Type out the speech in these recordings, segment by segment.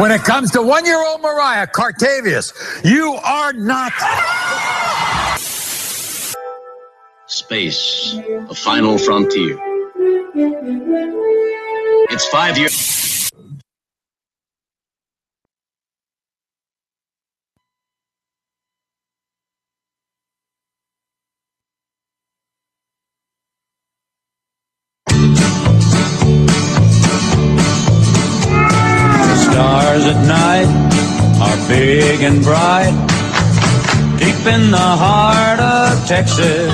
When it comes to 1-year-old Mariah Cartavius, you are not. Space, the final frontier. It's 5 years. Stars at night are big and bright, deep in the heart of Texas,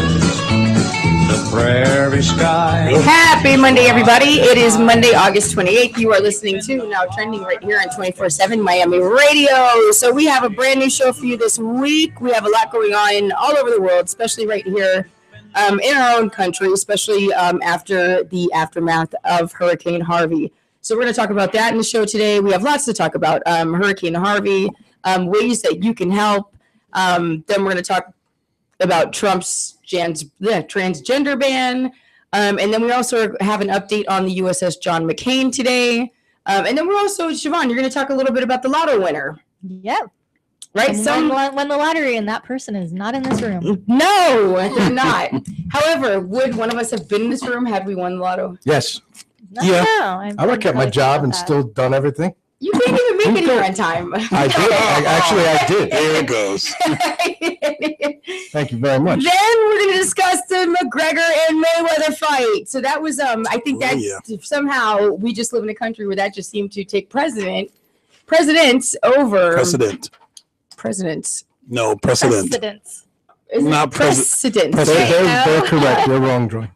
the prairie sky. Happy Monday, everybody. It is Monday, August 28th. You are listening to Now Trending right here on 24/7 Miami Radio. So we have a brand new show for you this week. We have a lot going on all over the world, especially right here in our own country, especially after the aftermath of Hurricane Harvey. So we're going to talk about that in the show today. We have lots to talk about. Hurricane Harvey, ways that you can help. Then we're going to talk about Trump's transgender ban. And then we also have an update on the USS John McCain today. And then we're also, Siobhan, you're going to talk a little bit about the lotto winner. Yep. Right? Someone won the lottery and that person is not in this room. No, they're not. However, would one of us have been in this room had we won the lotto? Yes. Yeah. I would have kept my job and still done everything. You can't even make it here on time. I did. I did. There it goes. Thank you very much. Then we're going to discuss the McGregor and Mayweather fight. So that was, I think that somehow we just live in a country where that just seemed to take precedence over presidents. No, precedent. Precedence. Not precedent. They're correct. They're wrong, Joy.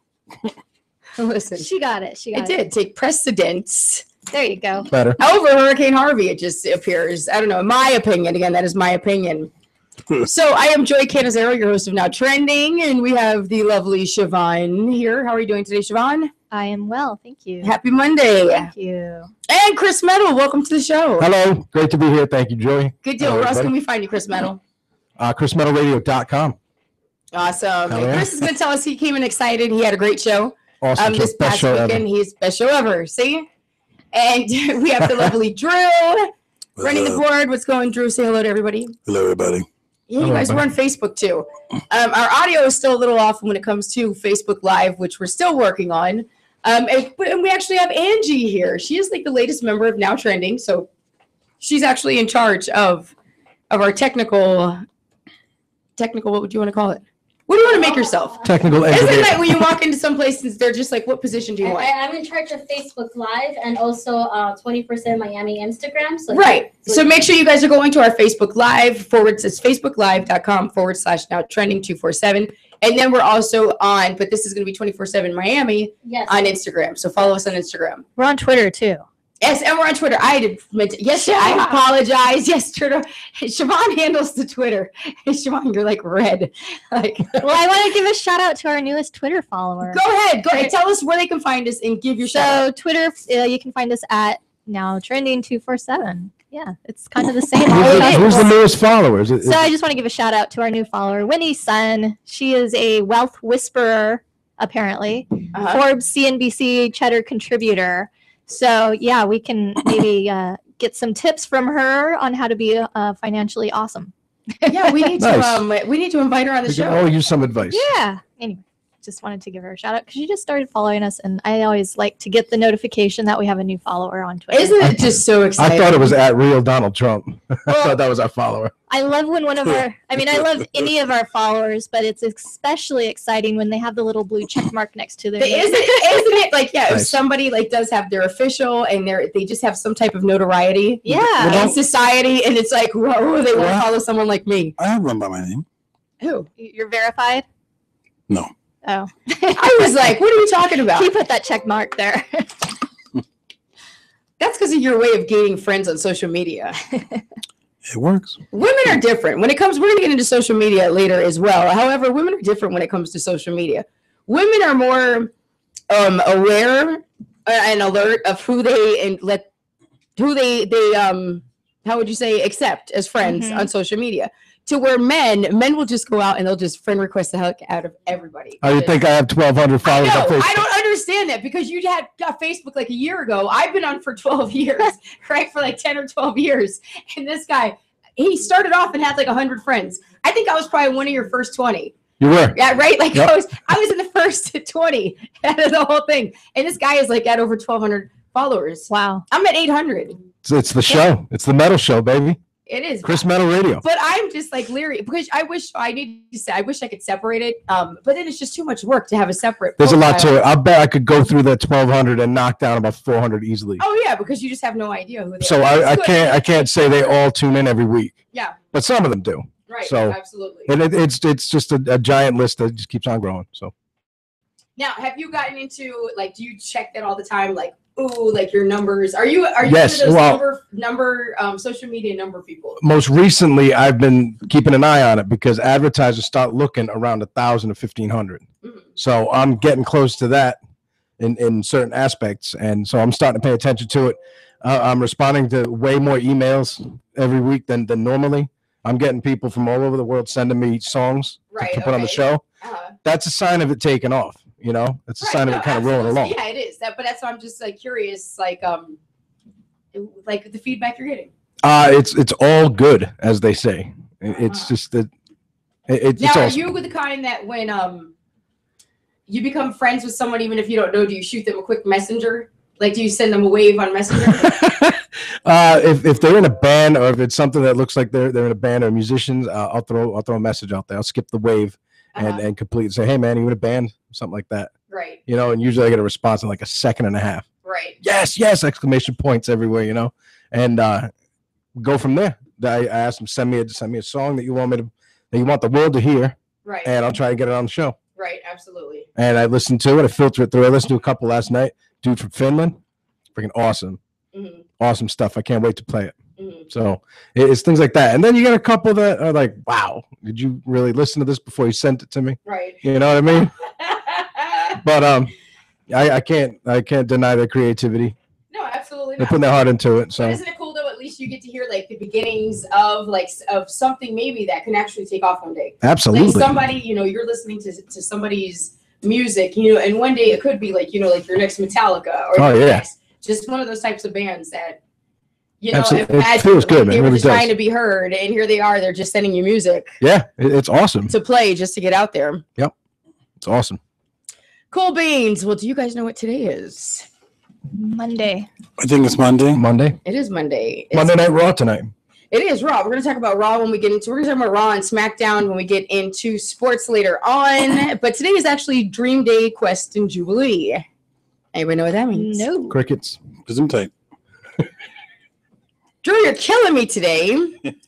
Listen, She got it. it did take precedence There you go. Better. over Hurricane Harvey. It just appears. I don't know. In my opinion, again, that is my opinion. So I am Joy Canizero, your host of Now Trending, and we have the lovely Siobhan here. How are you doing today, Siobhan? I am well. Thank you. Happy Monday. Thank you. And Chris Metal, welcome to the show. Hello. Great to be here. Thank you, Joy. Good deal. Where else can we find you, Chris Metal? ChrisMetalRadio.com. Awesome. Hell yeah. Chris is going to tell us he came in excited. He had a great show. Awesome. This Best past show weekend. ever. He's best show ever. See? And we have the lovely Drew running the board. What's going, Drew? Say hello to everybody. Hello, everybody. Yeah, you guys, we're on Facebook too. Our audio is still a little off when it comes to Facebook Live, which we're still working on. And we actually have Angie here. She is like the latest member of Now Trending. So she's actually in charge of our technical, what would you want to call it? What do you want to make yourself? Technical Isn't engineer. it like when you walk into some places, they're just like, what position do you want? I'm in charge of Facebook Live and also 24/7 Miami Instagram. So Right. So make sure you guys are going to our Facebook Live it's facebooklive.com/now trending 247. And then we're also on, but this is going to be 24/7 Miami Yes. on Instagram. So follow us on Instagram. We're on Twitter too. Yes, and we're on Twitter. I apologize. Yes, Twitter. Siobhan handles the Twitter. Siobhan, you're like red. Like, Well, I want to give a shout out to our newest Twitter follower. Go ahead. Tell us where they can find us and give your shout out. So Twitter, you can find us at Now Trending 247. Yeah, it's kind of the same. Who's the newest followers? So I just want to give a shout out to our new follower, Winnie Sun. She is a wealth whisperer, apparently. Forbes CNBC Cheddar contributor. So yeah, we can maybe get some tips from her on how to be financially awesome. Yeah, we need Nice. to invite her on the We show. can all use some advice. Yeah. Anyway, just wanted to give her a shout out because she just started following us, and I always like to get the notification that we have a new follower on Twitter. Isn't it just so exciting? I thought it was at real Donald Trump. I thought that was our follower. I love when one of our, I love any of our followers, but it's especially exciting when they have the little blue check mark next to their name. Isn't it like, yeah, if Nice. somebody like does have their official and they just have some type of notoriety Yeah. in society, and it's like, whoa, they want to follow someone like me. I have run by my name. Who? You're verified? No. Oh. I was like, what are you talking about? He put that check mark there. That's because of your way of gaining friends on social media. It works. Women are different. When it comes, we're going to get into social media later as well. However, women are different when it comes to social media. Women are more aware and alert of who they how would you say, accept as friends Mhm. on social media. To where men will just go out and they'll just friend request the heck out of everybody. Oh, you think I have 1,200 I followers on know. Facebook? I don't understand that because you had got Facebook like a year ago. I've been on for 12 years, right? For like 10 or 12 years. And this guy, he started off and had like 100 friends. I think I was probably one of your first 20. You were. Yeah, right? Like Yep. I was in the first 20 out of the whole thing. And this guy is like at over 1,200 followers. Wow. I'm at 800. It's the show. It's the metal show, baby. It is. Chris Metal Radio. But I'm just like leery because I wish I could separate it. But then it's just too much work to have a separate. There's a lot profile. to it. I bet I could go through that 1,200 and knock down about 400 easily. Oh yeah, because you just have no idea who they So are. I It's good. can't say they all tune in every week, Yeah, but some of them do. right. So- Absolutely. And it's just a giant list that just keeps on growing. So Now, have you gotten into like? Do you check that all the time? Like, ooh, like your numbers. Are you Yes, one of those well- number social media number people? most recently, I've been keeping an eye on it because advertisers start looking around 1,000 to 1,500. Mhm. So I'm getting close to that in certain aspects, and so I'm starting to pay attention to it. I'm responding to way more emails every week than normally. I'm getting people from all over the world sending me songs Right. to put on the okay. show. Uh-huh. That's a sign of it taking off. You know, it's a Right, sign of no, it kind of rolling absolutely. along. Yeah, it is. But that's why I'm just like curious, like the feedback you're getting. It's all good, as they say. It's just that it's Now, are awesome. you the kind that when you become friends with someone, even if you don't know, do you shoot them a quick messenger? Like, do you send them a wave on Messenger? If they're in a band or if it's something that looks like they're in a band or musicians, I'll throw a message out there. I'll skip the wave and complete say, hey man, you in a band? Something like that. Right, You know, and usually I get a response in like a second and a half. right. Yes, exclamation points everywhere, you know, and go from there. I asked them, send me a song that you want the world to hear, Right. and I'll try to get it on the show. Right. Absolutely. And I listened to it, I filter it through. I listened to a couple last night. Dude from Finland, freaking awesome. Mm-hmm. Awesome stuff. I can't wait to play it. Mm-hmm. So it's things like that. And then you get a couple that are like, wow, did you really listen to this before you sent it to me? Right. You know what I mean? But I can't deny their creativity. No, absolutely They're not. putting their heart into it. So But isn't it cool though? At least you get to hear like the beginnings of of something maybe that can actually take off one day. absolutely. Like somebody, you're listening to somebody's music, and one day it could be like, like your next Metallica or Oh, your yeah. next, just one of those types of bands that, Absolutely. It imagine feels good, they man. It were really just trying does. to be heard, and here they are. They're just sending you music Yeah, it's awesome. to play just to get out there. It's awesome. Cool beans. Well, do you guys know what today is? Monday. I think it's Monday. Monday. It is Monday. Monday Night Raw tonight. It is Raw. We're going to talk about Raw when we get into. We're going to talk about Raw and SmackDown when we get into sports later on. But today is actually Dream Day Quest and Jubilee. Anybody know what that means? No. Crickets. Gesundheit. Drew, you're killing me today.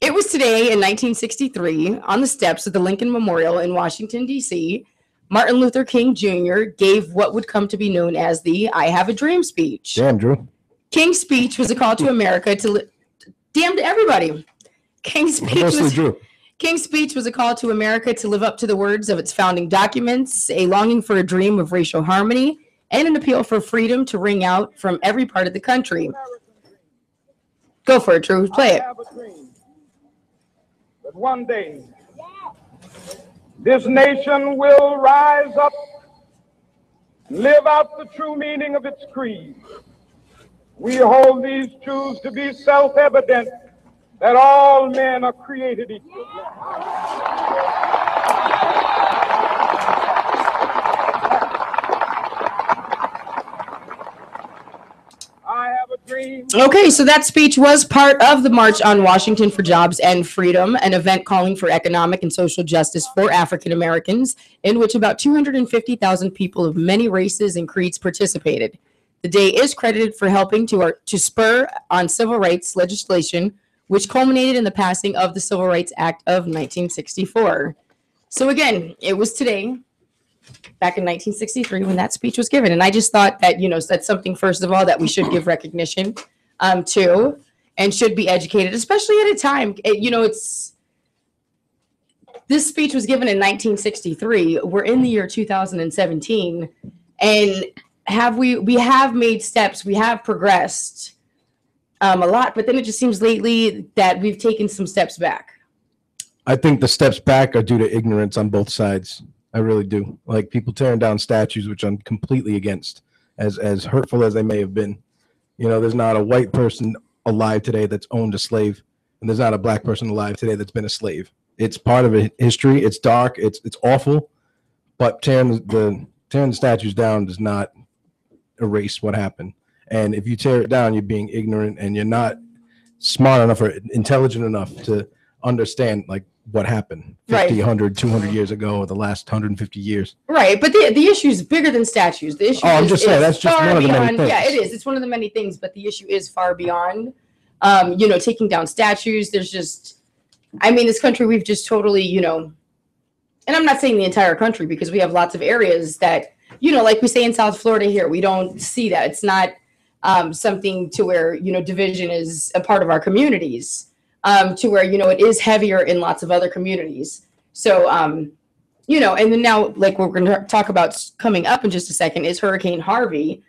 It was today in 1963 on the steps of the Lincoln Memorial in Washington, D.C. Martin Luther King Jr. gave what would come to be known as the I Have a Dream speech. Damn, Drew. King's speech was a call to America to damn to everybody. King's Mostly Drew. King's speech was a call to America to live up to the words of its founding documents, a longing for a dream of racial harmony, and an appeal for freedom to ring out from every part of the country. Go for it, Drew. Play it. I have a dream that one day this nation will rise up and live out the true meaning of its creed. We hold these truths to be self-evident that all men are created equal. I have a dream. Okay, so that speech was part of the March on Washington for Jobs and Freedom, an event calling for economic and social justice for African Americans, in which about 250,000 people of many races and creeds participated. The day is credited for helping to spur on civil rights legislation, which culminated in the passing of the Civil Rights Act of 1964. So again, it was today, back in 1963, when that speech was given. And I just thought that, that's something, first of all, that we should give recognition to and should be educated, especially at a time, this speech was given in 1963. We're in the year 2017, and we have made steps, we have progressed a lot, but then it just seems lately that we've taken some steps back. I think the steps back are due to ignorance on both sides. I really do. Like people tearing down statues, which I'm completely against, as hurtful as they may have been. You know, there's not a white person alive today that's owned a slave, and there's not a black person alive today that's been a slave. It's part of a history. It's dark. It's awful, but tearing the statues down does not erase what happened. And if you tear it down, you're being ignorant, and you're not smart enough or intelligent enough to understand like what happened 50, 100, 200 years ago, or the last 150 years. Right, but the issue is bigger than statues. The issue I'm just saying that's just one of the many things. Yeah, it is. It's one of the many things, but the issue is far beyond, taking down statues. There's just, this country, we've just totally, and I'm not saying the entire country because we have lots of areas that, like we say in South Florida here, we don't see that. It's not something to where, division is a part of our communities. To where, it is heavier in lots of other communities. So, and then now, like we're going to talk about coming up in just a second, is Hurricane Harvey.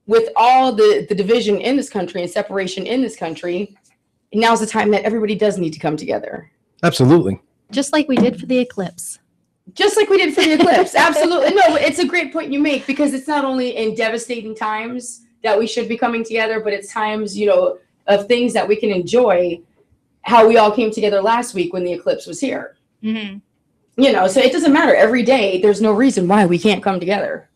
With all the division in this country and separation in this country, now's the time that everybody does need to come together. Absolutely. Just like we did for the eclipse. Absolutely. No, it's a great point you make, because it's not only in devastating times that we should be coming together, but it's times, of things that we can enjoy. How we all came together last week when the eclipse was here. Mm-hmm. So it doesn't matter. Every day, there's no reason why we can't come together.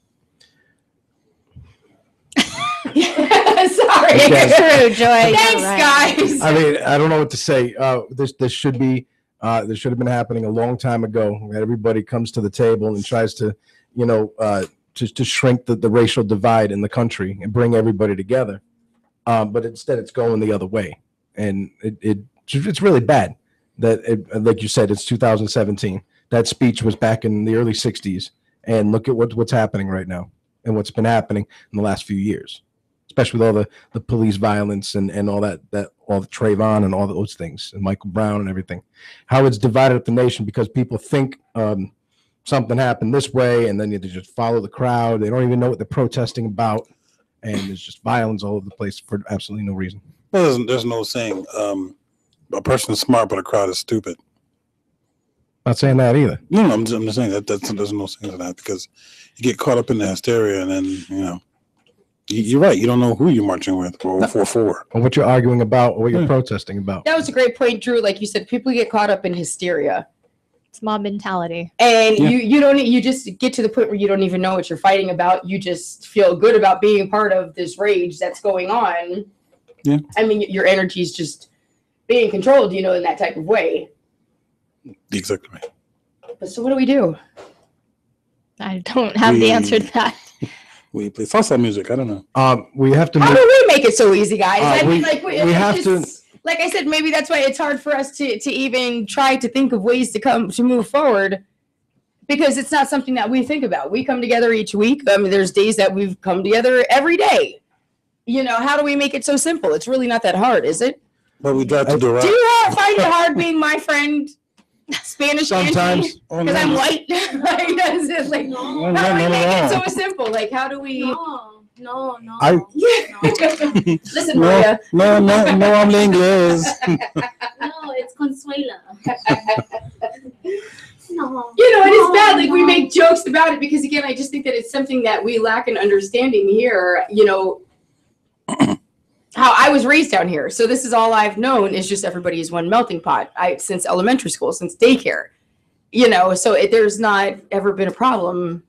Sorry. It's true, Joy. Thanks, guys. I don't know what to say. This should have been happening a long time ago. Everybody comes to the table and tries to, to shrink the racial divide in the country and bring everybody together. But instead, it's going the other way. And it's really bad that, like you said, it's 2017. That speech was back in the early 60s. And look at what's happening right now and what's been happening in the last few years, especially with all the police violence and all that all the Trayvon and all those things and Michael Brown and everything. How it's divided up the nation because people think something happened this way, and then they just follow the crowd. They don't even know what they're protesting about. And there's just violence all over the place for absolutely no reason. Well, there's no saying a person is smart, but a crowd is stupid. Not saying that either. No, I'm just saying that there's no saying to that, because you get caught up in the hysteria, and then you're right. You don't know who you're marching with or for, or what you're arguing about, or what you're protesting about. That was a great point, Drew. Like you said, people get caught up in hysteria. It's mob mentality. And you just get to the point where you don't even know what you're fighting about. You just feel good about being part of this rage that's going on. Yeah. Your energy is just being controlled, in that type of way. Exactly. But so what do we do? I don't have the answer to that. We play salsa music. I don't know. We have to. How do we make it so easy, guys? We have to. Like I said, maybe that's why it's hard for us to even try to think of ways to move forward, because it's not something that we think about. We come together each week. There's days that we've come together every day. How do we make it so simple? It's really not that hard, is it? But we drive to the right. Do you find it hard being my friend, Spanish sometimes? Because I'm white. How do we make it so simple? Like, how do we? No. Listen, Maria. No, hablo inglés. No, it's Consuela. No. It is bad. Like, we make jokes about it because, again, I just think that it's something that we lack in understanding here. How I was raised down here. So this is all I've known is just everybody is one melting pot. Since elementary school, since daycare. So there's not ever been a problem.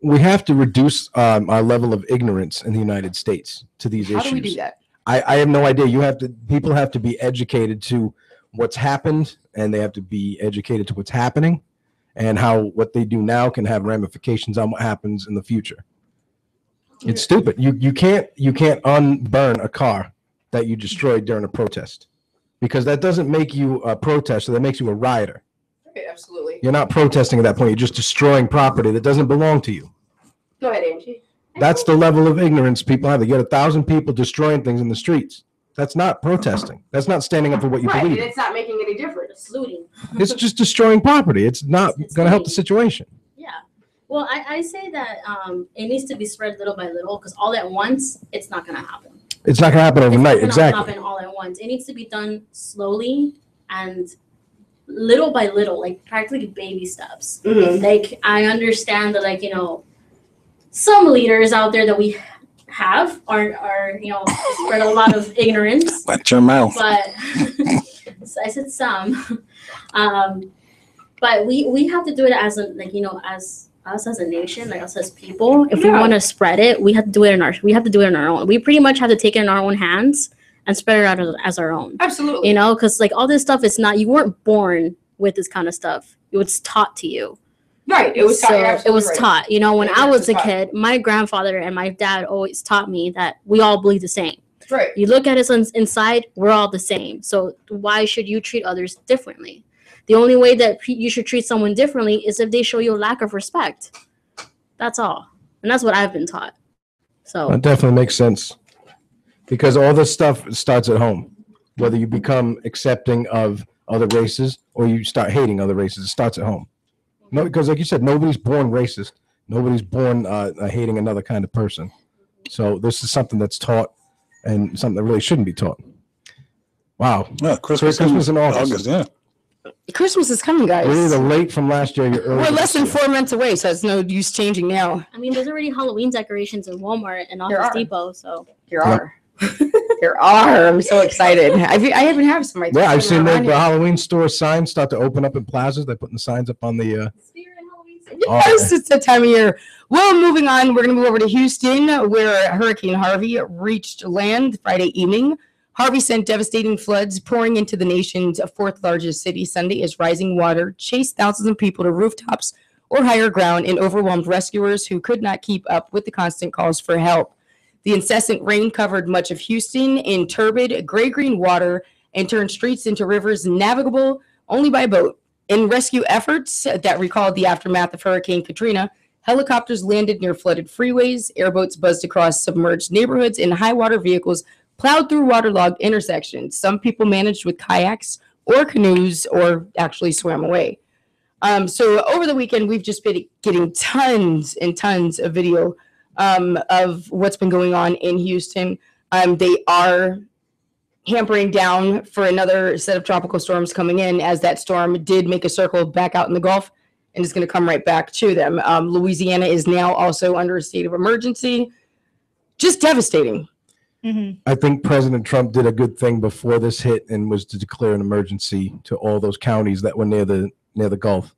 We have to reduce our level of ignorance in the United States to these issues. How do we do that? I have no idea. People have to be educated to what's happened, and they have to be educated to what's happening, and how what they do now can have ramifications on what happens in the future. It's stupid. You can't unburn a car that you destroyed during a protest, because that doesn't make you a protester. That makes you a rioter. Okay, absolutely. You're not protesting at that point. You're just destroying property that doesn't belong to you. Go ahead, Angie. That's the level of ignorance people have. They get 1,000 people destroying things in the streets. That's not protesting. That's not standing up for what you believe. And it's not making any difference. It's looting. It's just destroying property. It's not going to help the situation. Yeah. Well, I say that it needs to be spread little by little, because all at once, it's not going to happen. It's not gonna happen overnight. It's not gonna Exactly. happen all at once. It needs to be done slowly and little by little, like practically baby steps. Like I understand that, like, you know, some leaders out there that we have are you know, spread a lot of ignorance. Watch your mouth. But I said some. But we have to do it as a, like, you know, as us as a nation, like us as people. If we want to spread it, we have to do it on our own. We pretty much have to take it in our own hands and spread it out as our own. Absolutely. You know, because like all this stuff is not, you weren't born with this kind of stuff. It was taught to you. Right. It was taught. So it was taught. You know, when I was a kid, my grandfather and my dad always taught me that we all believe the same. Right. You look at us inside, we're all the same. So why should you treat others differently? The only way that you should treat someone differently is if they show you a lack of respect. That's all. And that's what I've been taught. So That definitely makes sense. Because all this stuff starts at home. Whether you become accepting of other races or you start hating other races, it starts at home. No, because like you said, nobody's born racist. Nobody's born hating another kind of person. So this is something that's taught and something that really shouldn't be taught. Wow. Yeah, Christmas in August. Yeah. Christmas is coming, guys. You're either late from last year, you're early. We're less than 4 months away, so it's no use changing now. I mean, there's already Halloween decorations in Walmart and Office Depot. So There are. There are. I'm so excited. I even have some right Yeah, I've seen around the here. Halloween store signs start to open up in plazas. They're putting the signs up on the. Yes, it's that time of year. Well, moving on, we're going to move over to Houston, where Hurricane Harvey reached land Friday evening. Harvey sent devastating floods pouring into the nation's fourth largest city Sunday as rising water chased thousands of people to rooftops or higher ground and overwhelmed rescuers who could not keep up with the constant calls for help. The incessant rain covered much of Houston in turbid, gray-green water and turned streets into rivers navigable only by boat. In rescue efforts that recalled the aftermath of Hurricane Katrina, helicopters landed near flooded freeways, airboats buzzed across submerged neighborhoods, and high-water vehicles plowed through waterlogged intersections. Some people managed with kayaks or canoes or actually swam away. So over the weekend, we've just been getting tons and tons of video of what's been going on in Houston. They are hampering down for another set of tropical storms coming in, as that storm did make a circle back out in the Gulf and is going to come right back to them. Louisiana is now also under a state of emergency. Just devastating. Mm-hmm. I think President Trump did a good thing before this hit and was to declare an emergency to all those counties that were near the Gulf.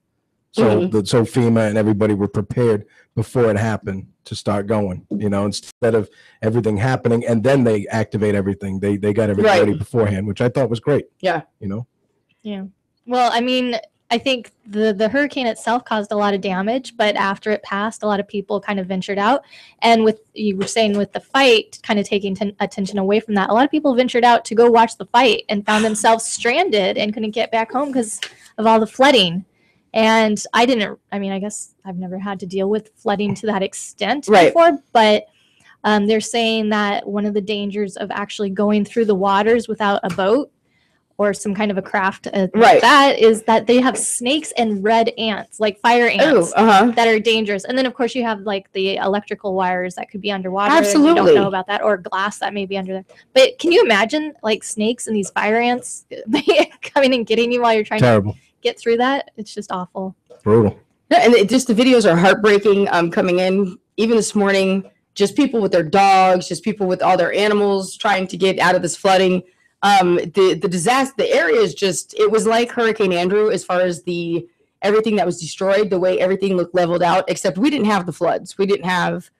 So so FEMA and everybody were prepared before it happened to start going, you know, instead of everything happening and then they activate everything. They got everybody ready beforehand, which I thought was great. Yeah. You know? Yeah. Well, I mean, I think the hurricane itself caused a lot of damage, but after it passed, a lot of people kind of ventured out. And with, you were saying with the fight, kind of taking attention away from that, a lot of people ventured out to go watch the fight and found themselves stranded and couldn't get back home because of all the flooding. And I guess I've never had to deal with flooding to that extent before, but they're saying that one of the dangers of actually going through the waters without a boat or some kind of a craft like that is that they have snakes and red ants, like fire ants, that are dangerous. And then, of course, you have like the electrical wires that could be underwater. Absolutely. You don't know about that, or glass that may be under there. But can you imagine like snakes and these fire ants coming and getting you while you're trying to get through that? It's just awful. Brutal. Yeah, and just the videos are heartbreaking coming in. Even this morning, just people with their dogs, just people with all their animals trying to get out of this flooding. The disaster, the area is just, it was like Hurricane Andrew as far as everything that was destroyed, the way everything looked leveled out, except we didn't have the floods. We didn't have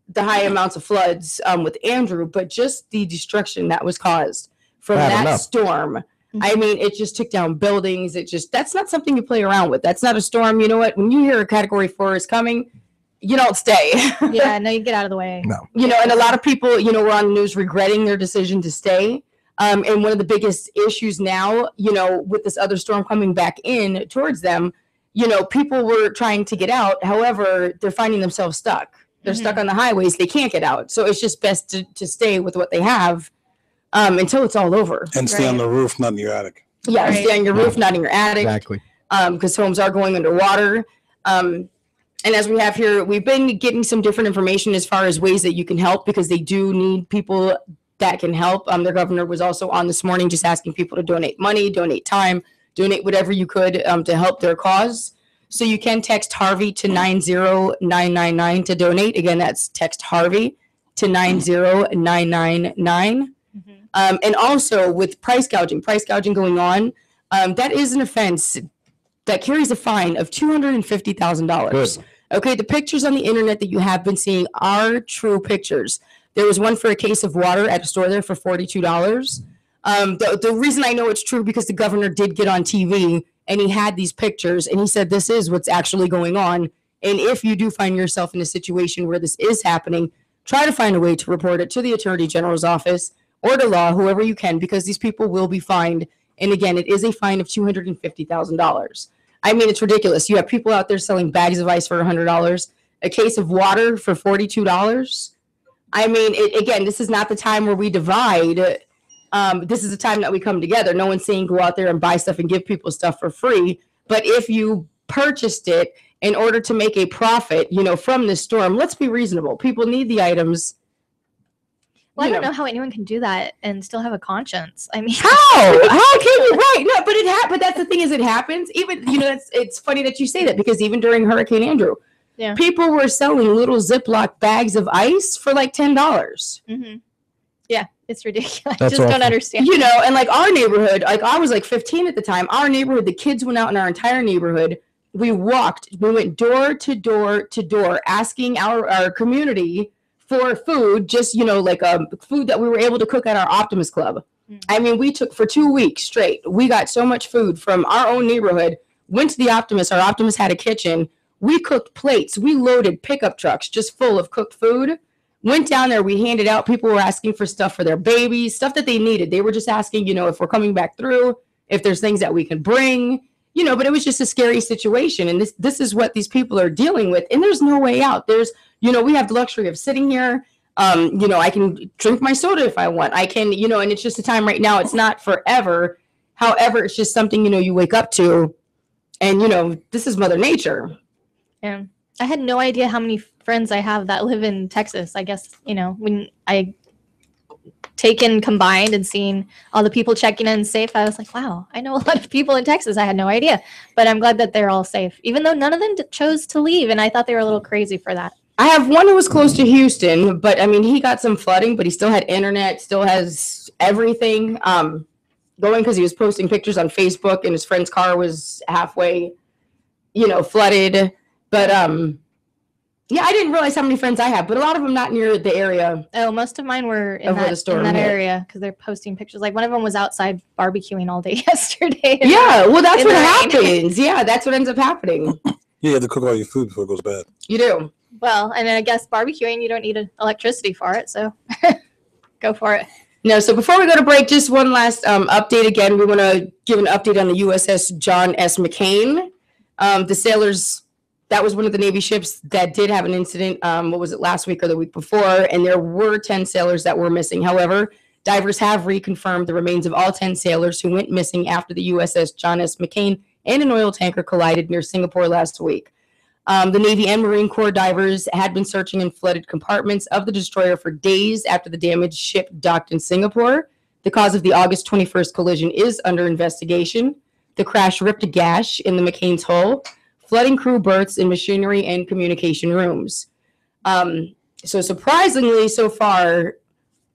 the high amounts of floods with Andrew, but just the destruction that was caused from that storm. I mean, it just took down buildings. That's not something you play around with. That's not a storm. You know what? When you hear a Category 4 is coming, you don't stay. Yeah, no, you get out of the way. No. You know, and a lot of people, you know, were on the news regretting their decision to stay. And one of the biggest issues now, you know, with this other storm coming back in towards them, you know, people were trying to get out. However, they're finding themselves stuck. They're stuck on the highways. They can't get out. So it's just best to stay with what they have until it's all over. And stay on the roof, not in your attic. Yeah, stay on your roof, not in your attic. Exactly. Because homes are going underwater. And as we have here, we've been getting some different information as far as ways that you can help, because they do need people that can help. The governor was also on this morning just asking people to donate money, donate time, donate whatever you could to help their cause. So you can text Harvey to 90999 to donate. Again, that's text Harvey to 90999. And also with price gouging going on, that is an offense that carries a fine of $250,000. Okay, the pictures on the internet that you have been seeing are true pictures. There was one for a case of water at a store there for $42. The reason I know it's true because the governor did get on TV and he had these pictures and he said this is what's actually going on. And if you do find yourself in a situation where this is happening, try to find a way to report it to the Attorney General's office or to law, whoever you can, because these people will be fined. And again, it is a fine of $250,000. I mean, it's ridiculous. You have people out there selling bags of ice for $100, a case of water for $42. I mean, again, this is not the time where we divide. This is the time that we come together. No one's saying go out there and buy stuff and give people stuff for free. But if you purchased it in order to make a profit, from this storm, let's be reasonable. People need the items. Well, I don't know how anyone can do that and still have a conscience. I mean, how can you? Right? No, but but that's the thing is, it happens. Even it's funny that you say that because even during Hurricane Andrew, people were selling little Ziploc bags of ice for like $10. Yeah, it's ridiculous. I just don't understand. And like our neighborhood, like I was like 15 at the time. Our neighborhood, the kids went out in our entire neighborhood. We went door to door to door, asking our community for food, just, like food that we were able to cook at our Optimist Club. I mean, we took for 2 weeks straight. We got so much food from our own neighborhood, went to the Optimist. Our Optimist had a kitchen. We cooked plates. We loaded pickup trucks just full of cooked food. Went down there. We handed out. People were asking for stuff for their babies, stuff that they needed. They were just asking, if we're coming back through, if there's things that we can bring, but it was just a scary situation. And this is what these people are dealing with. And there's no way out. We have the luxury of sitting here. I can drink my soda if I want. I can, and it's just a time right now. It's not forever. However, it's just something, you wake up to. And, this is Mother Nature. Yeah. I had no idea how many friends I have that live in Texas. I guess, when I taken combined and seen all the people checking in safe, I was like, wow, I know a lot of people in Texas. I had no idea. But I'm glad that they're all safe, even though none of them chose to leave. And I thought they were a little crazy for that. I have one who was close to Houston, but I mean, he got some flooding, but he still had internet, still has everything going because he was posting pictures on Facebook and his friend's car was halfway, flooded. But yeah, I didn't realize how many friends I have, but a lot of them not near the area. Oh, most of mine were in that area because they're posting pictures. Like one of them was outside barbecuing all day yesterday. Yeah, well, that's what happens. Yeah, that's what ends up happening. You have to cook all your food before it goes bad. You do. Well, and I guess barbecuing, you don't need electricity for it, so go for it. No, so before we go to break, just one last update. Again, we want to give an update on the USS John S. McCain. The sailors, that was one of the Navy ships that did have an incident, last week or the week before, and there were 10 sailors that were missing. However, divers have reconfirmed the remains of all 10 sailors who went missing after the USS John S. McCain and an oil tanker collided near Singapore last week. The Navy and Marine Corps divers had been searching in flooded compartments of the destroyer for days after the damaged ship docked in Singapore. The cause of the August 21st collision is under investigation. The crash ripped a gash in the McCain's hull, flooding crew berths and machinery and communication rooms. So surprisingly, so far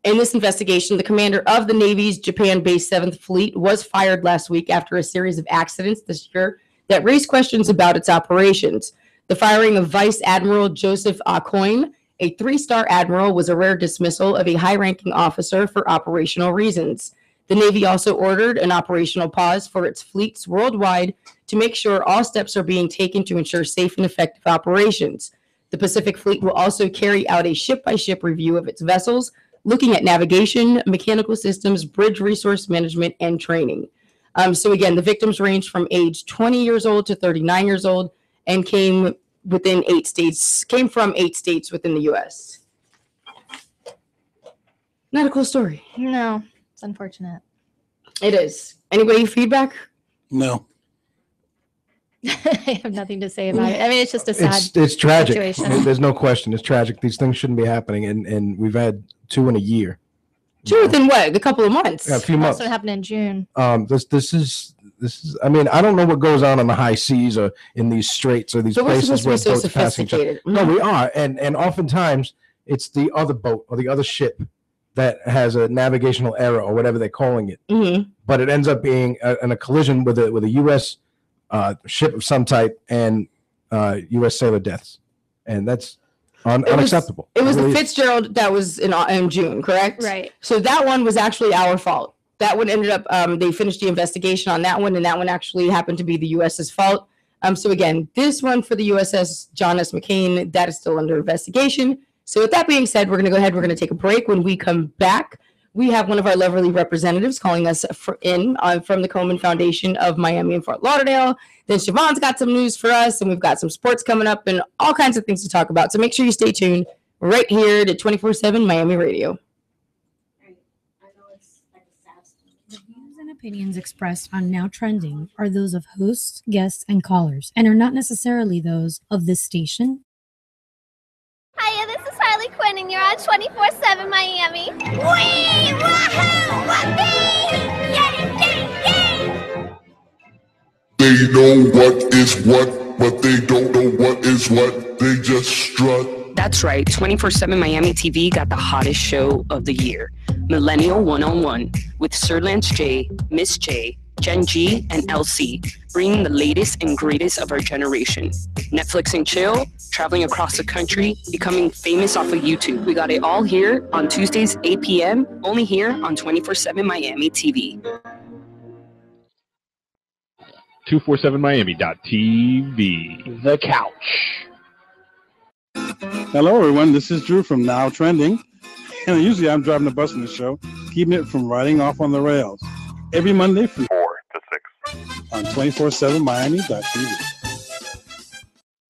in this investigation, the commander of the Navy's Japan-based 7th Fleet was fired last week after a series of accidents this year that raised questions about its operations. The firing of Vice Admiral Joseph Aucoin, a 3-star admiral, was a rare dismissal of a high-ranking officer for operational reasons. The Navy also ordered an operational pause for its fleets worldwide to make sure all steps are being taken to ensure safe and effective operations. The Pacific Fleet will also carry out a ship-by-ship review of its vessels, looking at navigation, mechanical systems, bridge resource management, and training. So again, the victims ranged from age 20 years old to 39 years old and came from 8 states within the U.S. Not a cool story. No, it's unfortunate. It is. Anybody feedback? No. I have nothing to say about it. I mean, it's just a sad it's tragic. situation. There's no question. It's tragic. These things shouldn't be happening, and we've had 2 in a year. True, within what? A couple of months. Yeah, a few That's months. what happened in June. This is. I mean, I don't know what goes on the high seas or in these straits or these But we're places supposed where to be so boats passing each other. sophisticated. No, we are, and oftentimes it's the other boat or the other ship that has a navigational error or whatever they're calling it. Mm-hmm. But it ends up being in a collision with a U.S. Ship of some type and U.S. sailor deaths, and that's unacceptable. It was really the Fitzgerald that was in June, correct? Right. So that one was actually our fault. That one ended up, they finished the investigation on that one, and that one actually happened to be the U.S.'s fault. So again, this one for the USS John S. McCain, that is still under investigation. So with that being said, we're going to go ahead. We're going to take a break. When we come back, we have one of our lovely representatives calling us from the Komen Foundation of Miami and Fort Lauderdale. Then Siobhan's got some news for us, and we've got some sports coming up and all kinds of things to talk about. So make sure you stay tuned right here to 24/7 Miami Radio. The views and opinions expressed on Now Trending are those of hosts, guests, and callers, and are not necessarily those of this station. Hiya, this is Harley Quinn, and you're on 24/7 Miami. Wee! Wahoo! Whoopee! Yay! Yay! Yay! They know what is what, but they don't know what is what. They just strut. That's right, 24/7 Miami TV got the hottest show of the year, Millennial One-on-One, with Sir Lance J, Miss J, Gen G, and LC, bringing the latest and greatest of our generation. Netflix and chill, traveling across the country, becoming famous off of YouTube. We got it all here on Tuesdays, 8 p.m., only here on 24/7 Miami TV. 247miami.tv. The couch. Hello, everyone. This is Drew from Now Trending. And usually I'm driving the bus in the show, keeping it from riding off on the rails. Every Monday from 4 to 6 on 247miami.tv.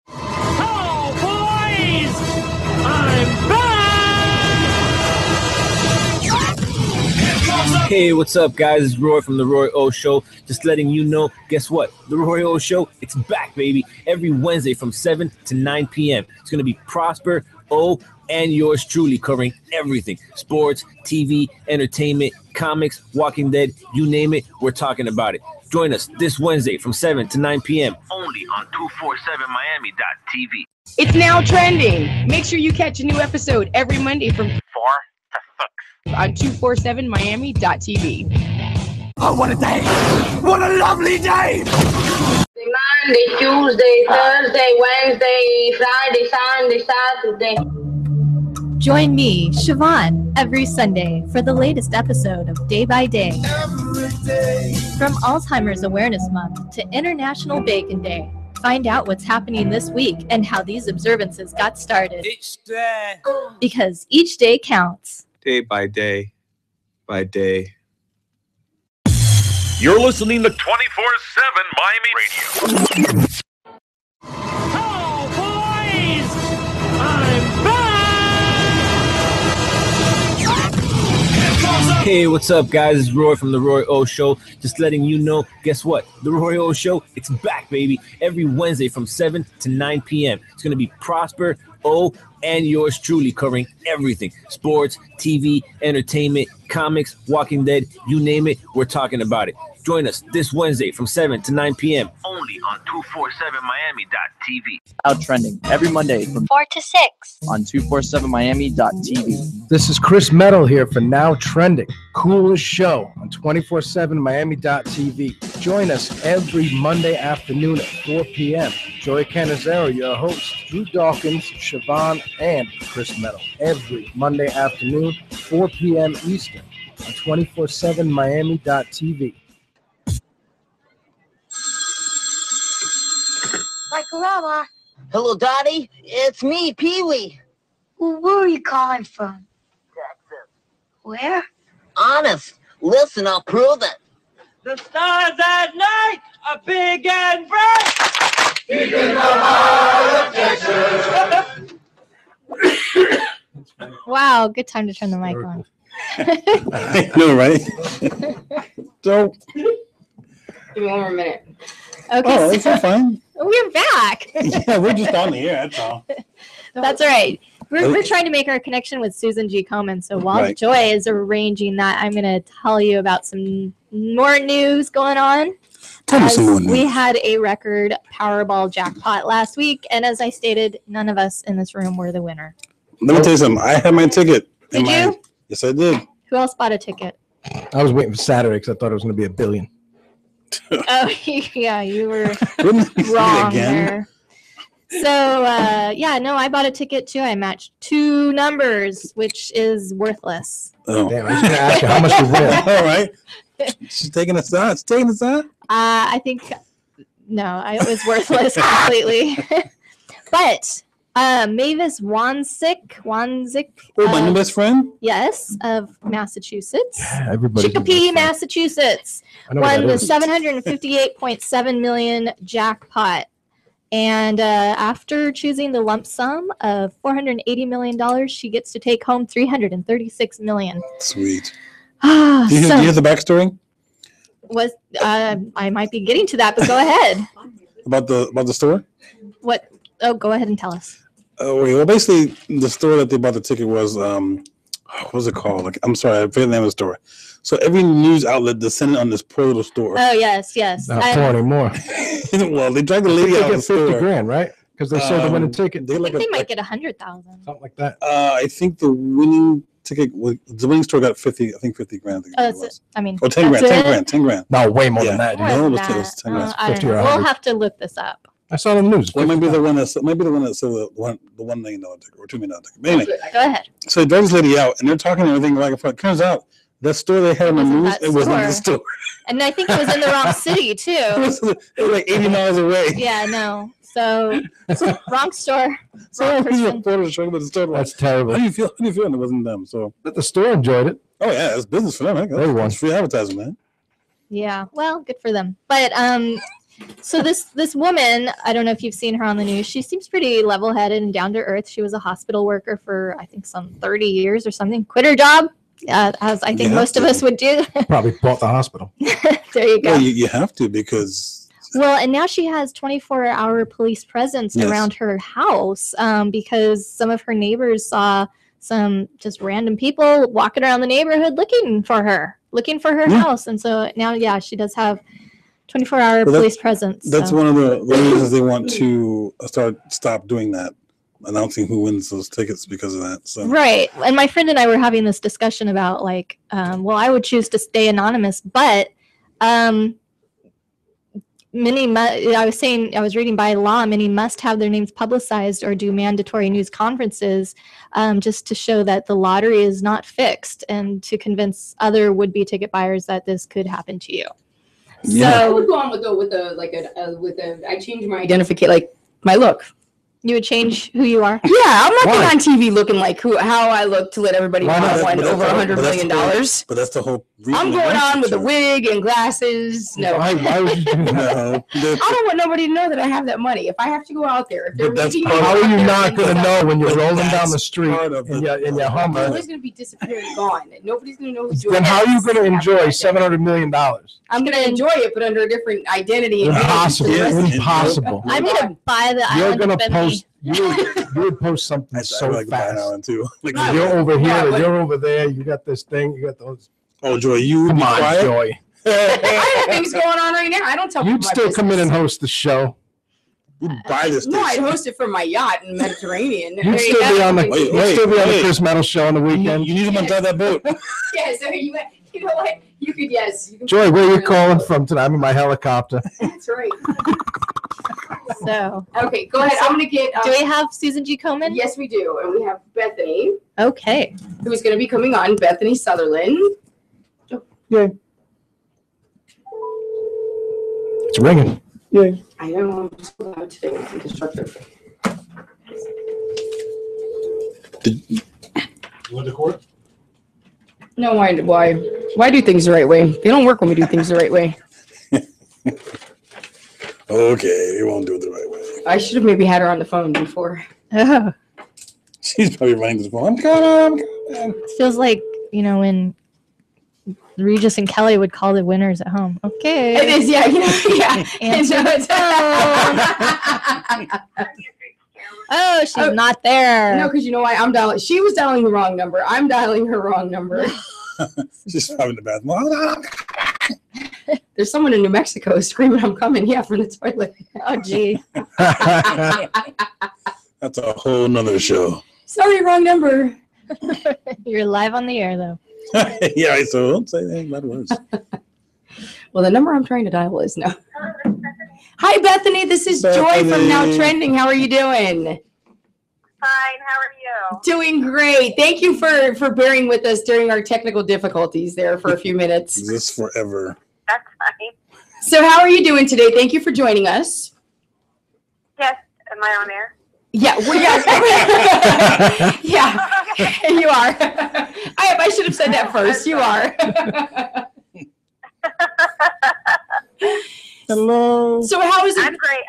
Oh, boys! I'm back! Hey, what's up, guys? It's Roy from The Roy O Show. Just letting you know, guess what? The Roy O Show, it's back, baby. Every Wednesday from 7 to 9 p.m. It's going to be Prosper, O, and yours truly covering everything. Sports, TV, entertainment, comics, Walking Dead, you name it, we're talking about it. Join us this Wednesday from 7 to 9 p.m. only on 247miami.tv. It's Now Trending. Make sure you catch a new episode every Monday from 4 to 6 on 247miami.tv. Oh, what a day! What a lovely day! Monday, Tuesday, Thursday, Wednesday, Friday, Sunday, Saturday. Join me, Siobhan, every Sunday for the latest episode of Day by Day. From Alzheimer's Awareness Month to International Bacon Day, find out what's happening this week and how these observances got started. Each day. Because each day counts. Day by day by day. You're listening to 24/7 Miami Radio. Oh, boys! I'm back! Hey, what's up, guys? It's Roy from The Roy O Show. Just letting you know, guess what? The Roy O Show, it's back, baby. Every Wednesday from 7 to 9 p.m. It's going to be Prosper, O, and yours truly covering everything. Sports, TV, entertainment, comics, Walking Dead, you name it, we're talking about it. Join us this Wednesday from 7 to 9 p.m. only on 247miami.tv. Out Trending every Monday from 4 to 6 on 247miami.tv. This is Chris Metal here for Now Trending, coolest show on 247miami.tv. Join us every Monday afternoon at 4 p.m. Joy Canizero, your host, Drew Dawkins, Siobhan, and Chris Metal. Every Monday afternoon, 4 p.m. Eastern on 247miami.tv. Mama. Hello, Dottie. It's me, Pee-wee. Well, where are you calling from? Texas. Where? Honest. Listen, I'll prove it. The stars at night are big and bright. Deep in the heart of Texas. Wow, good time to turn the mic on. I know, right? So, Give me one more minute. Okay, oh, it's all fine. we're back. Yeah, we're just on the air, that's all. That's all right. We're trying to make our connection with Susan G. Komen. So while Joy is arranging that, I'm going to tell you about some more news going on. Tell me some more news. We had a record Powerball jackpot last week, and as I stated, none of us in this room were the winner. Let me tell you something. I had my ticket. Did you? Yes, I did. Who else bought a ticket? I was waiting for Saturday because I thought it was going to be $1 billion. Oh, yeah, you were wrong there. So, I bought a ticket too. I matched 2 numbers, which is worthless. Oh. Damn, I was going to ask you how much you win. All right. She's taking a shot. She's taking a shot. I think, no, it was worthless completely. But Mavis Wanzik. Oh, my new best friend? Yes, of Massachusetts. Yeah, everybody's Chicopee, Massachusetts. Won the $758.7 million jackpot. And after choosing the lump sum of $480 million, she gets to take home $336 million. Sweet. Do you hear the backstory? I might be getting to that, but go ahead. About the store? What? Oh, go ahead and tell us. Well, basically, the store that they bought the ticket was what was it called? Like, I'm sorry, I forget the name of the store. So every news outlet descended on this poor little store. Oh yes. Not poor anymore. Well, they dragged the lady out of the store. $50,000, right? Because they sold the winning ticket. I think they might get 100,000. Something like that. I think the winning ticket, the winning store got 50. I think 50 grand. Oh, I mean, or 10 grand. 10 grand. No, way more than that. No, it was 10 grand. I don't know. We'll have to look this up. I saw the news. Well, it might be the one that sold the $1 million ticket or $2 million ticket. But anyway, go ahead. So they drag this lady out, and they're talking and everything like it turns out that store they had on the news, it wasn't the store. And I think it was in the wrong city too. It was like 80 miles away. Yeah, no. So wrong store. So these reporters showing about the store. That's terrible. How do you feel? And it wasn't them. So, but the store enjoyed it. Oh yeah, it's business for them. It's free advertising, man. Yeah, well, good for them. But so this woman, I don't know if you've seen her on the news. She seems pretty level-headed and down to earth. She was a hospital worker for I think some 30 years or something. Quit her job, as I think most of us would do. Probably bought the hospital. There you go. Well, you have to because. Well, and now she has 24-hour police presence around her house because some of her neighbors saw some just random people walking around the neighborhood looking for her house. And so now, she does have 24-hour police presence. That's one of the reasons they want to stop doing that, announcing who wins those tickets because of that. So. Right. And my friend and I were having this discussion about I would choose to stay anonymous, but I was reading by law, many must have their names publicized or do mandatory news conferences just to show that the lottery is not fixed and to convince other would-be ticket buyers that this could happen to you. Yeah. So I would go on I changed my identification, my look. You would change who you are? Yeah, I'm not going on TV looking like how I look to let everybody know I won over $100 million. But that's the whole reason. I'm going on with a wig and glasses. No. Why would you do that? No. I don't want nobody to know that I have that money. If I have to go out there, if they're making how are you not going to know when you're rolling down the street in your Hummer? Nobody's going to be disappeared and gone. Nobody's going to know who's doing Then how are you going to enjoy $700 million? I'm going to enjoy it, but under a different identity. Impossible. Impossible. I'm going to buy the You're island going of to Bentley. post. You would post something so fast. Too. You're over here. You're over there. You got this thing. You got those. Oh, Joy, you come on, quiet? Joy. I have things going on right now. I don't tell people. You'd still come in and host the show. You'd buy this. No, I'd host it from my yacht in the Mediterranean. You'd still be on the Chris Metal show on the weekend. You need them on that boat. Yeah, so you know what? You could, yes. You Joy, where are you calling from tonight? I'm in my helicopter. That's right. So okay, go ahead. I'm gonna get. Do we have Susan G. Komen? Yes, we do, and we have Bethany. Okay. Who's going to be coming on? Bethany Sutherland. Yay! It's ringing. Yay! I know. I'm so loud today. I'm destructive. You want to court? No, why do things the right way? They don't work when we do things the right way. Okay, we won't do it the right way. I should have maybe had her on the phone before. Oh. She's probably running the phone. I'm coming. It feels like, when Regis and Kelly would call the winners at home. Okay. It is, yeah. Answer the phone. Oh, she's not there. No, because you know why? I'm dialing. She was dialing the wrong number. I'm dialing her wrong number. She's having the bathroom. There's someone in New Mexico screaming, "I'm coming!" Yeah, from the toilet. Oh, gee. That's a whole nother show. Sorry, wrong number. You're live on the air, though. Yeah, so don't say anything bad words. Well, the number I'm trying to dial is no. Hi, Bethany. This is Joy from Now Trending. How are you doing? Fine. How are you? Doing great. Thank you for bearing with us during our technical difficulties there for a few minutes. This forever. That's fine. So how are you doing today? Thank you for joining us. Yes. Am I on air? Yeah, yeah, you are. I should have said that first. You are. Hello. So how is it? I'm great.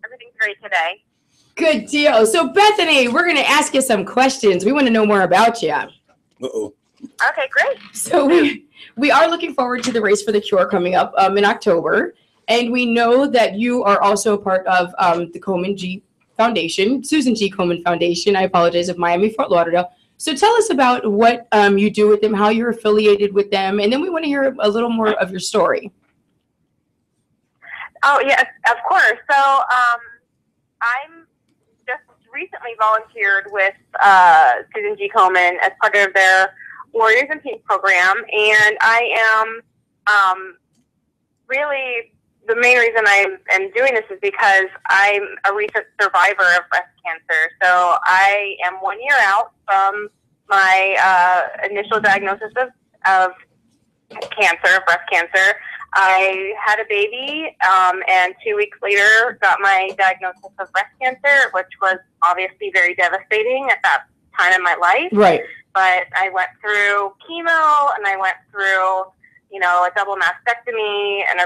Everything's great today. Good deal. So Bethany, we're going to ask you some questions. We want to know more about you. Okay, great. So we are looking forward to the Race for the Cure coming up in October, and we know that you are also a part of the Komen G Foundation, Susan G. Komen Foundation. I apologize, of Miami, Fort Lauderdale. So tell us about what you do with them, how you're affiliated with them, and then we want to hear a little more of your story. Oh, yes, of course. So I'm just recently volunteered with Susan G. Komen as part of their Warriors and Teens program, and I am really, the main reason I am doing this is because I'm a recent survivor of breast cancer. So I am 1 year out from my initial diagnosis of cancer, of breast cancer. I had a baby, and 2 weeks later got my diagnosis of breast cancer, which was obviously very devastating at that time in my life. Right. But I went through chemo, and I went through, you know, a double mastectomy and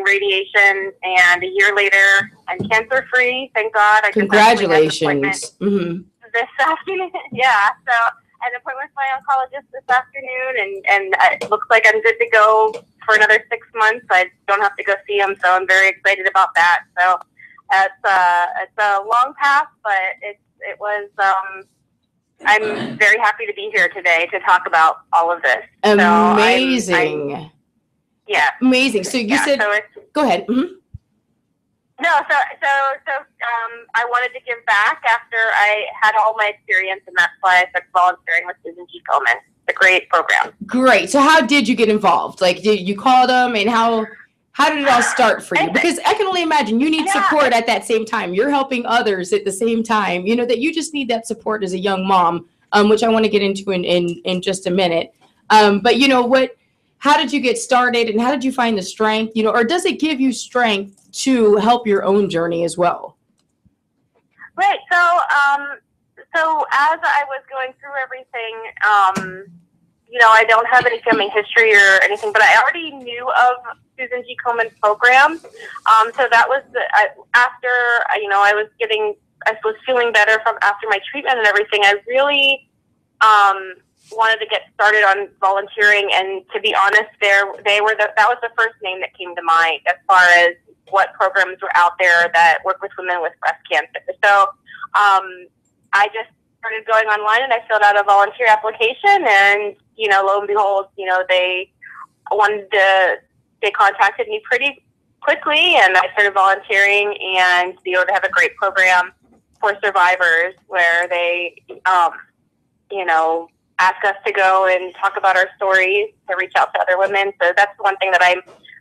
radiation, and a year later, I'm cancer-free. Thank God. I Congratulations. this afternoon. Yeah. So I had an appointment with my oncologist this afternoon, and it looks like I'm good to go for another 6 months. I don't have to go see him, so I'm very excited about that. So it's a long path, but it was. I'm very happy to be here today to talk about all of this. Amazing. Yeah. Amazing. So you said. So go ahead. No, so I wanted to give back after I had all my experience, and that's why I started volunteering with Susan G. Komen. It's a great program. Great. So how did you get involved? Like, did you call them, and how did it all start for you? Because I can only imagine you need support at that same time. You're helping others at the same time. You know that you just need that support as a young mom, which I want to get into in just a minute. But you know what? How did you get started, and how did you find the strength? You know, or does it give you strength to help your own journey as well? Right. So as I was going through everything, you know, I don't have any family history or anything, but I already knew of Susan G. Komen's program. So that was after, you know, I was feeling better after my treatment and everything. I really wanted to get started on volunteering, and to be honest, that was the first name that came to mind as far as what programs were out there that work with women with breast cancer. So I just started going online, and I filled out a volunteer application, and, you know, lo and behold, you know, they contacted me pretty quickly, and I started volunteering, and to be able to have a great program for survivors where they, you know, ask us to go and talk about our stories, to reach out to other women. So that's one thing that I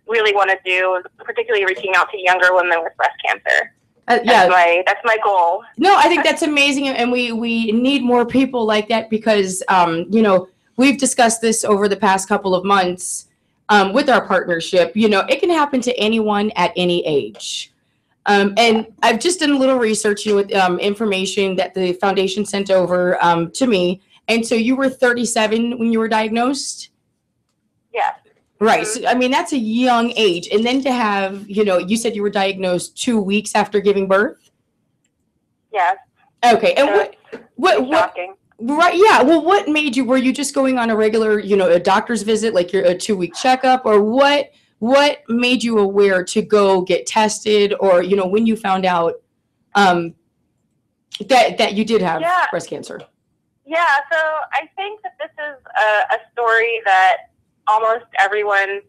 really want to do, particularly reaching out to younger women with breast cancer. That's my goal. No, I think that's amazing, and we need more people like that because, you know, we've discussed this over the past couple of months with our partnership. You know, it can happen to anyone at any age. And I've just done a little research with information that the foundation sent over to me. And so you were 37 when you were diagnosed? Yes. Right. So, I mean, that's a young age. And then to have, you know, you said you were diagnosed 2 weeks after giving birth? Yes. Okay. And what shocking. Right. Yeah. Well, what made you, were you just going on a regular, you know, a doctor's visit, like a 2-week checkup, or what made you aware to go get tested, or, you know, when you found out, That you did have breast cancer. Yeah, so I think that this is a story that almost everyone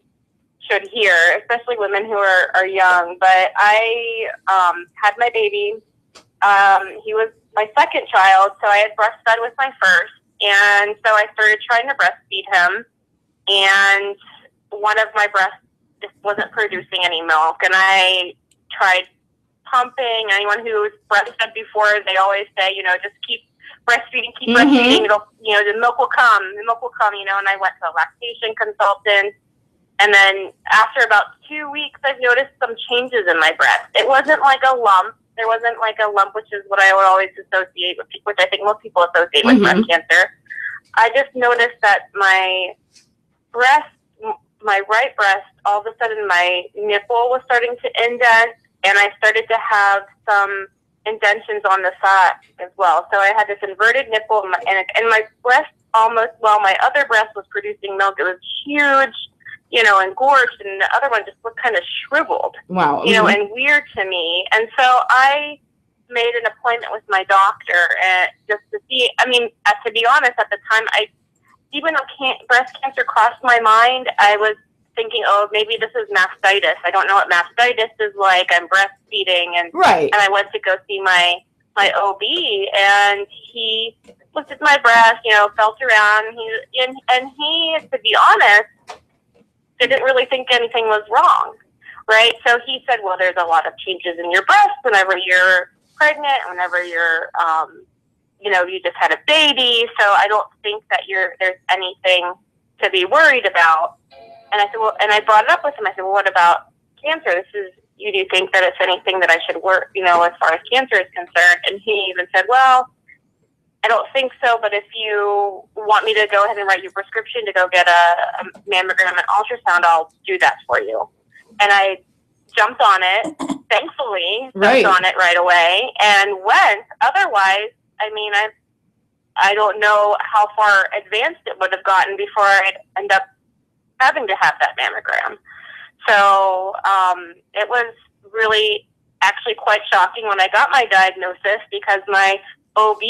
should hear, especially women who are young. But I had my baby. He was my second child, so I had breastfed with my first. And so I started trying to breastfeed him. And one of my breasts just wasn't producing any milk. And I tried pumping. Anyone who's breastfed before, they always say, just keep breastfeeding, it'll, the milk will come, and I went to a lactation consultant. And then after about 2 weeks, I've noticed some changes in my breast. It wasn't like a lump. There wasn't like a lump, which is what I would always associate with, which I think most people associate with breast cancer. I just noticed that my right breast, all of a sudden my nipple was starting to indent, and I started to have some indentions on the side as well. So I had this inverted nipple, and my breast my other breast was producing milk. It was huge, engorged, and the other one just looked kind of shriveled. Wow. And weird to me. And so I made an appointment with my doctor just to see. I mean, to be honest, at the time, even though breast cancer crossed my mind, I was thinking, oh, maybe this is mastitis. I don't know what mastitis is like. I'm breastfeeding, and I went to go see my OB, and he looked at my breast, felt around. He, to be honest, didn't really think anything was wrong, right? So he said, well, there's a lot of changes in your breast whenever you're pregnant, whenever you're, you just had a baby. So I don't think that there's anything to be worried about. And I said, well, and I brought it up with him. I said, well, what about cancer? You do think that it's anything that I should work, as far as cancer is concerned? And he even said, well, I don't think so, but if you want me to go ahead and write you a prescription to go get a mammogram and ultrasound, I'll do that for you. And I jumped on it, thankfully, jumped on it right away and went. Otherwise, I mean, I don't know how far advanced it would have gotten before I'd end up having to have that mammogram. So it was really actually quite shocking when I got my diagnosis, because my OB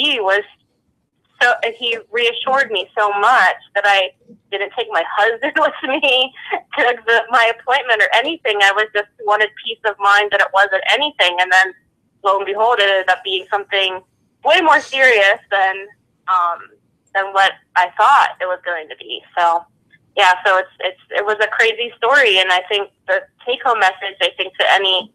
he reassured me so much that I didn't take my husband with me to my appointment or anything. I just wanted peace of mind that it wasn't anything. And then lo and behold, it ended up being something way more serious than what I thought it was going to be. So yeah, so it was a crazy story. And I think the take home message, I think, to any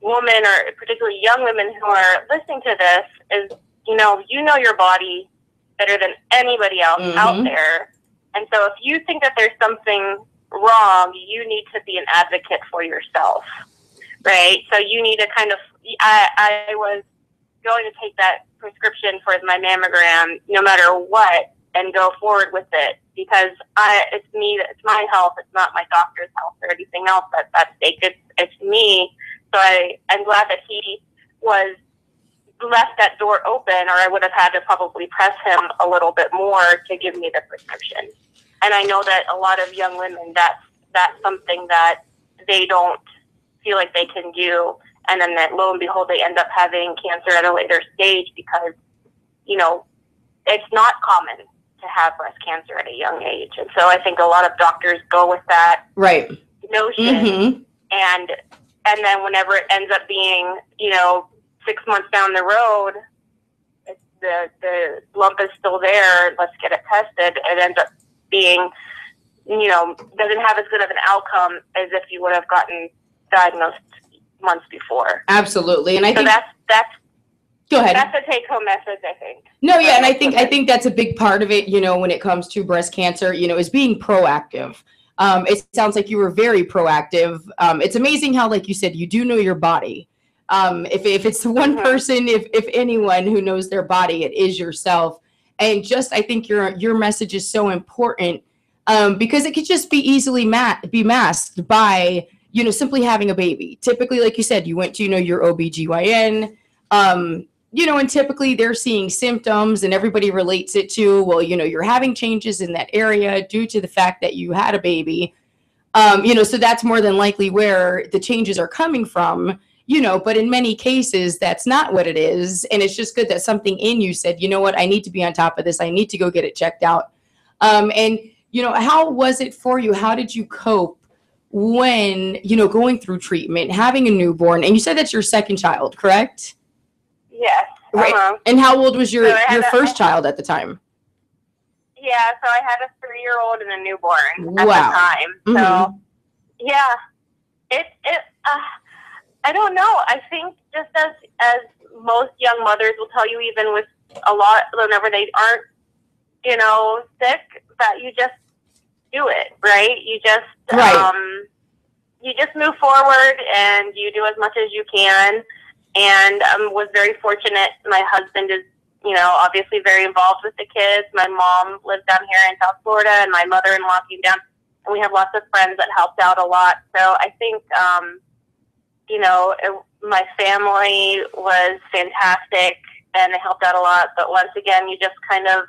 woman, or particularly young women who are listening to this, is, you know your body better than anybody else out there. And so if you think that there's something wrong, you need to be an advocate for yourself, right? So you need to kind of, I was going to take that prescription for my mammogram no matter what and go forward with it, because it's me, it's my health, it's not my doctor's health or anything else that's at stake. It's me. So I'm glad that he left that door open, or I would have had to probably press him a little bit more to give me the prescription. And I know that a lot of young women, that's something that they don't feel like they can do. And then that lo and behold, they end up having cancer at a later stage, because, it's not common to have breast cancer at a young age. And so I think a lot of doctors go with that notion. And then whenever it ends up being, 6 months down the road, the lump is still there, let's get it tested, it ends up being, doesn't have as good of an outcome as if you would have gotten diagnosed months before. Absolutely. And I think that's go ahead. That's a take home message, I think. No, yeah, and I think that's a big part of it, when it comes to breast cancer, is being proactive. It sounds like you were very proactive. It's amazing how, like you said, you do know your body. If it's the one person, if anyone who knows their body, it is yourself. And I think your message is so important, because it could just be easily be masked by, simply having a baby. Typically, like you said, you went to, your OBGYN, and typically they're seeing symptoms, and everybody relates it to, well, you're having changes in that area due to the fact that you had a baby. So that's more than likely where the changes are coming from, but in many cases, that's not what it is. And it's just good that something in you said, you know what, I need to be on top of this. I need to go get it checked out. And, how was it for you? How did you cope when, going through treatment, having a newborn? And you said that's your second child, correct? Yes. Right. And how old was your first child at the time? Yeah, so I had a 3-year-old and a newborn at Wow. the time. So, yeah, I don't know. I think just as most young mothers will tell you, even with a lot, whenever they aren't, sick, that you just do it, right? You just, you just move forward and you do as much as you can. And was very fortunate. My husband is, obviously very involved with the kids. My mom lives down here in South Florida, and my mother-in-law came down, and we have lots of friends that helped out a lot. So I think, my family was fantastic, and they helped out a lot. But once again, you just kind of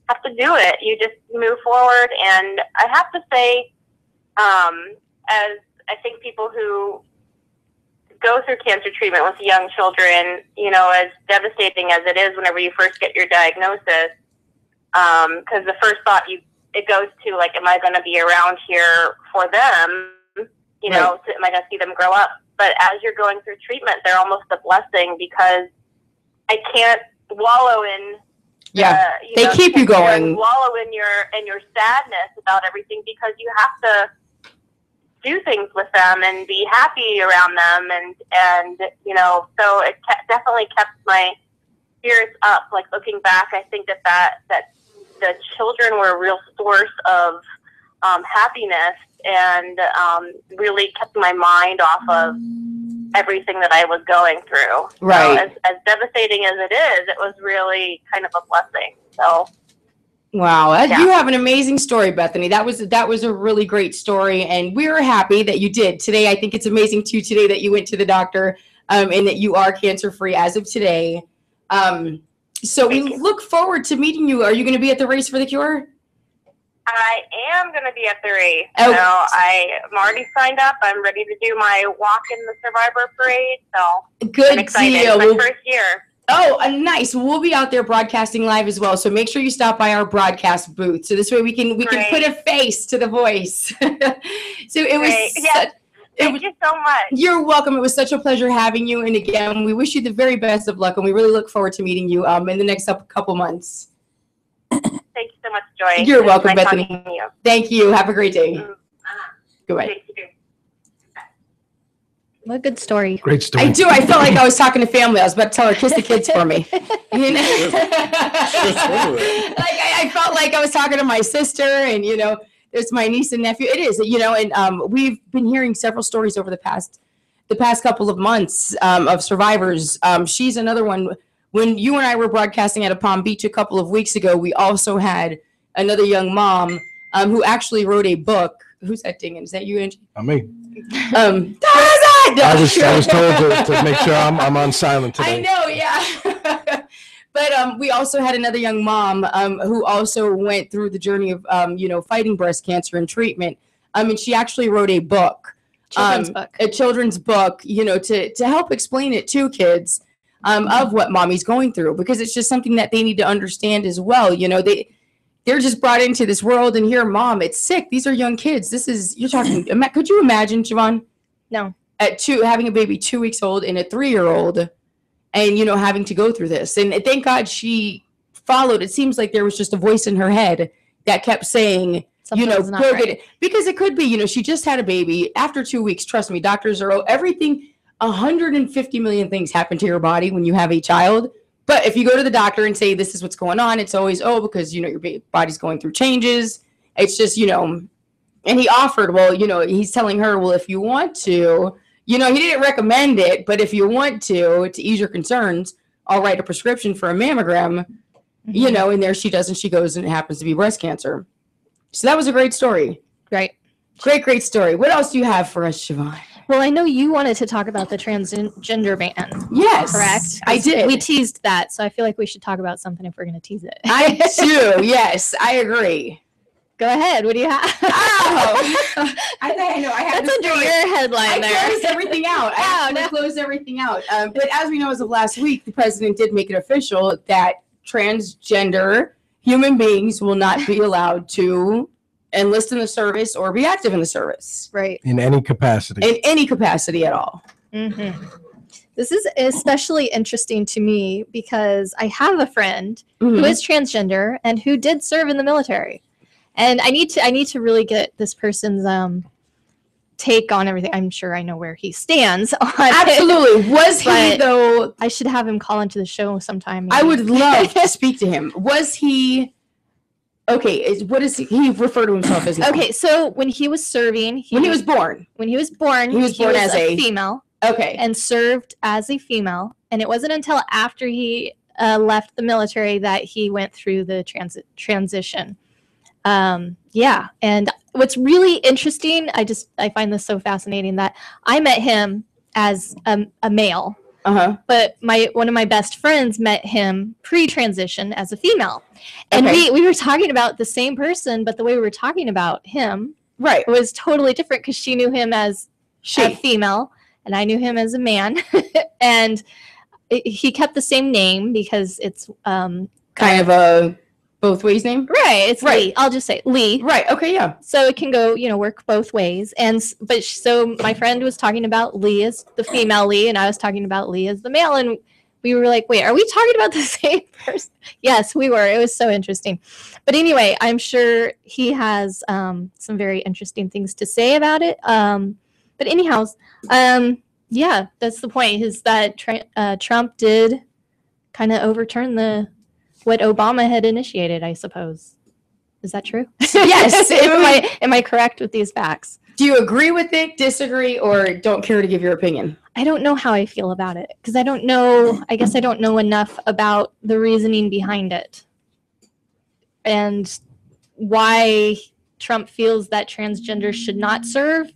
have to do it. You just move forward. And I have to say, as I think people who go through cancer treatment with young children, as devastating as it is whenever you first get your diagnosis, because the first thought it goes to, like, am I going to be around here for them? Am I going to see them grow up? But as you're going through treatment, they're almost a blessing, because I can't wallow in. They keep you going. Wallow in your sadness about everything, because you have to do things with them and be happy around them, and so it definitely kept my spirits up. Like, looking back, I think that the children were a real source of happiness, and really kept my mind off of everything that I was going through. Right. So as devastating as it is, it was really kind of a blessing. So. Wow, you have an amazing story, Bethany. That was a really great story, and we are happy that you did today. I think it's amazing too today that you went to the doctor, and that you are cancer-free as of today. So we look forward to meeting you. Are you going to be at the Race for the Cure? I am going to be at the race. Oh. So I'm already signed up. I'm ready to do my walk in the Survivor Parade. So Good I'm excited. deal. It's my first year. Oh, nice. We'll be out there broadcasting live as well. So make sure you stop by our broadcast booth. So this way we can put a face to the voice. So it was. Yes. Thank you so much. You're welcome. It was such a pleasure having you. And again, we wish you the very best of luck, and we really look forward to meeting you in the next couple months. Thank you so much, Joy. You're welcome, Nice Bethany. talking to you. Thank you. Have a great day. Goodbye. Thank you. What a good story. Great story. I do. I felt like I was talking to family. I was about to tell her, kiss the kids for me. You know? I felt like I was talking to my sister, and, there's my niece and nephew. It is, and we've been hearing several stories over the past couple of months of survivors. She's another one. When you and I were broadcasting out of Palm Beach a couple of weeks ago, we also had another young mom who actually wrote a book. Who's that dinging? Is that you, Angie? Not me. I was told to make sure I'm on silent today. I know, yeah. But we also had another young mom who also went through the journey of fighting breast cancer and treatment. And she actually wrote a book, a children's book, to help explain it to kids of what mommy's going through, because it's just something that they need to understand as well. They're just brought into this world, and here, mom, it's sick. These are young kids. You're talking. Could you imagine, Siobhan? No. Having a baby 2 weeks old and a 3-year-old, and having to go through this. And thank God she followed. It seems like there was just a voice in her head that kept saying, Something's not right. get it. Because it could be, she just had a baby. After 2 weeks, trust me, doctors are everything. 150 million things happen to your body when you have a child. But if you go to the doctor and say, this is what's going on, it's always, because, your body's going through changes. It's just, and he offered, he's telling her, well, if you want to, he didn't recommend it, but if you want to ease your concerns, I'll write a prescription for a mammogram, and there she does, and she goes, and it happens to be breast cancer. So that was a great story. Right. Great story. What else do you have for us, Siobhan? Well, I know you wanted to talk about the transgender ban. Yes. Correct? I did. We teased that, so I feel like we should talk about something if we're going to tease it. I do. Yes, I agree. Go ahead. What do you have? Oh, I think I know. I have That's under your headline there. I closed everything out. I closed everything out. But as we know, as of last week, the president did make it official that transgender human beings will not be allowed to enlist in the service or be active in the service. Right. In any capacity. In any capacity at all. Mm-hmm. This is especially interesting to me because I have a friend who is transgender and who did serve in the military. And I need to really get this person's take on everything. I'm sure I know where he stands on Absolutely. Was he, though? I should have him call into the show sometime. I would love to speak to him. Was he... Okay, what is he refer to himself as now? Okay, so when he was serving... When he was born he was born as a female. Okay. And served as a female. And it wasn't until after he left the military that he went through the transition. Yeah. And what's really interesting, I find this so fascinating that I met him as a male. But one of my best friends met him pre-transition as a female. And we were talking about the same person, but the way we were talking about him was totally different because she knew him as a female and I knew him as a man. And he kept the same name because it's kind of a both ways name. Right. It's Lee. I'll just say Lee. Right. Okay. Yeah. So it can go, work both ways. So my friend was talking about Lee as the female Lee, and I was talking about Lee as the male. And we were like, wait, are we talking about the same person? Yes, we were. It was so interesting. But anyway, I'm sure he has some very interesting things to say about it. But anyhow, yeah, that's the point, is that Trump did kind of overturn what Obama had initiated, I suppose. Is that true? Yes. Am I correct with these facts? Do you agree with it, disagree, or don't care to give your opinion? I don't know how I feel about it because I guess I don't know enough about the reasoning behind it and why Trump feels that transgenders should not serve.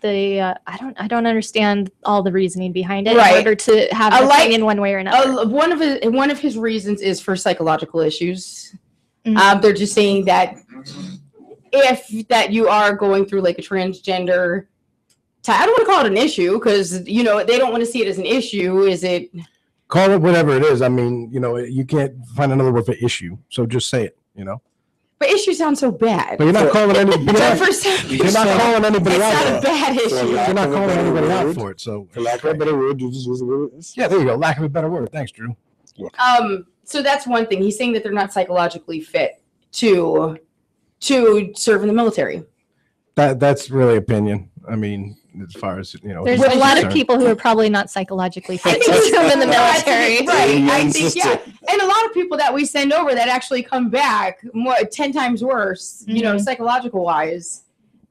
I don't understand all the reasoning behind it in order to have an opinion one way or another. One of his reasons is for psychological issues. They're just saying that if you are going through like a transgender, I don't want to call it an issue because they don't want to see it as an issue. Is it? Call it whatever it is. I mean, you can't find another word for issue, so just say it. But issue sounds so bad. But you're not calling anybody. You're not calling anybody out. It's not a bad issue. You're not calling anybody out for it. So, for lack of a better word, you just use the word. Yeah, there you go. Lack of a better word. Thanks, Drew. So that's one thing. He's saying that they're not psychologically fit to serve in the military. That's really opinion. I mean, as far as there's a lot of people who are probably not psychologically fit to serve in the military. Right. I think and a lot of people that we send over that actually come back 10 times worse, psychological wise,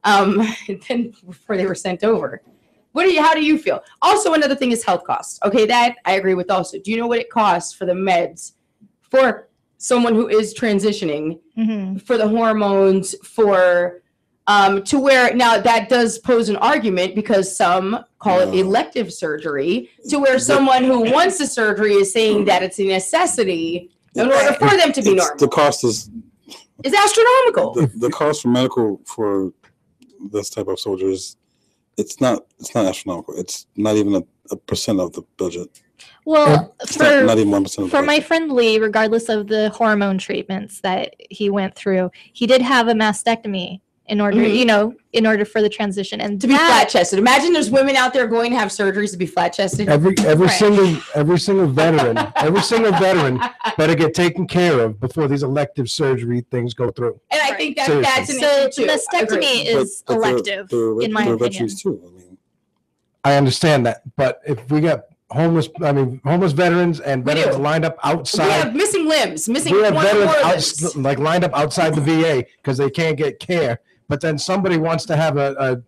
than before they were sent over. How do you feel? Also, another thing is health costs. Okay, that I agree with also. Do you know what it costs for the meds for someone who is transitioning, for the hormones, for to where now that does pose an argument because some call it elective surgery, to where someone who wants the surgery is saying that it's a necessity in order for them to be normal. The cost is astronomical. The cost for medical for this type of soldiers, it's not astronomical. It's not even a percent of the budget. Well, not even 1% for my friend Lee, regardless of the hormone treatments that he went through, he did have a mastectomy in order, in order for the transition and to be flat chested. Imagine there's women out there going to have surgeries to be flat chested. Every single veteran better get taken care of before these elective surgery things go through. And I think that's an issue too. Mastectomy is elective, in my opinion. Too. I understand that, but if we got homeless veterans and veterans lined up outside. We have missing limbs, we have veterans lined up outside the VA because they can't get care. But then somebody wants to have a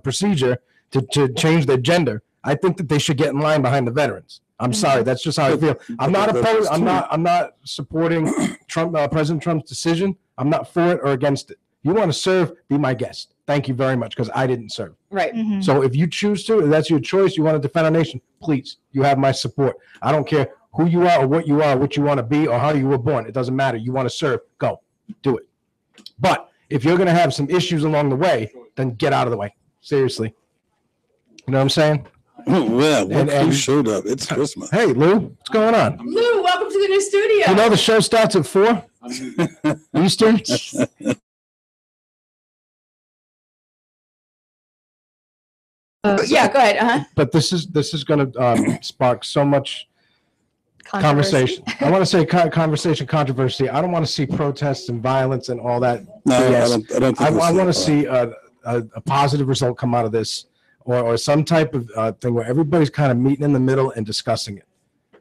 procedure to change their gender. I think that they should get in line behind the veterans. I'm sorry, that's just how I feel. I'm not opposed. I'm not supporting President Trump's decision. I'm not for it or against it. You want to serve? Be my guest. Thank you very much, because I didn't serve. Right. So if you choose to, if that's your choice, you want to defend our nation, please, you have my support. I don't care who you are or what you want to be or how you were born. It doesn't matter. You want to serve, go. Do it. But if you're going to have some issues along the way, then get out of the way. Seriously. You know what I'm saying? Oh, yeah. Look who showed up. It's Christmas. Hey, Lou. What's going on? Lou, welcome to the new studio. You know the show starts at 4 Eastern? Yeah, go ahead. But this is going to spark so much conversation. I want to say conversation, controversy. I don't want to see protests and violence and all that. No, BS. I don't think I want to see a positive result come out of this, or some type of thing where everybody's kind of meeting in the middle and discussing it.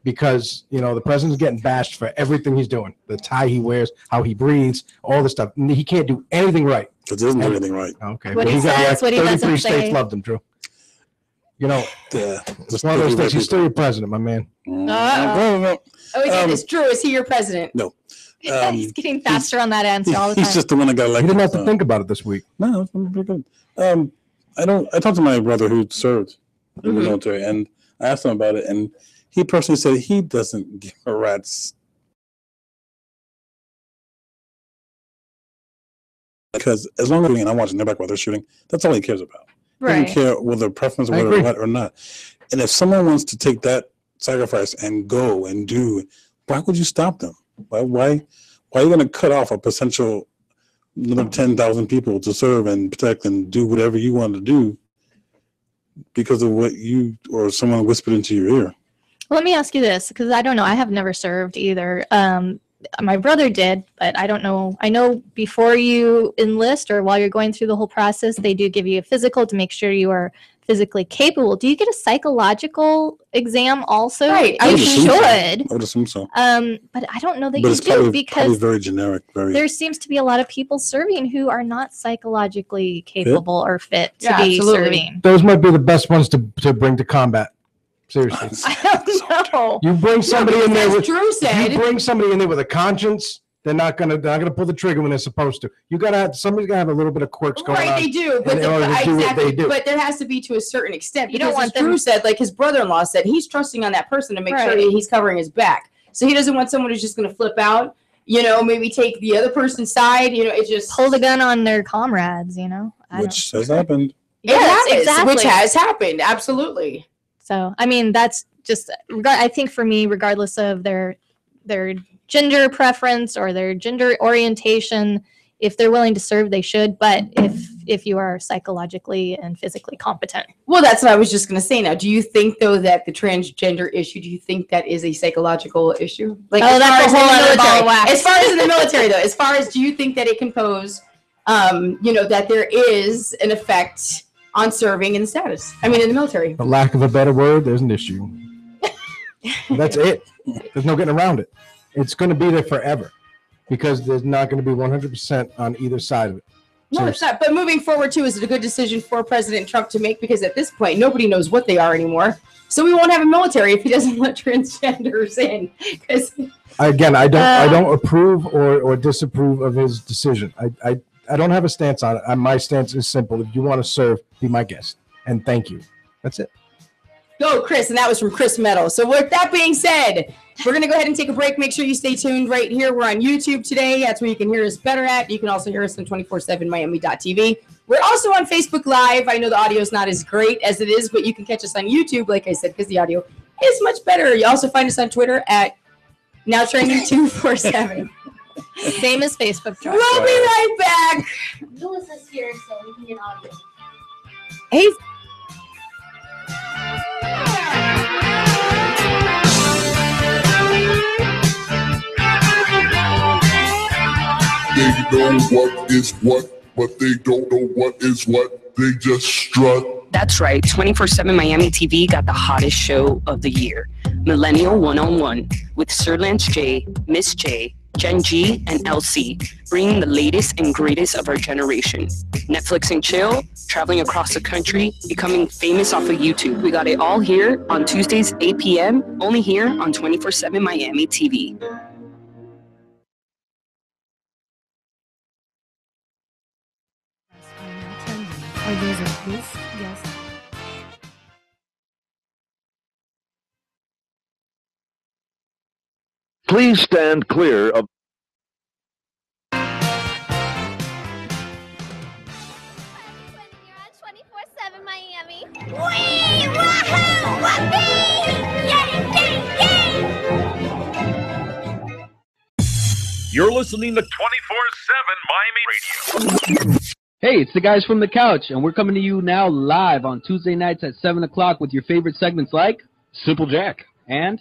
Because, you know, the president's getting bashed for everything he's doing. The tie he wears, how he breathes, all this stuff. He can't do anything right. Because he doesn't do anything right. Okay. What he says, what he doesn't 33 say. states loved him, Drew. You know, it's one of those things. He's still your president, my man. Oh, is Drew, is he your president? No. He's getting faster on that answer all the time. He's just the one that got elected. You didn't have to think about it this week. No, it's pretty good. I talked to my brother who served in the military, and I asked him about it, and he personally said he doesn't give a rat's. Because as long as I'm watching their back while they're shooting, that's all he cares about. He Right. doesn't care whether preference or what or not. And if someone wants to take that sacrifice and go and do, why would you stop them? Why are you going to cut off a potential another 10,000 people to serve and protect and do whatever you want to do because of what you or someone whispered into your ear? Let me ask you this, because I don't know. I have never served either. My brother did, but I don't know. I know before you enlist or while you're going through the whole process, they do give you a physical to make sure you are physically capable. Do you get a psychological exam also? Right. You should. I would assume so. But I don't know that But you it's do probably because very generic. there seems to be a lot of people serving who are not psychologically capable or fit to be serving. Those might be the best ones to bring to combat. Seriously. I don't know. You bring somebody in there with Drew said. You bring somebody in there with a conscience. They're not gonna pull the trigger when they're supposed to. Somebody's gotta have a little bit of quirks going on. Right, they do, but in order to do what they do. But there has to be to a certain extent. You don't Because want as Drew said, like his brother-in-law said, he's trusting on that person to make sure Right. he's covering his back. So he doesn't want someone who's just going to flip out. You know, maybe take the other person's side. You know, it just pull the gun on their comrades. You know, Which has happened. Yes, exactly. Which has happened, absolutely. So, I mean, that's just, I think for me, regardless of their gender preference or their gender orientation, if they're willing to serve, they should. But if you are psychologically and physically competent. Well, that's what I was just going to say. Now, do you think though that the transgender issue? Do you think that is a psychological issue? Like, Oh, that's a whole other ball of wax. As far as in the military, though, as far as do you think that it can pose, you know, that there is an effect on serving in the status? I mean, in the military. For lack of a better word, there's an issue. That's it. There's no getting around it. It's going to be there forever because there's not going to be 100% on either side of it. No, it's not. But moving forward, too, is it a good decision for President Trump to make? Because at this point, nobody knows what they are anymore. So we won't have a military if he doesn't let transgenders in. Because Again, I don't approve or disapprove of his decision. I don't have a stance on it. My stance is simple. If you want to serve, be my guest. And thank you. That's it. go, Chris. And that was from Chris Meadow. So with that being said, we're going to go ahead and take a break. Make sure you stay tuned right here. We're on YouTube today. That's where you can hear us better at. You can also hear us on 247miami.tv. We're also on Facebook Live. I know the audio is not as great as it is, but you can catch us on YouTube, like I said, because the audio is much better. You also find us on Twitter at Now Trending 247. Same as Facebook. We'll be right back. Lewis is here, so we can get audio. Hey. They know what is what, but they don't know what is what. They just strut. That's right. 24/7 Miami TV got the hottest show of the year. Millennial One-on-One with Sir Lance J, Miss J, Gen G, and LC, bringing the latest and greatest of our generation. Netflix and chill, traveling across the country, becoming famous off of YouTube. We got it all here on Tuesdays, 8 p.m., only here on 24/7 Miami TV. Are those of host, guest, Please stand clear of You're listening to 24/7 Miami Radio. Hey, it's the guys from the couch, and we're coming to you now live on Tuesday nights at 7 o'clock with your favorite segments like Simple Jack and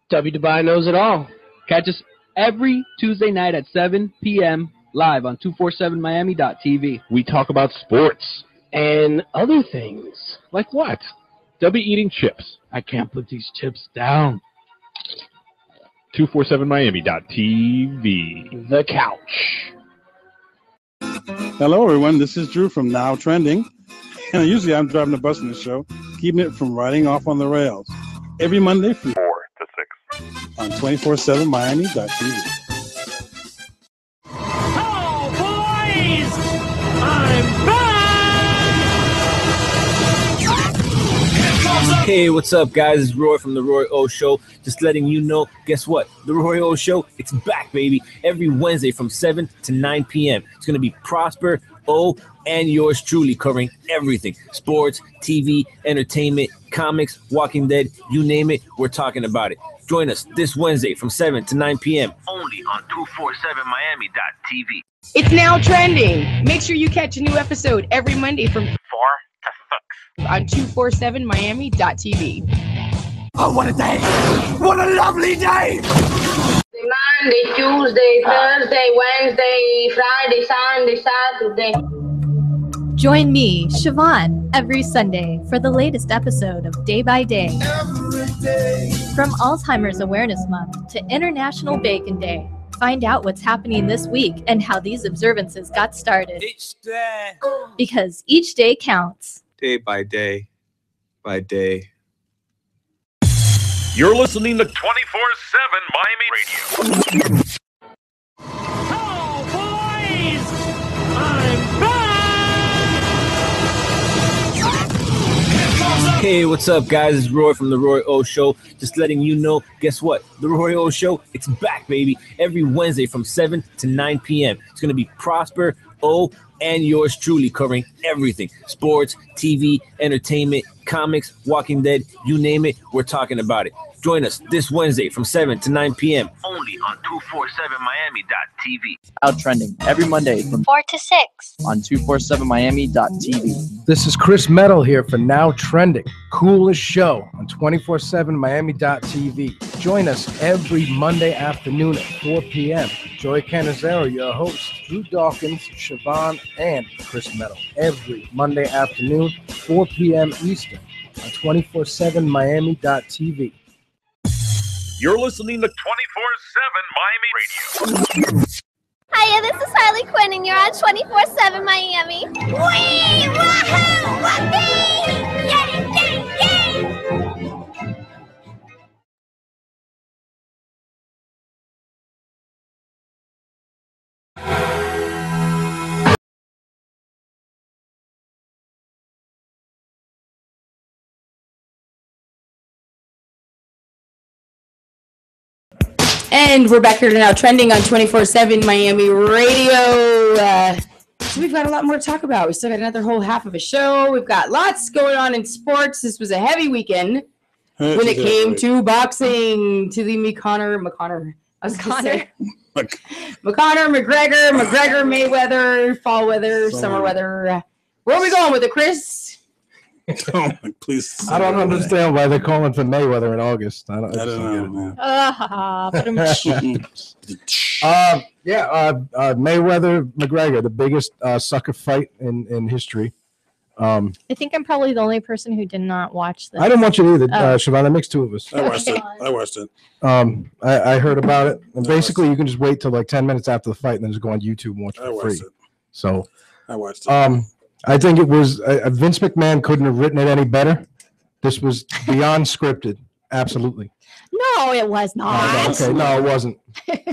W. Dubai Knows It All. Catch us every Tuesday night at 7 p.m. live on 247miami.tv. We talk about sports and other things. Like what? W eating chips. I can't put these chips down. 247miami.tv. The couch. Hello, everyone. This is Drew from Now Trending. And usually I'm driving the bus in the show, keeping it from riding off on the rails. Every Monday from 4 to 6 on 247miami.tv. Oh, boys! I'm back! Hey, what's up, guys? It's Roy from The Roy O Show. Just letting you know, guess what? The Roy O Show, it's back, baby. Every Wednesday from 7 to 9 p.m. It's going to be Prosper, O, and yours truly covering everything. Sports, TV, entertainment, comics, Walking Dead, you name it, we're talking about it. Join us this Wednesday from 7 to 9 p.m. only on 247miami.tv. It's now trending. Make sure you catch a new episode every Monday from 4 to 6 on 247miami.tv. Oh, what a day! What a lovely day! Monday, Tuesday, Thursday, Wednesday, Friday, Sunday, Saturday. Join me, Siobhan, every Sunday for the latest episode of Day by Day. From Alzheimer's Awareness Month to International Bacon Day, find out what's happening this week and how these observances got started. Each day. Because each day counts. Day by day. By day. You're listening to 24/7 Miami Radio. Oh, boys! I'm back! Hey, what's up, guys? It's Roy from The Roy O Show. Just letting you know, guess what? The Roy O Show, it's back, baby. Every Wednesday from 7 to 9 p.m. It's going to be Prosper, O, and yours truly covering everything. Sports, TV, entertainment, comics, Walking Dead, you name it, we're talking about it. Join us this Wednesday from 7 to 9 p.m. only on 247miami.tv. Out trending every Monday from 4 to 6 on 247miami.tv. This is Chris Metal here for Now Trending, coolest show on 247miami.tv. Join us every Monday afternoon at 4 p.m. Joy Canizero, your host, Drew Dawkins, Siobhan, and Chris Metal. Every Monday afternoon, 4 p.m. Eastern on 247miami.tv. You're listening to 24/7 Miami Radio. Hiya, this is Harley Quinn, and you're on 24/7 Miami. Wee! Wahoo! Whoopee! Yay! Yay! Yay! And we're back here now trending on 24/7 Miami Radio. So we've got a lot more to talk about. We still got another whole half of a show. We've got lots going on in sports. This was a heavy weekend when it came to boxing, to the McGregor, Mayweather, fall weather, summer weather. Where are we going with it, Chris? Oh, please. I don't understand why they're calling for Mayweather in August. I don't know, man. Mayweather, McGregor, the biggest sucker fight in history. I think I'm probably the only person who did not watch this. I didn't watch it either, Siobhan. That makes two of us. I watched it. I heard about it. And basically, you can just wait till like 10 minutes after the fight and then just go on YouTube and watch it for free. So I watched it. I think it was Vince McMahon couldn't have written it any better. This was beyond scripted. Absolutely. No, it was not. Okay, no, it wasn't.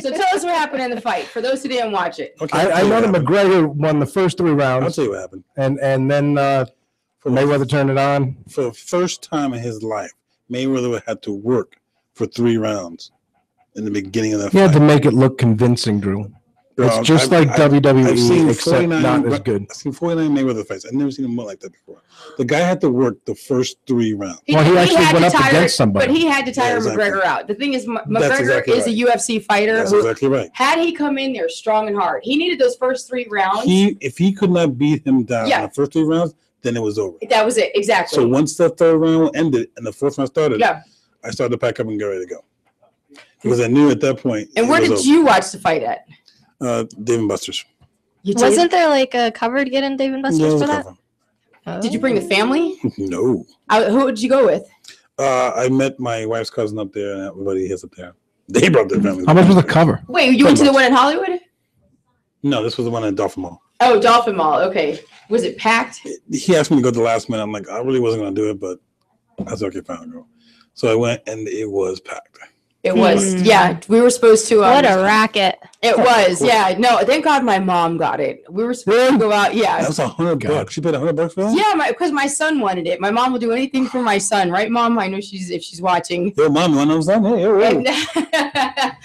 So tell us what happened in the fight for those who didn't watch it. Okay, I know that McGregor won the first 3 rounds. I'll tell you what happened. And then Mayweather turned it on. For the first time in his life, Mayweather had to work for 3 rounds in the beginning of the fight. He had to make it look convincing, Drew. It's just like WWE, except not as good. I've seen 49 Mayweather fights. I've never seen him like that before. The guy had to work the first 3 rounds. Well, he actually went up against somebody. But he had to tire McGregor out. The thing is, McGregor is a UFC fighter. That's exactly right. Had he come in there strong and hard, he needed those first 3 rounds. If he could not beat him down in the first 3 rounds, then it was over. That was it, exactly. So once the 3rd round ended and the 4th round started, I started to pack up and get ready to go. Because I knew at that point. And where did you watch the fight at? Dave & Buster's. Wasn't there like a cover to get in Dave & Buster's for that? Oh. Did you bring the family? No. Who did you go with? I met my wife's cousin up there and everybody is up there. They brought their family. How much was the cover? Wait, you went to the one in Hollywood? No, this was the one in Dolphin Mall. Oh, Dolphin Mall. Okay. Was it packed? He asked me to go at the last minute. I'm like, I really wasn't going to do it, but I said, okay, fine, I'll go. So I went and it was packed. It was, yeah. We were supposed to. What a racket! It was, yeah. No, thank God my mom got it. We were supposed to go out. Yeah, that was $100. She paid $100 for that. Yeah, because my son wanted it. My mom will do anything for my son, right, Mom? I know if she's watching. Your mom knows that.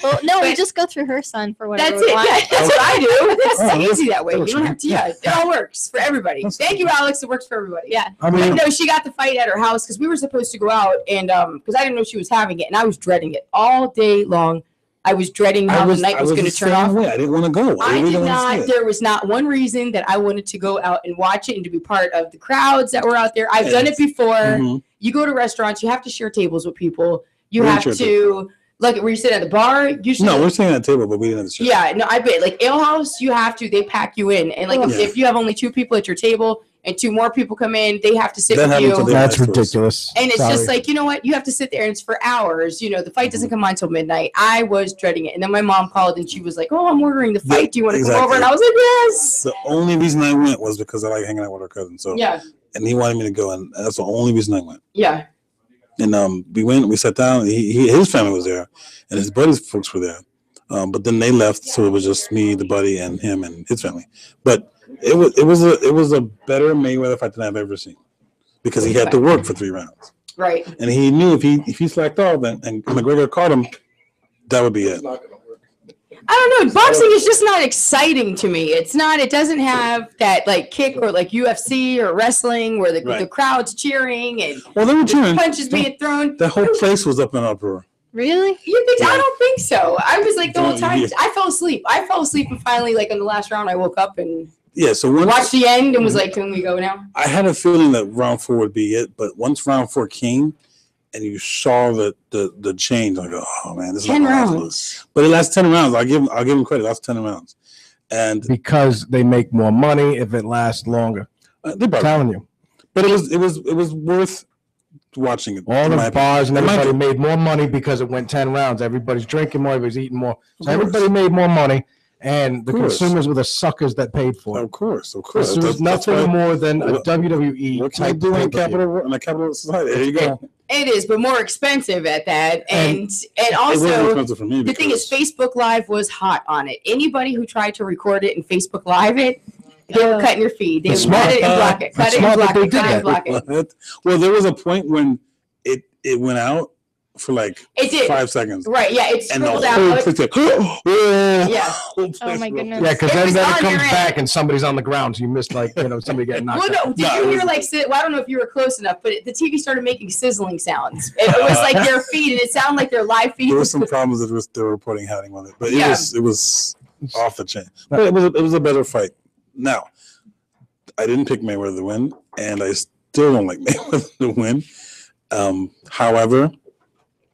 Well, no, we just go through her son for whatever. That's it. Yeah, that's what I do. It's easy that way. You don't have to. Yeah, it all works for everybody. Thank you, Alex. It works for everybody. Yeah. I mean, no, she got the fight at her house because we were supposed to go out and because I didn't know she was having it and I was dreading it all day long. I was dreading how the night was going to turn off. I didn't want to go. I did not. There was not one reason that I wanted to go out and watch it and to be part of the crowds that were out there. I've done it before. Mm-hmm. You go to restaurants, you have to share tables with people. You have to, like, where you sit at the bar. Usually, no, we're sitting at a table, but we didn't have to share. Yeah, no, I bet. Like, Ale House, you have to, they pack you in. And, like, if you have only 2 people at your table, and 2 more people come in, they have to sit with you. That's ridiculous. And it's just like, you know what? You have to sit there and it's for hours. You know, the fight doesn't come on until midnight. I was dreading it. And then my mom called and she was like, oh, I'm ordering the fight. Do you want to come over? And I was like, yes. The only reason I went was because I like hanging out with her cousin. So and he wanted me to go, and that's the only reason I went. Yeah. And we went, we sat down, his family was there, and his buddy's folks were there. But then they left, so it was just me, the buddy, and him and his family. But it was a better Mayweather fight than I've ever seen because he had to work for 3 rounds. Right. And he knew if he slacked off and McGregor caught him, that would be it. I don't know. Boxing is just not exciting to me. It's not. It doesn't have that like kick or like UFC or wrestling where the crowd's cheering and they were cheering. Punches being thrown. The whole place was up in uproar. Really? You think? I don't think so. I was like the whole time. I fell asleep. And finally, like in the last round, I woke up and so watched the end and was like, "Can we go now?" I had a feeling that round 4 would be it, but once round 4 came, and you saw the change, like, oh man, this is 10 rounds. But it lasts 10 rounds. I'll give him credit. That's 10 rounds, and because they make more money if it lasts longer. They're telling you, but it was worth watching it. All the bars and everybody made more money because it went 10 rounds. Everybody's drinking more. Everybody's eating more. So everybody made more money. And the consumers were the suckers that paid for it. Of course. This was nothing more than a WWE. What can I do in a capital society? There you go. It is, but more expensive at that. And also, the thing is, Facebook Live was hot on it. Anybody who tried to record it and Facebook Live it, they were cutting your feed. They would cut it and block it. Cut it and block it. Cut it and block it. Well, there was a point when it went out for like 5 seconds. Right, yeah, it scrolled out. Yeah. Oh my goodness. Yeah, because then it comes back and somebody's on the ground, so you missed somebody getting knocked out. Well, no, did you hear well, I don't know if you were close enough, but the TV started making sizzling sounds. It was like their feed, and it sounded like their live feed. There were some problems that they were reporting happening with it, but it was off the chain. But it was a better fight. Now, I didn't pick Mayweather to win, and I still don't like Mayweather to win. However,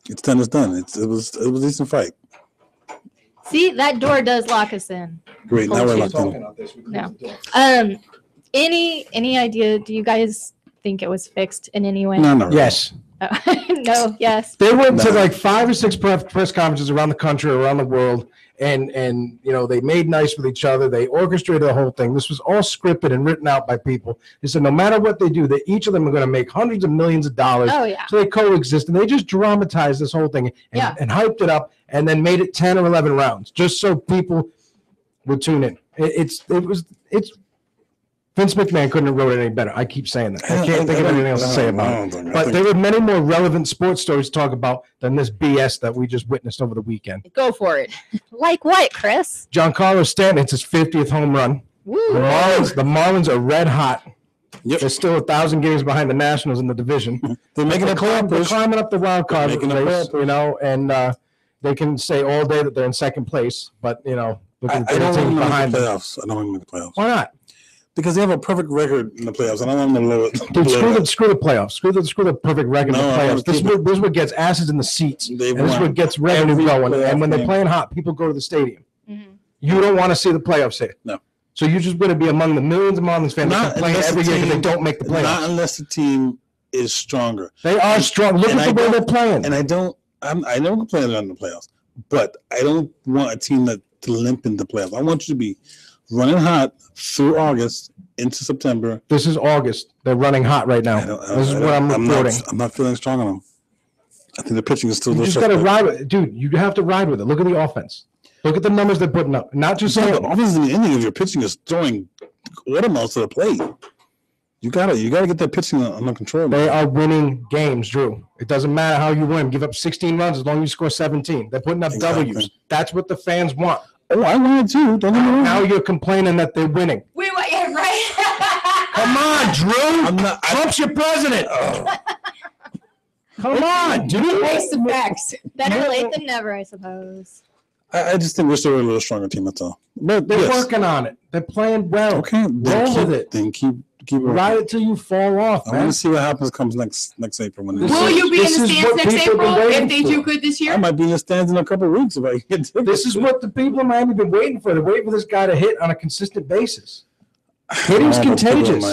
it's done. It's done. It was a decent fight. See, that door does lock us in. Great. Now we're locked in. No. Any idea? Do you guys think it was fixed in any way? No. Yes. No. Yes. They went to like 5 or 6 press conferences around the country, around the world, and they made nice with each other. They orchestrated the whole thing. This was all scripted and written out by people. They said no matter what they do, each of them are going to make hundreds of millions of dollars. Oh yeah. So they coexist, and they just dramatized this whole thing and hyped it up, and then made it 10 or 11 rounds just so people would tune in. It's Vince McMahon couldn't have wrote it any better. I keep saying that. I can't think of anything else to say about it. But there were many more relevant sports stories to talk about than this BS that we just witnessed over the weekend. Go for it. Like what, Chris? Giancarlo Stanton, it's his 50th home run. Woo. The Marlins are red hot. Yep. They're still 1,000 games behind the Nationals in the division. They're making a climb. They're climbing up the wild card race, and they can say all day that they're in second place, but I don't want them behind the playoffs. I don't want them in the playoffs. Why not? Because they have a perfect record in the playoffs, and I don't want them to blow it. Dude, screw the playoffs. Screw the perfect record in the playoffs. This is what gets asses in the seats. And this is what gets revenue going. And when they're playing hot, people go to the stadium. Mm-hmm. You don't want to see the playoffs here. No. So you're just going to be among the millions of Marlins fans that complain every year because they don't make the playoffs. Not unless the team is stronger. They are strong. Look at the way they're playing. And I never complain about the playoffs, but I don't want a team to limp into the playoffs. I want you to be running hot through August into September. This is August. They're running hot right now. This is what I'm reporting. I'm not feeling strong on them. I think the pitching is still. You just got to ride with it, dude. You have to ride with it. Look at the offense. Look at the numbers they're putting up. Not just the offense in the ending of your pitching is throwing watermelons to the plate. You gotta get that pitching under control. They are winning games, Drew. It doesn't matter how you win. Give up 16 runs as long as you score 17. They're putting up W's. That's what the fans want. Oh, I want it too. Don't get me wrong. Now you're complaining that they're winning. We want you right. Come on, Drew. Trump's your president. Come on, dude. Face the facts. Better late than never, I suppose. I just think wish they were a little stronger team. That's all. But they're working on it. They're playing well. Okay, roll with it. Then keep it. Ride it till you fall off. I want to see what happens comes next April. Will you be in the stands next April if they do good this year? I might be in the stands in a couple of weeks if I get to this. Is what the people in Miami have been waiting for. They're waiting for this guy to hit on a consistent basis. Hitting's contagious.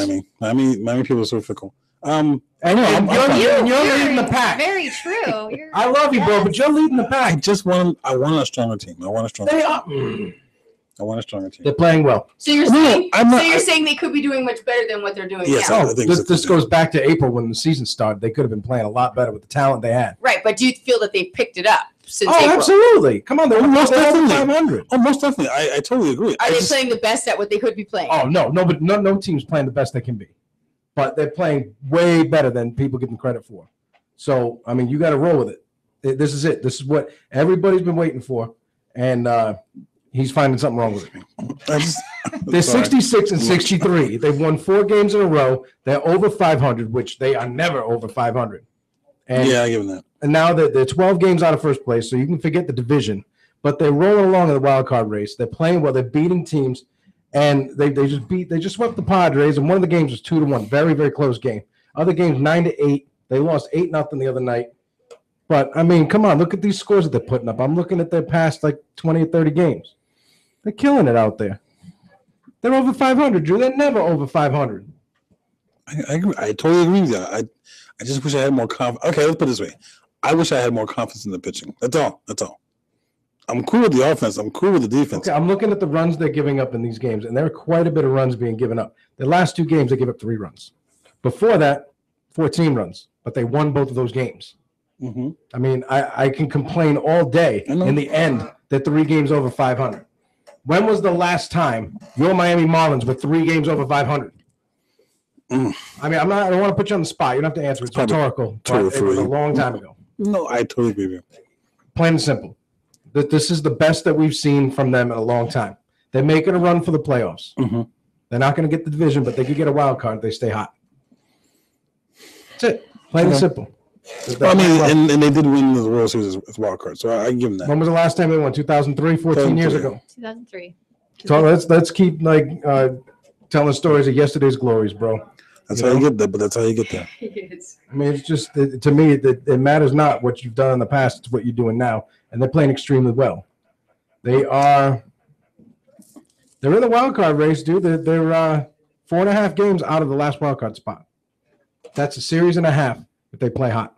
Miami people are so fickle. I know. You're leading the pack. Very true. I love you, bro, but you're leading the pack. I want a stronger team. I want a stronger team. I want a stronger team. They're playing well. So you're saying they could be doing much better than what they're doing now. This goes back to April when the season started. They could have been playing a lot better with the talent they had. Right, but do you feel that they picked it up since April? Absolutely. Come on, they're almost over 500. Oh, most definitely. I totally agree. Are they playing the best at what they could be playing? Oh, no, but no team's playing the best they can be. But they're playing way better than people give them credit for. So, I mean, you got to roll with it. This is it. This is what everybody's been waiting for. And he's finding something wrong with it. They're 66 and 63. They've won 4 games in a row. They're over 500, which they are never over 500. And, I give them that. And now they're 12 games out of first place, so you can forget the division. But they're rolling along in the wild card race. They're playing well. They're beating teams. And they just swept the Padres, and one of the games was 2-1, very, very close game. Other games 9-8. They lost 8-0 the other night. But I mean, come on, look at these scores that they're putting up. I'm looking at their past 20 or 30 games. They're killing it out there. They're over 500, Drew. They're never over 500. I agree. I totally agree with you. I just wish I had more confidence. Okay, let's put it this way. I wish I had more confidence in the pitching. That's all. I'm cool with the offense. I'm cool with the defense. Okay, I'm looking at the runs they're giving up in these games, and there are quite a bit of runs being given up. The last 2 games, they gave up 3 runs. Before that, 14 runs, but they won both of those games. Mm-hmm. I mean, I can complain all day. In the end, they're 3 games over 500. When was the last time your Miami Marlins were 3 games over 500? I mean, I don't want to put you on the spot. You don't have to answer. It's rhetorical. But it was a long time ago. No, I totally agree with you. Plain and simple. This is the best that we've seen from them in a long time. They're making a run for the playoffs. Mm-hmm. They're not going to get the division, but they could get a wild card if they stay hot. That's it. Plain and simple. Well, I mean, and they did win the World Series as wild card, so I give them that. When was the last time they won? 2003, 14 years ago. 2003. So let's keep telling stories of yesterday's glories, bro. That's how you get there, but that's how you get there. I mean, it's just to me it matters not what you've done in the past; it's what you're doing now, and they're playing extremely well. They're in the wild card race, dude. They're 4.5 games out of the last wild card spot. That's a series and a half if they play hot.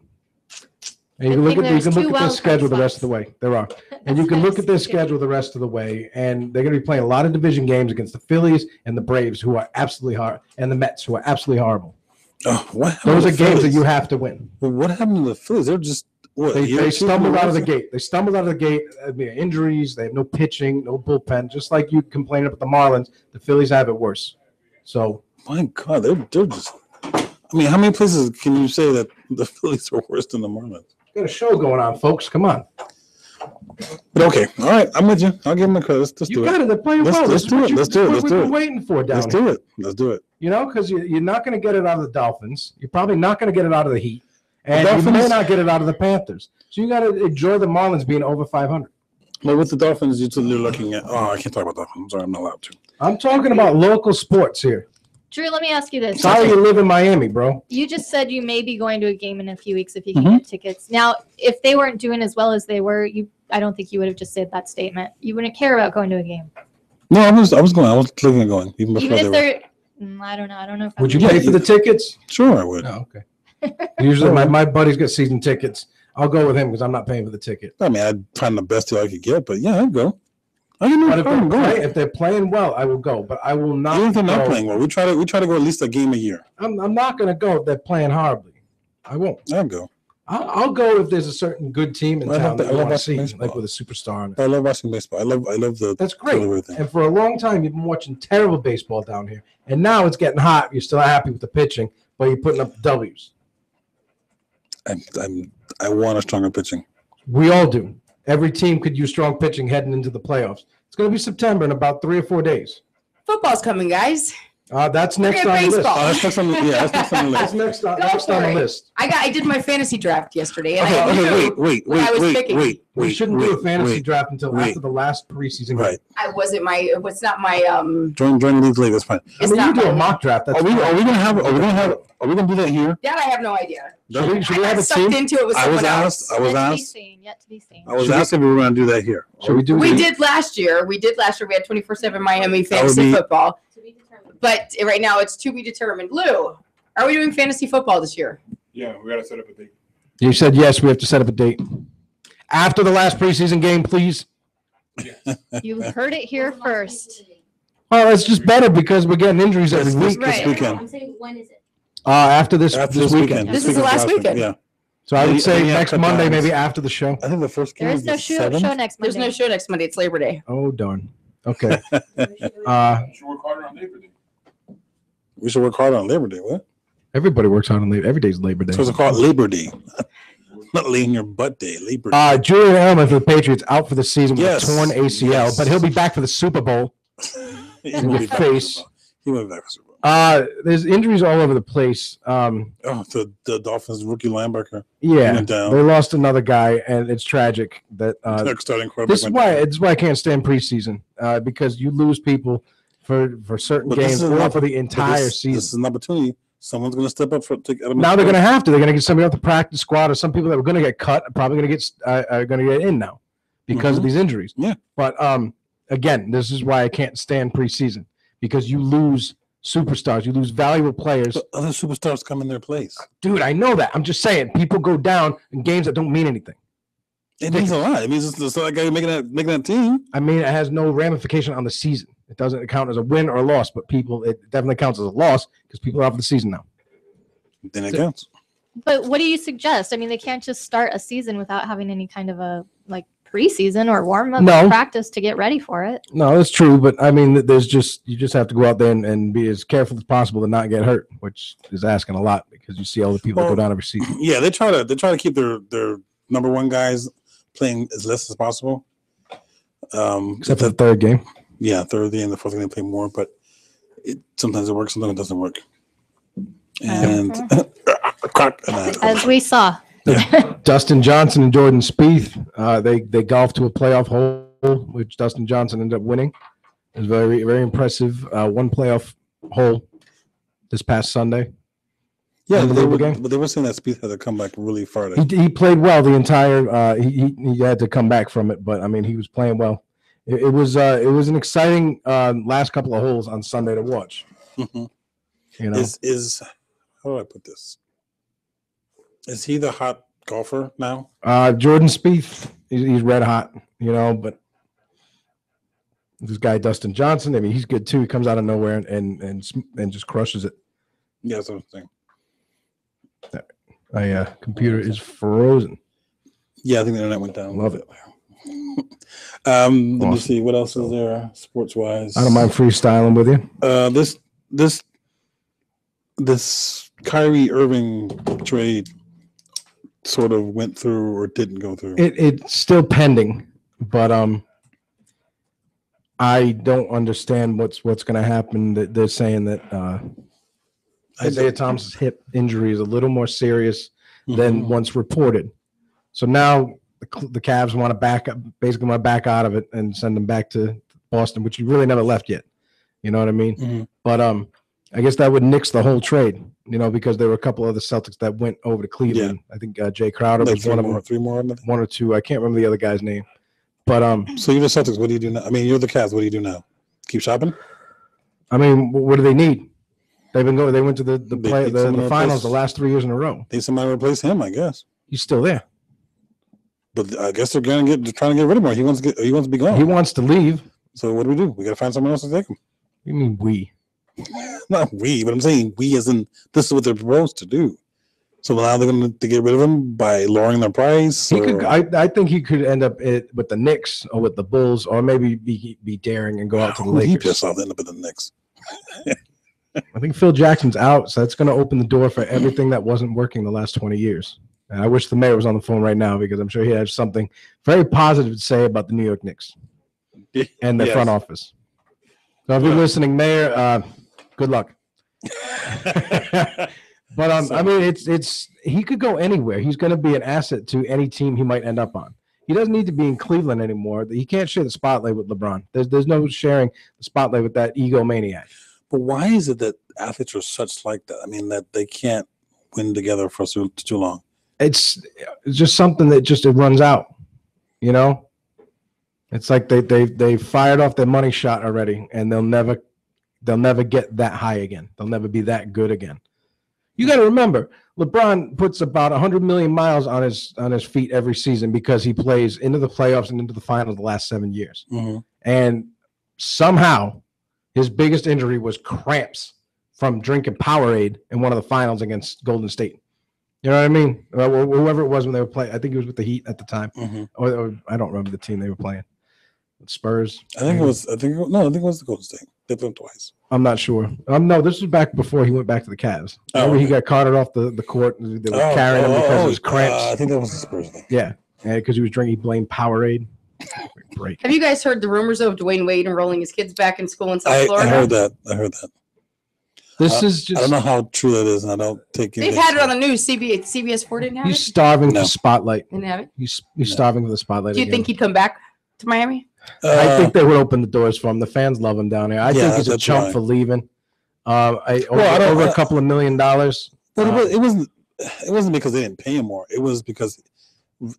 And you can look at their schedule the rest of the way. There are. And you can look at their schedule the rest of the way, and they're going to be playing a lot of division games against the Phillies and the Braves, who are absolutely hard, and the Mets, who are absolutely horrible. Those are games that you have to win. Well, what happened to the Phillies? They're just they stumbled out of the gate. They stumbled out of the gate. Injuries. They have no pitching, no bullpen. Just like you complain about the Marlins, the Phillies have it worse. So My God, they're just. I mean, how many places can you say that the Phillies are worse than the Marlins? Got a show going on, folks. Come on. But okay, all right, I'm with you. I'll give them a credit. Let's do it. You got it. They're playing well. Let's do it. Let's do it. What we've been waiting for down Let's do it. Let's do it. You know, because you're not going to get it out of the Dolphins. You're probably not going to get it out of the Heat. And you may not get it out of the Panthers. So you got to enjoy the Marlins being over 500. Well, with the Dolphins, you're looking at. Oh, I can't talk about Dolphins. I'm sorry, I'm not allowed to. I'm talking about local sports here. Drew, let me ask you this. Sorry you live in Miami, bro. You just said you may be going to a game in a few weeks if you can get tickets. Now, if they weren't doing as well as they were, I don't think you would have just said that statement. You wouldn't care about going to a game. No, I was going. I was looking at going. Even if they're, I don't know. Would you pay for the tickets? Sure, I would. Oh, okay. Usually, my buddy's got season tickets. I'll go with him because I'm not paying for the ticket. I mean, I'd find the best deal I could get, but yeah, I'd go. If they're playing well, I will go, but I will not. Even if they're not playing well, we try to go at least a game a year. I'm not going to go if they're playing horribly. I won't. I'll go. I'll go if there's a certain good team in town that I want to see, baseball. like with a superstar. I love watching baseball. I love the. That's great. Everything. And for a long time, you've been watching terrible baseball down here, and now it's getting hot. You're still happy with the pitching, but you're putting up W's. I want a stronger pitching. We all do. Every team could use strong pitching heading into the playoffs. It's going to be September in about 3 or 4 days. Football's coming, guys. That's next on the list. That's next on the list. That's next on the list. I did my fantasy draft yesterday. And Wait. We shouldn't do a fantasy draft until after the last preseason game. Right. It's not my Join the league late. That's fine. I mean, you do a mock draft. Are we gonna do that here? That I have no idea. Should we have a sucked team? into it with someone else. I was asked if we were gonna do that here. We did last year. We had 24/7 Miami fantasy football. But right now it's to be determined. Lou, are we doing fantasy football this year? Yeah, we got to set up a date. You said yes. We have to set up a date after the last preseason game, please. You heard it here first. Oh, it's just better because we're getting injuries every week. This weekend. I'm saying, when is it? After this weekend. This is the last weekend. Yeah. So I would say next Monday, maybe after the show. I think the first game There is no show next Monday. There's no show next Monday. It's Labor Day. Oh darn. Okay. We should work harder on Labor Day. We should work hard on Labor Day. What? Everybody works hard on Labor. Every day's Labor Day. So it's called Labor Day. Not laying your butt day. Labor Day. Julian Edelman for the Patriots out for the season with a torn ACL, Yes. but he'll be back for the Super Bowl. In your face. He went back for Super Bowl. There's injuries all over the place. The Dolphins rookie linebacker. Yeah, went down. they lost another guy, and it's tragic that Starting quarterback this is why I can't stand preseason because you lose people for certain games or for the entire season. This is an opportunity. Someone's going to step up for now they're going to have to. They're going to get somebody off the practice squad, or some people that were going to get cut are probably going to get in now because of these injuries. Yeah. But again, this is why I can't stand preseason because you lose superstars, you lose valuable players. But other superstars come in their place. Dude, I know that. I'm just saying, people go down in games that don't mean anything. It means a lot. It means it's not like guy making that team. I mean, it has no ramification on the season. It doesn't count as a win or a loss, but it definitely counts as a loss because people are out for the season now. Then it counts. But what do you suggest? I mean, they can't just start a season without having any kind of a preseason or warm up practice to get ready for it. No, that's true, but I mean, you just have to go out there and be as careful as possible to not get hurt, which is asking a lot because you see all the people that go down every season. Yeah, they try to keep their number one guys playing as less as possible. Except for the third game. Yeah, third game, the fourth game they play more, but sometimes it works, sometimes it doesn't work. And as we saw. Dustin Johnson and Jordan Spieth, they golfed to a playoff hole, which Dustin Johnson ended up winning. It was very, very impressive. One playoff hole this past Sunday. Yeah, but they were saying that Spieth had to come back really far. He played well the entire. He had to come back from it, but I mean he was playing well. It was an exciting last couple of holes on Sunday to watch. Mm-hmm. You know, is how do I put this? Is he the hot golfer now? Jordan Spieth, he's red hot, you know. But this guy Dustin Johnson, I mean, he's good too. He comes out of nowhere and just crushes it. Yeah, that's what I'm saying. My computer is frozen. Yeah, I think the internet went down. Love it. Let me see what else is there sports wise. I don't mind freestyling with you. This this Kyrie Irving trade sort of went through or didn't go through? It's still pending, but I don't understand what's going to happen. They're saying that Isaiah Thomas's hip injury is a little more serious than once reported. So now the Cavs want to back out of it and send him back to Boston, which he really never left yet. You know what I mean? But I guess that would nix the whole trade, because there were a couple other Celtics that went over to Cleveland. Yeah. I think Jay Crowder was one of them. 3 more, one or two. I can't remember the other guy's name. But so you're the Celtics. What do you do now? I mean, you're the Cavs. What do you do now? Keep shopping? I mean, what do they need? They've been going. They went to the finals the last 3 years in a row. Need somebody to replace him, I guess. He's still there. But I guess they're trying to get rid of him. He wants to be gone. He wants to leave. So what do? We got to find someone else to take him. You mean we? Not we, but I'm saying we as in this is what they're proposed to do. So now they're going to get rid of him by lowering their price. I think he could end up with the Knicks or with the Bulls, or maybe be daring and go out to the Lakers. He pissed off to end up with the Knicks. I think Phil Jackson's out, so that's going to open the door for everything that wasn't working the last 20 years. And I wish the mayor was on the phone right now, because I'm sure he has something very positive to say about the New York Knicks and their front office. So if you're listening, Mayor, good luck. But I mean, it's he could go anywhere. He's going to be an asset to any team he might end up on. He doesn't need to be in Cleveland anymore. He can't share the spotlight with LeBron. There's no sharing the spotlight with that egomaniac. But why is it that athletes are such like that? I mean, that they can't win together for too long. It's just something that it runs out. It's like they fired off their money shot already, and they'll never get that high again. They'll never be that good again. You got to remember, LeBron puts about 100 million miles on his feet every season because he plays into the playoffs and into the finals the last 7 years. And somehow his biggest injury was cramps from drinking Powerade in one of the finals against Golden State. You know what I mean? Whoever it was when they were playing. I think he was with the Heat at the time. Or I don't remember the team they were playing. Spurs. I think it was the Golden State. They played him twice. I'm not sure. No, this was back before he went back to the Cavs. Remember, he got carted off the court. They were carrying him because of his cramps. I think that was the Spurs thing. Yeah, because he was drinking. He blamed Powerade. Break. Have you guys heard the rumors of Dwayne Wade enrolling his kids back in school in South Florida? I heard that. This is just. I don't know how true that is, and I don't take. They've had it on the news. CBS 4 didn't have it. He's starving for the spotlight. Didn't have it. He's starving for the spotlight. Do you think he'd come back to Miami? I think they would open the doors for him. The fans love him down here. I think he's a chump for leaving. Over a couple of $1 million. But it wasn't because they didn't pay him more. It was because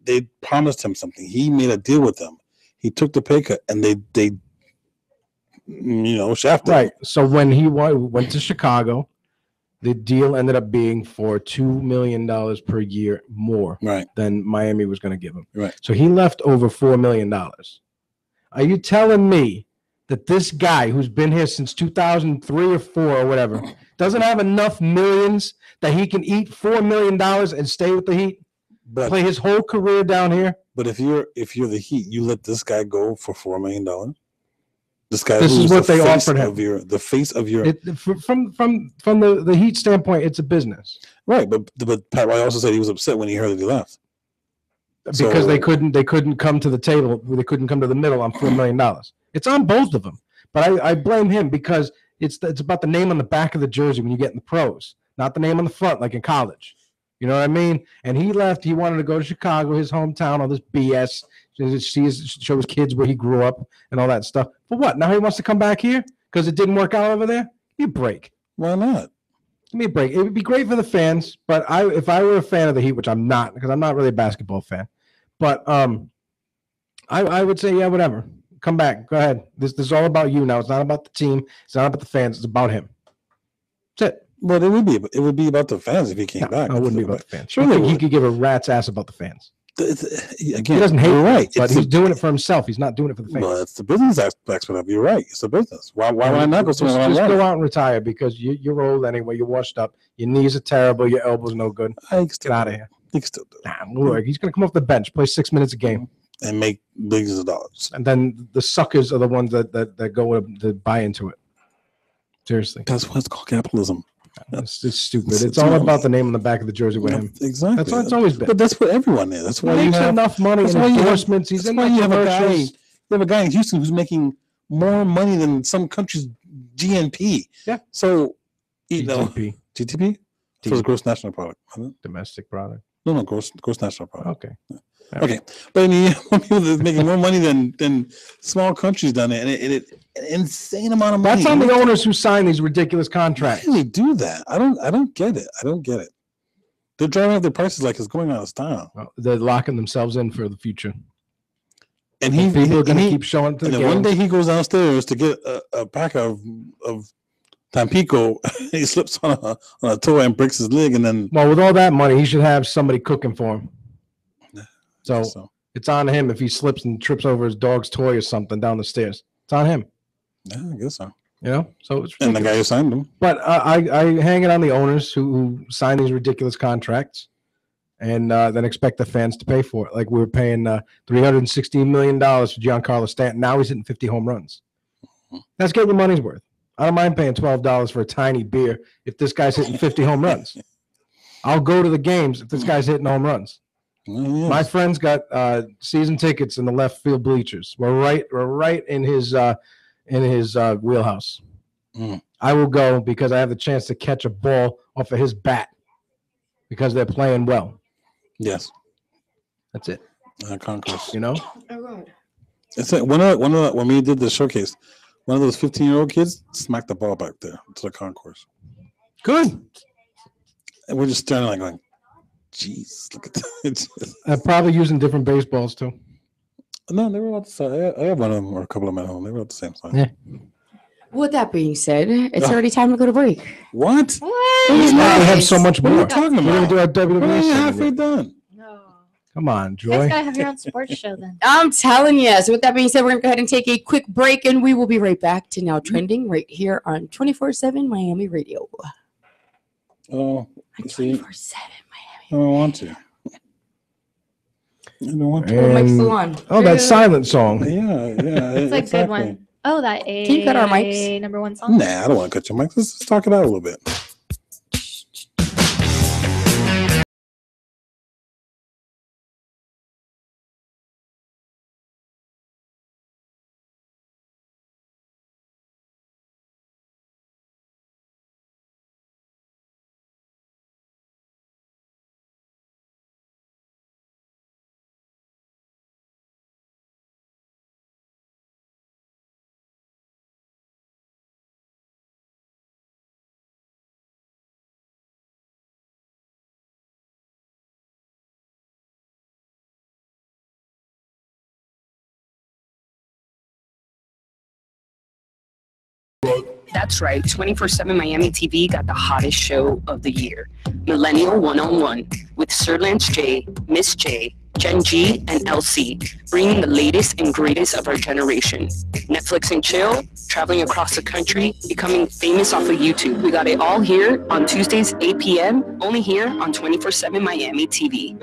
they promised him something. He made a deal with them. He took the pay cut, and they shafted him. Right. So when he went to Chicago, the deal ended up being for $2 million per year more than Miami was going to give him. Right. So he left over $4 million. Are you telling me that this guy who's been here since 2003 or 4 or whatever doesn't have enough millions that he can eat $4 million and stay with the Heat? Play his whole career down here? But if you're the Heat, you let this guy go for $4 million? This is what they offered him. The face of your from the Heat standpoint, it's a business, right? But Pat Riley also said he was upset when he heard that he left because they couldn't come to the table. They couldn't come to the middle on $4 million. It's on both of them, but I blame him because it's about the name on the back of the jersey when you get in the pros, not the name on the front like in college. You know what I mean? And he left. He wanted to go to Chicago, his hometown, all this BS. Show his kids where he grew up and all that stuff. For what? Now he wants to come back here because it didn't work out over there? Give me a break. Why not? Give me a break. It would be great for the fans, but if I were a fan of the Heat, which I'm not, because I'm not really a basketball fan, but I would say, yeah, whatever. Come back. Go ahead. This is all about you now. It's not about the team. It's not about the fans. It's about him. That's it. Well, it would be about the fans if he came back. No, it wouldn't be about the fans. Sure, he could give a rat's ass about the fans. Again, he doesn't hate it, but he's doing it for himself. He's not doing it for the fans. Well, it's the business aspect of it. You're right. It's a business. Why would I not go somewhere? Just go out and retire because you're old anyway. You're washed up. Your knees are terrible. Your elbows no good. Get out of here. He can still do it. Look, he's going to come off the bench, play 6 minutes a game, and make billions of dollars. And then the suckers are the ones that go to buy into it. Seriously, that's why it's called capitalism. It's just stupid. It's all about the name on the back of the jersey with him. Exactly. That's what it's always been. But that's what everyone is. That's why He you makes have enough money in endorsements. He's in the commercials. You have a guy in Houston who's making more money than some countries' GNP. Yeah. So, you know, GDP. GDP? So it's gross national product. Domestic product. No, gross national product. Okay. Okay. But I mean, people that are making more money than small countries done it, and it an insane amount of money. That's on the owners who sign these ridiculous contracts. Why do they do that? I don't get it. I don't get it. They're driving up their prices like it's going out of style. Well, they're locking themselves in for the future. And people are going to keep showing it to and the then one games. day he goes downstairs to get a pack of Tampico. He slips on a toy and breaks his leg, and then Well, with all that money, he should have somebody cooking for him. So it's on him if he slips and trips over his dog's toy or something down the stairs. It's on him. Yeah, I guess so. You know, so it's And the guy who signed them. But I hang it on the owners who sign these ridiculous contracts, and then expect the fans to pay for it. Like we were paying $316 million for Giancarlo Stanton. Now he's hitting 50 home runs. That's getting your money's worth. I don't mind paying $12 for a tiny beer if this guy's hitting 50 home runs. I'll go to the games if this guy's hitting home runs. My friend's got season tickets in the left field bleachers. We're right in his wheelhouse. I will go because I have the chance to catch a ball off of his bat because they're playing well. Yes, that's it. Concourse. You know, it's like when we did the showcase, one of those 15-year-old kids smacked the ball back there to the concourse. Good. And we're just standing like going, "Jeez, look at that." I'm probably using different baseballs too. No, they were all the same. I have one of them or a couple of them at home. They were all the same size. Yeah. With that being said, it's already time to go to break. What? We have so much more. What are you talking We're gonna about? do our WWE. We're segment. halfway done. Come on, You Joy. guys gotta have your own sports show then. I'm telling you. So with that being said, we're going to go ahead and take a quick break, and we will be right back to Now Trending right here on 24/7 Miami Radio. Oh, 24/7 I don't want to. I don't want to. Oh, that silent song. Yeah. It's a good one. Oh, that A. Can you cut our mics? Number one song. Nah, I don't want to cut your mic. Let's talk it out a little bit. That's right, 24/7 Miami TV got the hottest show of the year, Millennial One-on-One, with Sir Lance J, Miss J, Gen G, and LC, bringing the latest and greatest of our generation. Netflix and chill, traveling across the country, becoming famous off of YouTube. We got it all here on Tuesdays, 8 p.m., only here on 24/7 Miami TV.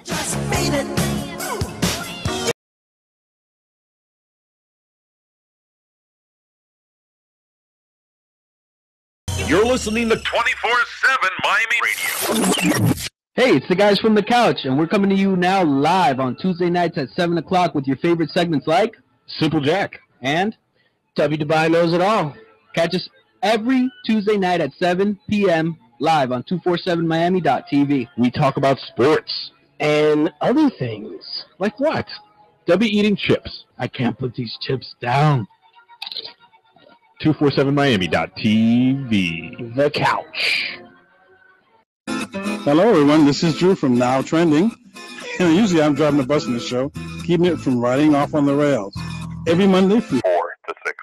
Just beat it. You're listening to 24/7 Miami Radio. Hey, it's the guys from the couch, and we're coming to you now live on Tuesday nights at 7 o'clock with your favorite segments like Simple Jack and W. Dubai Knows It All. Catch us every Tuesday night at 7 p.m. live on 247miami.tv. We talk about sports and other things. Like what? W eating chips. I can't put these chips down. 247miami.tv. The couch. Hello, everyone. This is Drew from Now Trending. And usually I'm driving the bus in the show, keeping it from riding off on the rails. Every Monday from 4 to 6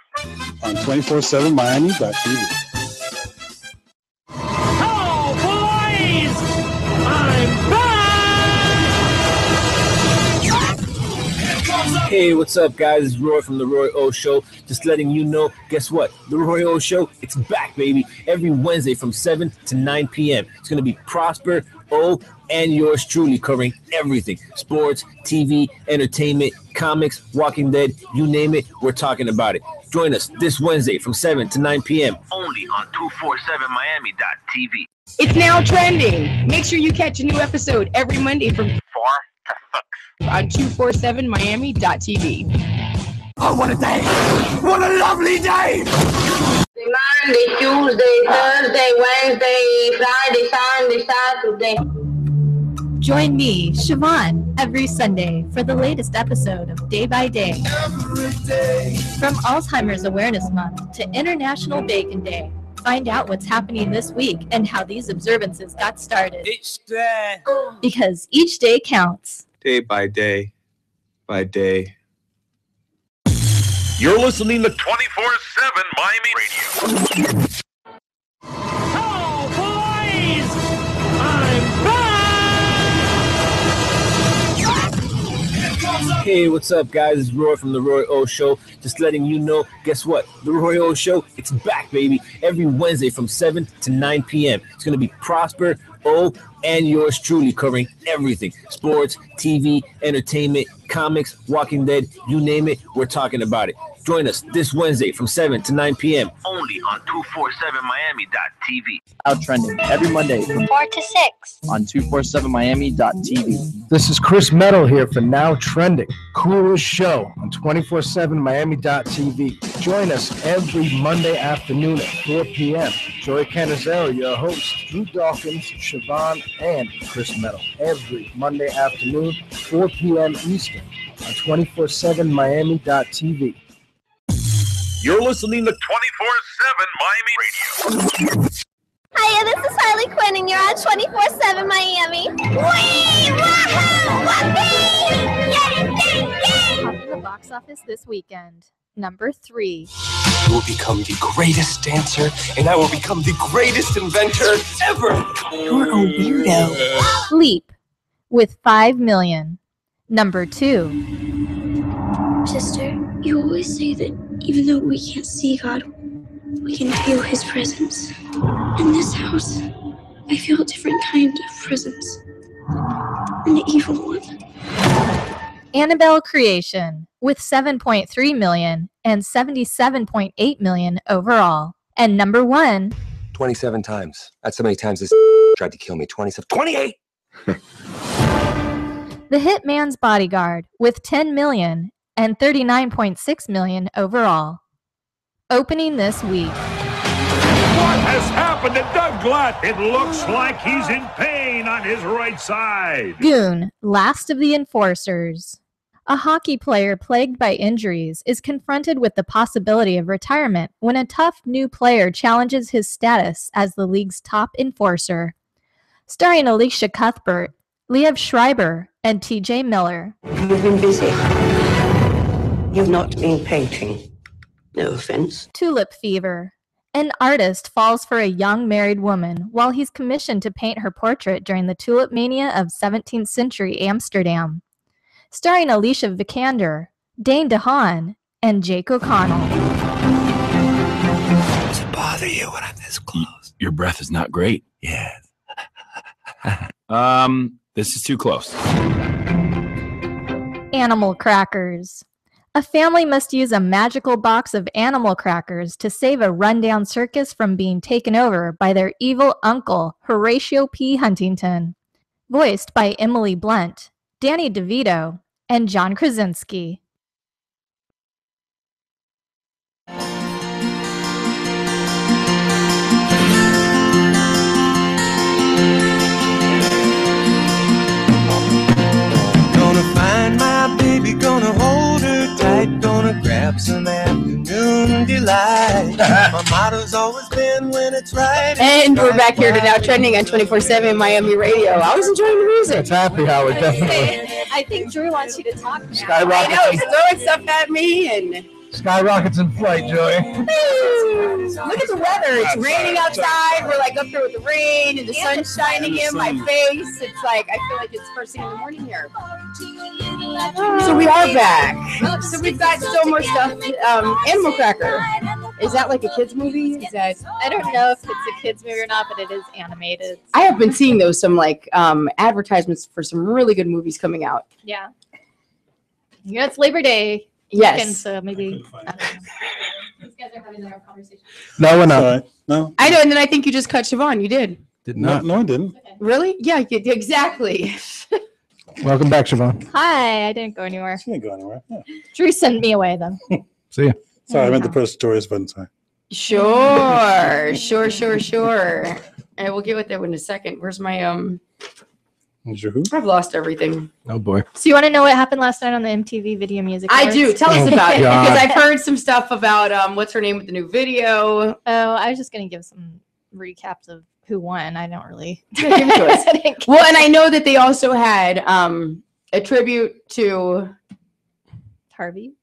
on 247miami.tv. Hello, boys! I'm back! Hey, what's up, guys? It's Roy from The Roy O Show. Just letting you know, guess what? The Roy O Show, it's back, baby. Every Wednesday from 7 to 9 p.m. It's going to be Prosper, O, and yours truly, covering everything: sports, TV, entertainment, comics, Walking Dead, you name it, we're talking about it. Join us this Wednesday from 7 to 9 p.m. only on 247miami.tv. It's now trending. Make sure you catch a new episode every Monday from 4 to 6 on 247miami.tv. Oh, what a day! What a lovely day! Monday, Tuesday, Thursday, Wednesday, Friday, Sunday, Saturday. Join me, Siobhan, every Sunday for the latest episode of Day by Day. From Alzheimer's Awareness Month to International Bacon Day, find out what's happening this week and how these observances got started. Each day. Because each day counts. Day by day. By day. You're listening to 24/7 Miami Radio. Oh, boys! I'm back! Hey, what's up, guys? It's Roy from The Roy O Show. Just letting you know, guess what? The Roy O Show, it's back, baby. Every Wednesday from 7 to 9 p.m. It's going to be Prosper, O, and yours truly, covering everything: sports, TV, entertainment, comics, Walking Dead, you name it, we're talking about it. Join us this Wednesday from 7 to 9 p.m. only on 247miami.tv. Out trending every Monday from 4 to 6 on 247miami.tv. This is Chris Metal here for Now Trending, coolest show on 247miami.tv. Join us every Monday afternoon at 4 p.m. Joy Canizero, your host, Drew Dawkins, Siobhan, and Chris Metal. Every Monday afternoon, 4 p.m. Eastern on 247miami.tv. You're listening to 24/7 Miami Radio. Hiya, this is Harley Quinn, and you're on 24/7 Miami. Wee! Wahoo! Whoopee! Yay! Yay! Yay! Top of the box office this weekend. Number 3. You will become the greatest dancer, and I will become the greatest inventor ever. You're a weirdo. Leap with 5 million. Number 2. Sister, you always say that even though we can't see God, we can feel His presence. In this house, I feel a different kind of presence. An evil one. Annabelle Creation with 7.3 million and 77.8 million overall. And number 1. 27 times. That's how many times this tried to kill me. 27. 28! The Hitman's Bodyguard with 10 million and 39.6 million overall. Opening this week. What has happened to Doug Glatt? It looks like he's in pain on his right side. Goon, Last of the Enforcers. A hockey player plagued by injuries is confronted with the possibility of retirement when a tough new player challenges his status as the league's top enforcer. Starring Alicia Cuthbert, Liev Schreiber, and T.J. Miller. You've been busy. You've not been painting. No offense. Tulip Fever. An artist falls for a young married woman while he's commissioned to paint her portrait during the tulip mania of 17th century Amsterdam. Starring Alicia Vikander, Dane DeHaan, and Jake O'Connell. Does it bother you when I'm this close? Your breath is not great. Yeah. This is too close. Animal Crackers. A family must use a magical box of animal crackers to save a rundown circus from being taken over by their evil uncle, Horatio P. Huntington. Voiced by Emily Blunt, Danny DeVito, and John Krasinski. Gonna find my baby, gonna hold her tight, gonna grab some afternoon delight. My motto's always been when it's right. And we're back here to Now Trending on 24/7 Miami Radio. I was enjoying the music. It's happy hour, definitely. I think Drew wants you to talk now. Skyrockets. I know, he's throwing stuff at me and... Skyrockets in flight, Joy. Look at the weather. It's raining outside. We're like up here with the rain and the sun's shining in my face. It's like, I feel like it's first thing in the morning here. So we are back. So we've got still more stuff. Animal Cracker. Is that like a kids movie? Is that? I don't know if it's a kids movie or not, but it is animated. I have been seeing those some like advertisements for some really good movies coming out. Yeah. Yeah, it's Labor Day. Yes. Weekend, so maybe. I don't know. These guys are having their conversation. No, we're not. Sorry. No. I know, and then I think you just cut Siobhan. You did. Did not. No, I didn't. Really? Yeah, exactly. Welcome back, Siobhan. Hi, I didn't go anywhere. She didn't go anywhere. Yeah. Drew sent me away though. See ya. Sorry, I meant to press Doris button. Sorry. Sure. And we'll get with that in a second. Where's my I've lost everything. Oh boy. So you want to know what happened last night on the MTV Video Music I Awards? do. Tell us about it God. because I've heard some stuff about what's her name with the new video. Oh, I was just gonna give some recaps of who won. I don't really. Give it to us. Well, and I know that they also had a tribute to Harvey.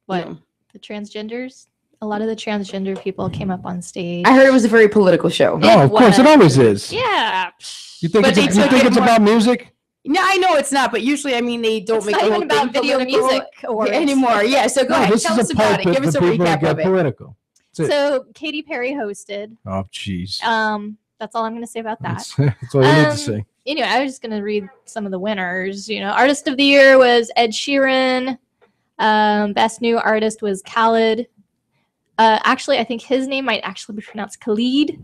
What? No. The transgenders? A lot of the transgender people came up on stage. I heard it was a very political show. Oh, of course, it always is. Yeah. You think But it's, they you took think it it's more- about music? No, I know it's not, but usually, I mean, they don't It's make not the even whole about thing Video political Music Awards. anymore. Yeah, so go No, ahead, this tell is us a about it. pulpit Give us for a people that recap get of it. political. That's it. So Katy Perry hosted. Oh, jeez. That's all I'm going to say about that. That's all you need to say. Anyway, I was just going to read some of the winners. You know, Artist of the Year was Ed Sheeran. Best New Artist was Khaled. Actually, I think his name might actually be pronounced Khalid,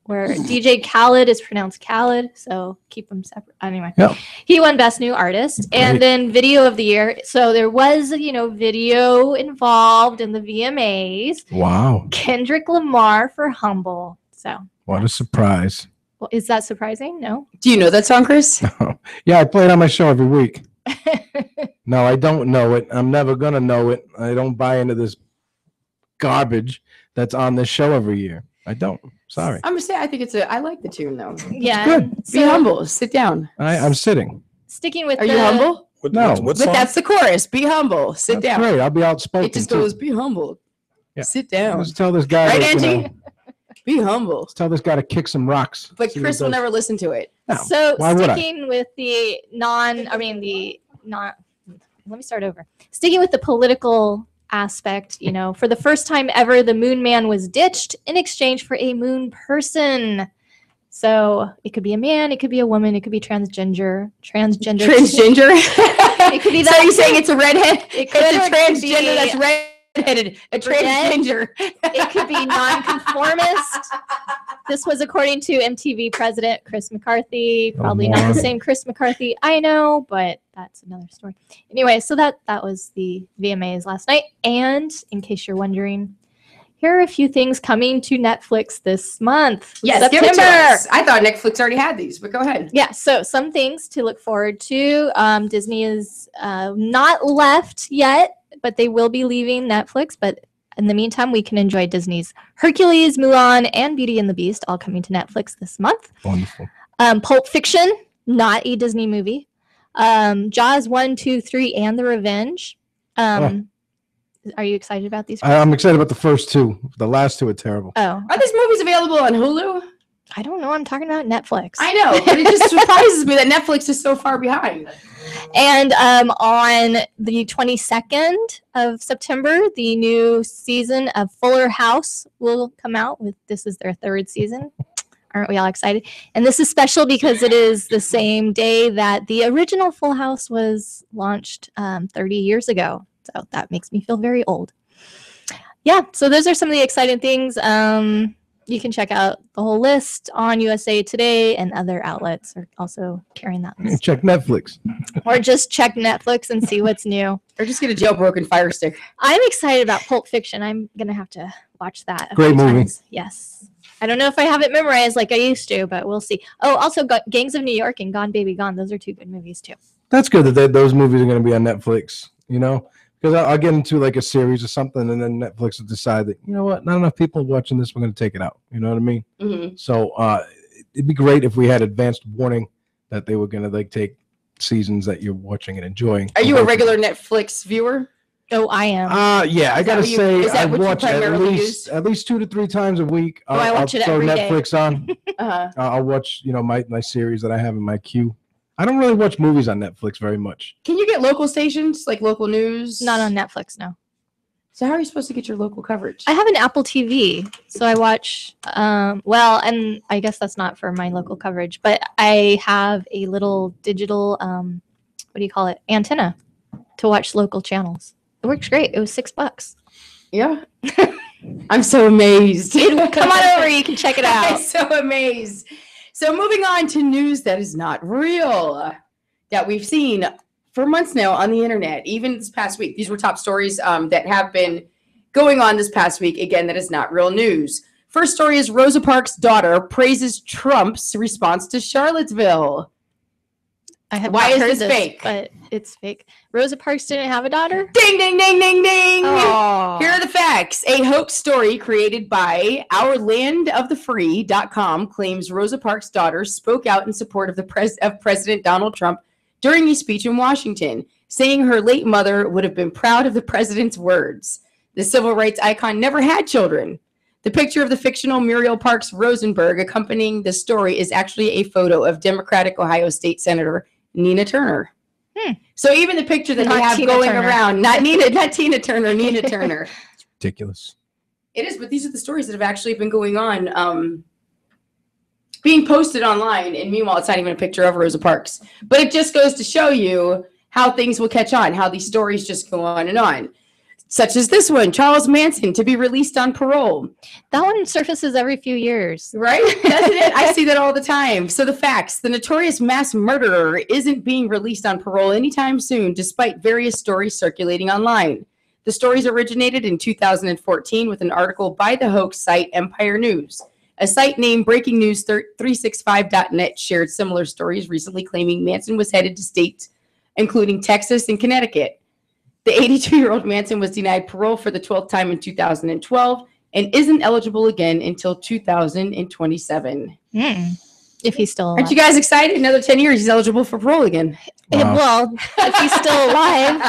where DJ Khaled is pronounced Khaled. So keep them separate. Anyway, Yep. he won Best New Artist. And then Video of the Year. So there was, video involved in the VMAs. Wow. Kendrick Lamar for Humble. So What a surprise. well, is that surprising? No. Do you know that song, Chris? Yeah, I play it on my show every week. No, I don't know it. I'm never going to know it. I don't buy into this garbage that's on this show every year. I don't. Sorry. I'm gonna say I think I like the tune though. Yeah. good. Be humble. Sit down. I'm sitting. Sticking with Are you humble? No. What But song? that's the chorus. Be humble. Sit That's down. great. I'll be outspoken. It just too. goes, be humble. Yeah. Sit down. Let's tell this guy. Right, that, Angie? Be humble. let's tell this guy to kick some rocks. But See what Chris he will does. never listen to it. No. So Why would I? sticking with let me start over. Sticking with the political aspect, for the first time ever, the Moon Man was ditched in exchange for a moon person. So it could be a man, it could be a woman, it could be transgender. Transgender? It could be So that. are you saying it's a redhead? It could It's a or it could transgender be- that's redheaded. A transgender. It could be nonconformist. This was according to MTV president Chris McCarthy. Probably not the same Chris McCarthy I know, but that's another story. Anyway, so that was the VMAs last night. And in case you're wondering, here are a few things coming to Netflix this month. Yes, give it to us. I thought Netflix already had these, but go ahead. Yeah, so some things to look forward to. Disney is not left yet, but they will be leaving Netflix. But in the meantime, we can enjoy Disney's Hercules, Mulan, and Beauty and the Beast all coming to Netflix this month. Wonderful. Pulp Fiction, not a Disney movie. Jaws 1, 2, 3, and The Revenge. Are you excited about these? I'm excited about the first two. The last two are terrible. Oh, Are these movies available on Hulu? I don't know. I'm talking about Netflix. I know, but it just surprises me that Netflix is so far behind. And on the 22nd of September, the new season of Fuller House will come out. This is their third season. Aren't we all excited? And this is special because it is the same day that the original Full House was launched 30 years ago. So that makes me feel very old. Yeah, so those are some of the exciting things. You can check out the whole list on USA Today, and other outlets are also carrying that list. Check Netflix. Or just check Netflix and see what's new. Or just get a jailbroken Fire Stick. I'm excited about Pulp Fiction. I'm going to have to watch that. a Great few movie. times. Yes. I don't know if I have it memorized like I used to, but we'll see. Oh, also Gangs of New York and Gone Baby Gone. Those are two good movies too. That's good that those movies are going to be on Netflix, because I'll get into like a series or something, and then Netflix will decide that, you know what, not enough people are watching this, we're going to take it out. You know what I mean? Mm-hmm. So it'd be great if we had advanced warning that they were going to take seasons that you're watching and enjoying. Are you a regular Netflix viewer? Oh, I am. Yeah, I Is that gotta what you- say, is that I what you watch at primarily use? least 2 to 3 times a week. Oh, I watch I'll it throw every day. Netflix on. Uh-huh. I'll watch, my series that I have in my queue. I don't really watch movies on Netflix very much. Can you get local stations, like local news? Not on Netflix, no. So how are you supposed to get your local coverage? I have an Apple TV, so I watch. Well, and I guess that's not for my local coverage, but I have a little digital, what do you call it, antenna to watch local channels. It works great. It was $6. Yeah. I'm so amazed. Come on over. You can check it out. I'm so amazed. So moving on to news that is not real that we've seen for months now on the internet, even this past week. These were top stories that have been going on this past week. Again, that is not real news. First story is Rosa Parks' daughter praises Trump's response to Charlottesville. Why is this fake? But it's fake. Rosa Parks didn't have a daughter? Ding, ding, ding, ding, ding. Aww. Here are the facts. A hoax story created by OurLandOfTheFree.com claims Rosa Parks' daughter spoke out in support of President Donald Trump during a speech in Washington, saying her late mother would have been proud of the president's words. The civil rights icon never had children. The picture of the fictional Muriel Parks Rosenberg accompanying the story is actually a photo of Democratic Ohio State Senator Nina Turner. So even the picture that they have going around, not Tina Turner, Nina Turner. It's ridiculous. It is, but these are the stories that have actually been going on, being posted online, and meanwhile, it's not even a picture of Rosa Parks. But it just goes to show you how things will catch on, how these stories just go on and on. Such as this one, Charles Manson to be released on parole. That one surfaces every few years. Right? Doesn't it? I see that all the time. So the facts, the notorious mass murderer isn't being released on parole anytime soon, despite various stories circulating online. The stories originated in 2014 with an article by the hoax site Empire News. A site named BreakingNews365.net shared similar stories recently claiming Manson was headed to states including Texas and Connecticut. The 82-year-old Manson was denied parole for the 12th time in 2012 and isn't eligible again until 2027. If he's still alive. Aren't you guys excited? Another 10 years, he's eligible for parole again. Wow. Well, if he's still alive,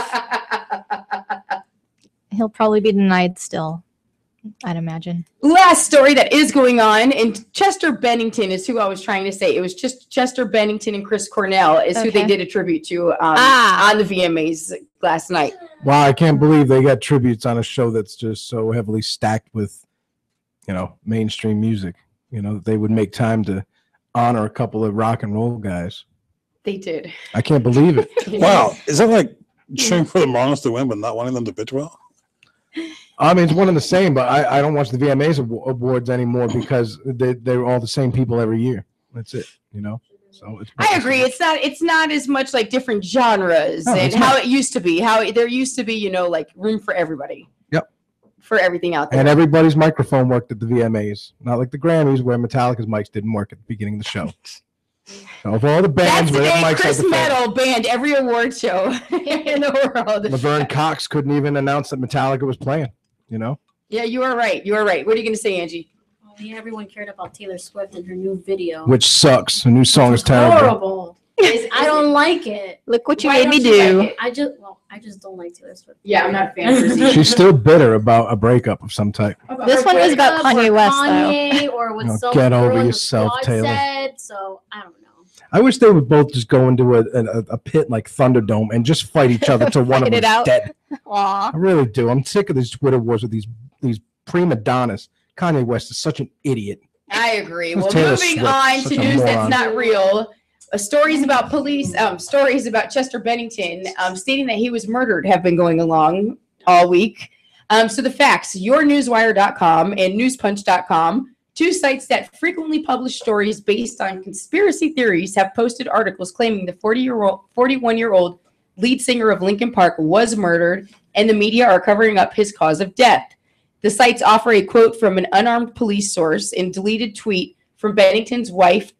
he'll probably be denied still, I'd imagine. Last story that is going on, and Chester Bennington is who I was trying to say. It was just Chester Bennington and Chris Cornell is who they did a tribute to on the VMAs last night. Wow, I can't believe they got tributes on a show that's just so heavily stacked with, mainstream music. They would make time to honor a couple of rock and roll guys. They did. I can't believe it. Wow. Is that like cheering for the Marlins to win but not wanting them to pitch well? I mean, it's one and the same, but I don't watch the VMAs awards anymore because they're all the same people every year. That's it, So I agree. It's not as much like different genres and how it used to be. How there used to be, like room for everybody. Yep. For everything out there. And everybody's microphone worked at the VMAs, not like the Grammys where Metallica's mics didn't work at the beginning of the show. So of all the bands, that's the where day mics Chris had the Metal banned every award show in the world. Laverne Cox couldn't even announce that Metallica was playing. Yeah, you are right. You are right. What are you going to say, Angie? Everyone cared about Taylor Swift and her new video. Which sucks. The new song is terrible. Horrible. I don't like it. Look what you Why made me don't you do. like it? I just don't like Taylor Swift. Yeah, I'm not a fan. She's still bitter about a breakup of some type. This one was about Kanye West, Kanye, though. or what some Get girl over in the yourself, squad Taylor. said, so I don't know. I wish they would both just go into a pit like Thunderdome and just fight each other till one of Fight it them's out. dead. Aw. I really do. I'm sick of these Twitter wars with these prima donnas. Kanye West is such an idiot. I agree. Who's Well, Taylor moving Swift? on Such to a news that's moron. not real. Stories about police, stories about Chester Bennington stating that he was murdered have been going along all week. So the facts, yournewswire.com and newspunch.com, two sites that frequently publish stories based on conspiracy theories, have posted articles claiming the 41-year-old lead singer of Linkin Park was murdered, and the media are covering up his cause of death. The sites offer a quote from an unarmed police source and deleted tweet from Bennington's wife's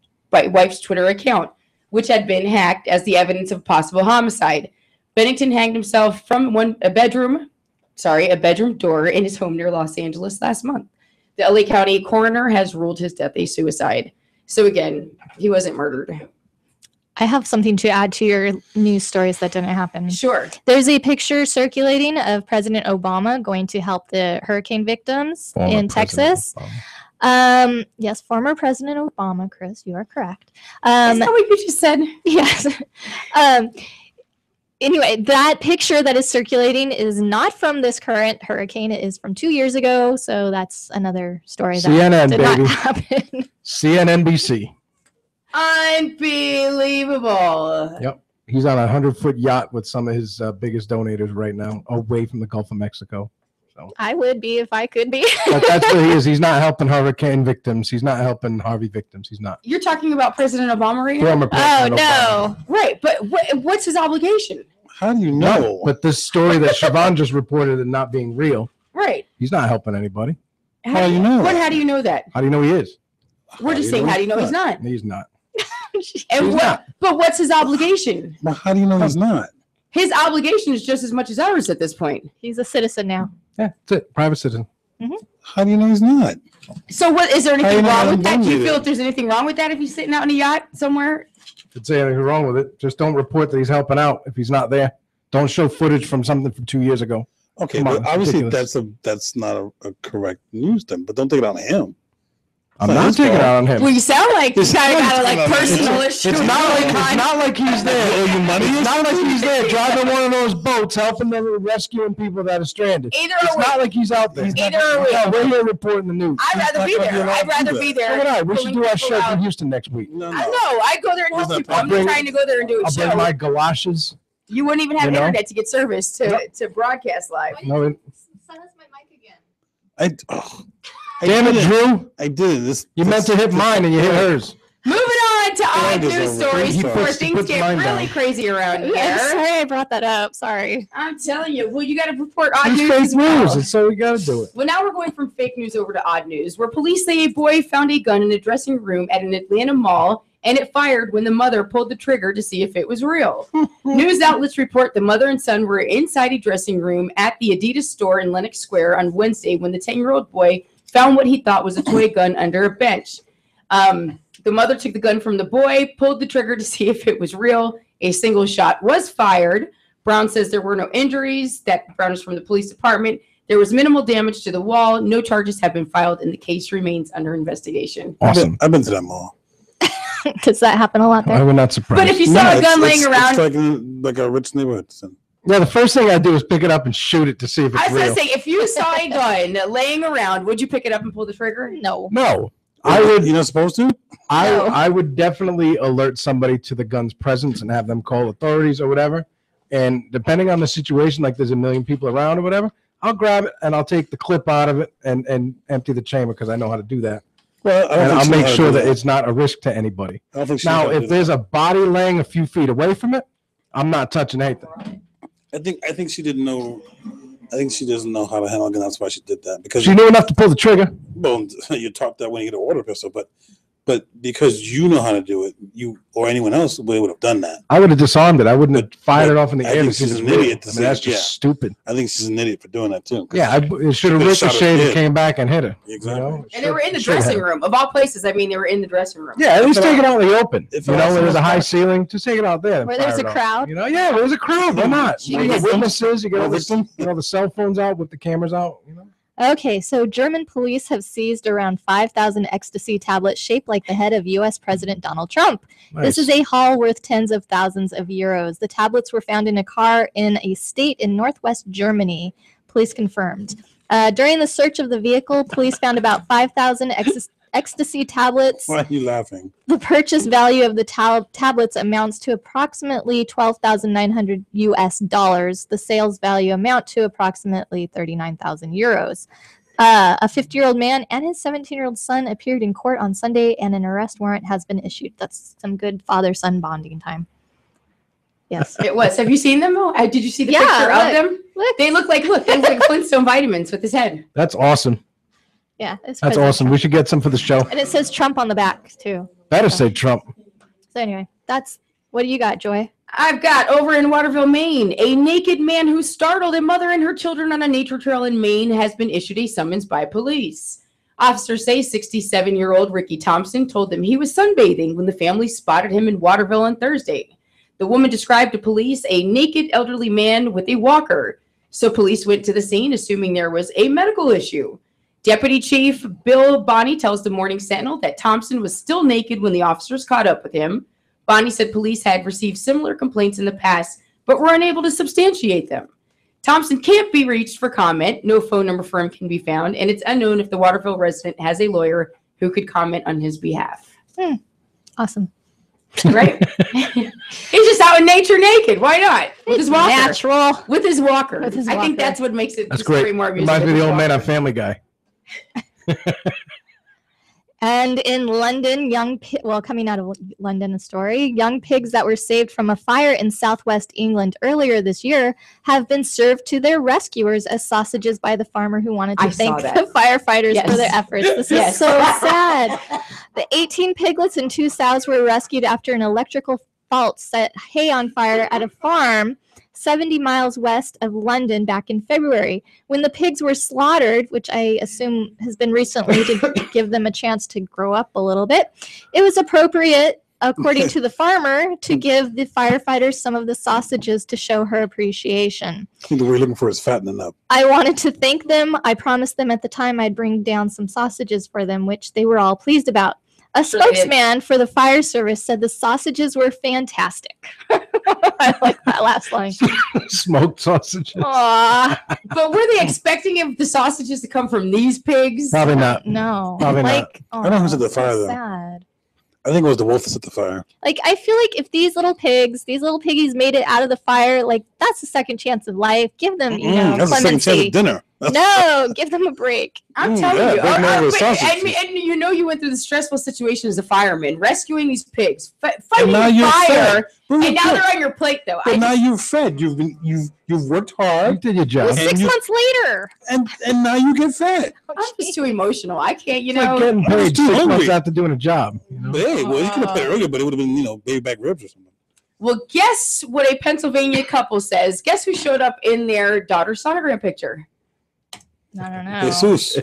Twitter account, which had been hacked as the evidence of possible homicide. Bennington hanged himself from a bedroom door in his home near Los Angeles last month. The LA County coroner has ruled his death a suicide. So again, he wasn't murdered. I have something to add to your news stories that didn't happen. Sure. There's a picture circulating of President Obama going to help the hurricane victims in Texas. Yes, former President Obama, Chris, you are correct. Is that what you just said? Yes. Anyway, that picture that is circulating is not from this current hurricane. It is from 2 years ago. So that's another story that CNN, did baby. not happen. CNNBC. Unbelievable. Yep. He's on a 100-foot yacht with some of his biggest donators right now, away from the Gulf of Mexico. So I would be if I could be. but that's what he is. He's not helping hurricane victims. He's not helping Harvey victims. He's not. You're talking about President Obama right now? Former President Obama. Right, but what's his obligation? How do you No, know? but this story that Siobhan just reported and not being real, Right. he's not helping anybody. How do you know? How do you know that? How do you know he is? We're just saying, how do you know he's not? He's not. And He's what? not. But what's his obligation? Well, how do you know he's not? His obligation is just as much as ours at this point. He's a citizen now. Yeah, that's it. Private citizen. How do you know he's not? So what? Is there How anything you know wrong with he that? Do you donated? feel if there's anything wrong with that if he's sitting out on a yacht somewhere? Could say anything wrong with it. Just don't report that he's helping out if he's not there. Don't show footage from something from 2 years ago. Okay, Come on, but it's obviously ridiculous. that's not a correct news then. But don't take it on him. I'm not taking it out on him. Well, you sound like you It's kind of not got a like taking it on him. personal It's issue. not like he's there. They owe you money? It's not like he's there driving one of those boats, helping them rescuing people that are stranded. Either It's way. not like he's out there. Either way. No, we're here reporting the news. I'd rather be there. I'd rather be there. So would I. We should pulling do our people show out. in Houston next week. No, I know. I'd go there and help people. I'm not trying to go there and do a I'll bring show. my galoshes. You wouldn't even have You know? internet to get service to broadcast live. No, I damn it, did Drew. I did this. You meant to hit mine and you hit hers. Moving on to odd is news over. stories He before puts things get mine really down. crazy around I'm here. sorry I brought that up. Sorry. I'm telling you. Well, you got to report odd It's news fake as well. news, and so we got to do it. Well, now we're going from fake news over to odd news, where police say a boy found a gun in a dressing room at an Atlanta mall, and it fired when the mother pulled the trigger to see if it was real. News outlets report the mother and son were inside a dressing room at the Adidas store in Lenox Square on Wednesday when the 10-year-old boy found what he thought was a toy gun under a bench. The mother took the gun from the boy, pulled the trigger to see if it was real. A single shot was fired. Brown says there were no injuries. That Brown is from the police department. There was minimal damage to the wall. No charges have been filed, and the case remains under investigation. Awesome. I've been to that mall. Does that happen a lot I there? would not surprise. But if you saw a gun laying around, It's like in like a rich neighborhood. So. Yeah, the first thing I do is pick it up and shoot it to see if it's I was real. going to say, if you saw a gun laying around, would you pick it up and pull the trigger? No. No, I would. You're not supposed to. I would definitely alert somebody to the gun's presence and have them call authorities or whatever. And depending on the situation, like there's a million people around or whatever, I'll grab it and I'll take the clip out of it and empty the chamber because I know how to do that. Well, and I'll make sure that it's not a risk to anybody. I don't think she Now, knows how to if do there's a body laying a few feet away from it, I'm not touching anything. I think she didn't know. I think she doesn't know how to handle a gun. That's why she did that. Because She knew enough to pull the trigger. Well, you taught that when you get a water pistol, but because you know how to do it, you or anyone else would have done that. I would have disarmed it. I wouldn't have fired it off in the I air. think to see if she's it's an real. idiot. I mean, that's just stupid. I think she's an idiot for doing that too. Yeah, it should have Should've shot her ricocheted and dead. came back and hit her. Exactly. You know? And they were in the Should have. dressing room. Of all places, I mean, they were in the dressing room. Yeah, at least take it out in the open. If You I know, was where there's a in high the- ceiling, just take it out there. and Where there's fire a it off. crowd. You know, yeah, where there's a crowd. Why not? You get witnesses, you get all More the cell phones out with the cameras out. You know. Okay, so German police have seized around 5,000 ecstasy tablets shaped like the head of U.S. President Donald Trump. This is a haul worth tens of thousands of euros. The tablets were found in a car in a state in northwest Germany, police confirmed. During the search of the vehicle, police found about 5,000 ecstasy tablets. Why are you laughing? The purchase value of the tablets amounts to approximately $12,900 US. The sales value amount to approximately 39,000 euros. A 50-year-old man and his 17-year-old son appeared in court on Sunday, and an arrest warrant has been issued. That's some good father-son bonding time. Yes. It was. Have you seen them? Did you see the Yeah, picture of look, them? They look like Flintstone vitamins with his head. That's awesome. Yeah, it's That's President awesome. We should get some for the show. Trump. And it says Trump on the back, too. Better say Trump. So anyway, what do you got, Joy? I've got over in Waterville, Maine, a naked man who startled a mother and her children on a nature trail in Maine has been issued a summons by police. Officers say 67-year-old Ricky Thompson told them he was sunbathing when the family spotted him in Waterville on Thursday. The woman described to police a naked elderly man with a walker. So police went to the scene, assuming there was a medical issue. Deputy Chief Bill Bonney tells the Morning Sentinel that Thompson was still naked when the officers caught up with him. Bonney said police had received similar complaints in the past, but we're unable to substantiate them. Thompson can't be reached for comment. No phone number for him can be found, and it's unknown if the Waterville resident has a lawyer who could comment on his behalf. Awesome. Right? He's just out in nature naked. Why not? With his walker. Natural. With his walker. With his I think walker. that's what makes it That's great. more Reminds me of the old man on Family Guy. And in London, coming out of London, a story, young pigs that were saved from a fire in southwest England earlier this year have been served to their rescuers as sausages by the farmer who wanted to thank the firefighters for their efforts. This is so sad. The 18 piglets and 2 sows were rescued after an electrical fault set hay on fire at a farm 70 miles west of London back in February. When the pigs were slaughtered, which I assume has been recently to give them a chance to grow up a little bit, it was appropriate, according to the farmer, to give the firefighters some of the sausages to show her appreciation. I think the word you're looking for is fattening up. I wanted to thank them. I promised them at the time I'd bring down some sausages for them, which they were all pleased about. A spokesman for the fire service said the sausages were fantastic. I like that last line. Smoked sausages. Aww. But were they expecting the sausages to come from these pigs? Probably not. No. Probably not. I don't know who set the fire, though. Sad. I think it was the wolf that set the fire. Like, I feel like if these little piggies made it out of the fire, like, that's a second chance of life. Give them, That's a second chance clemency. of dinner. No, give them a break. I'm telling you. big man with and sausages. you know you went through the stressful situation as a fireman, rescuing these pigs, And fighting now you're fire, fed. and now they're on your plate, though. But now you're fed. You've worked hard. You did your It job. was 6 months later. And now you get fed. I'm just too emotional. I can't, It's like getting paid 6 months after doing a job. You know? Hey, well, you could have paid earlier, but it would have been, baby back ribs or something. Well, guess what a Pennsylvania couple says. Guess who showed up in their daughter's sonogram picture? I don't know. Jesus.